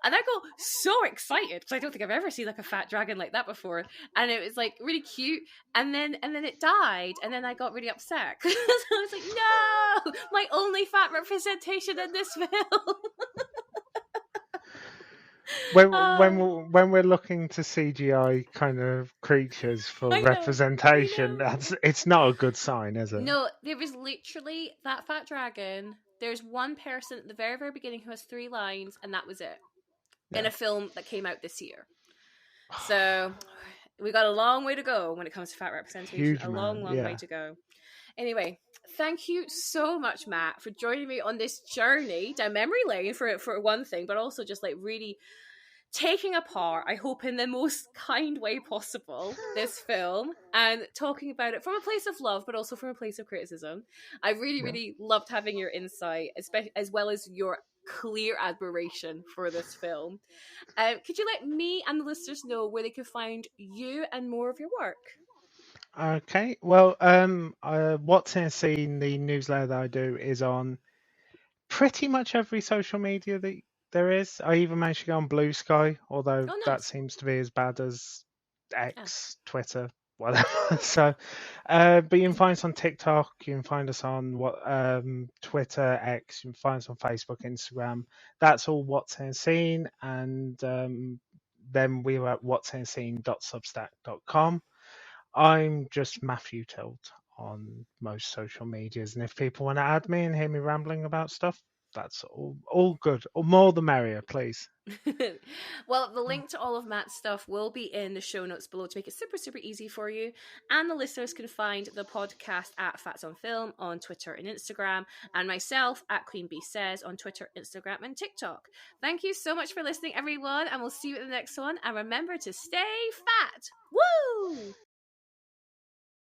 and I go so excited because I don't think I've ever seen like a fat dragon like that before, and it was like really cute, and then it died, and then I got really upset because I was like, no, my only fat representation in this film. When we're looking to CGI kind of creatures for representation, it's not a good sign, is it? No, there was literally that fat dragon. There's one person at the very, very beginning who has 3 lines, and that was it. In a film that came out this year. So we got a long way to go when it comes to fat representation. A long way to go. Anyway, thank you so much, Matt, for joining me on this journey down memory lane for one thing, but also just like really taking apart, I hope in the most kind way possible, this film and talking about it from a place of love, but also from a place of criticism. I really, really loved having your insight, especially as well as your clear admiration for this film. Could you let me and the listeners know where they can find you and more of your work? Okay, well, What's in a Scene, the newsletter that I do, is on pretty much every social media that there is. I even managed to go on Blue Sky, although that seems to be as bad as X, Twitter. whatever. So, but you can find us on TikTok. You can find us on Twitter, X. You can find us on Facebook, Instagram. That's all What's in Scene, and then we were at what'sinscene.substack.com. I'm just Matthew Tilt on most social medias, and if people want to add me and hear me rambling about stuff, that's all good. Or more the merrier, please. Well, the link to all of Matt's stuff will be in the show notes below to make it super, super easy for you. And the listeners can find the podcast at Fats on Film on Twitter and Instagram, and myself at Queen Bee Says on Twitter, Instagram, and TikTok. Thank you so much for listening, everyone, and we'll see you at the next one. And remember to stay fat. Woo!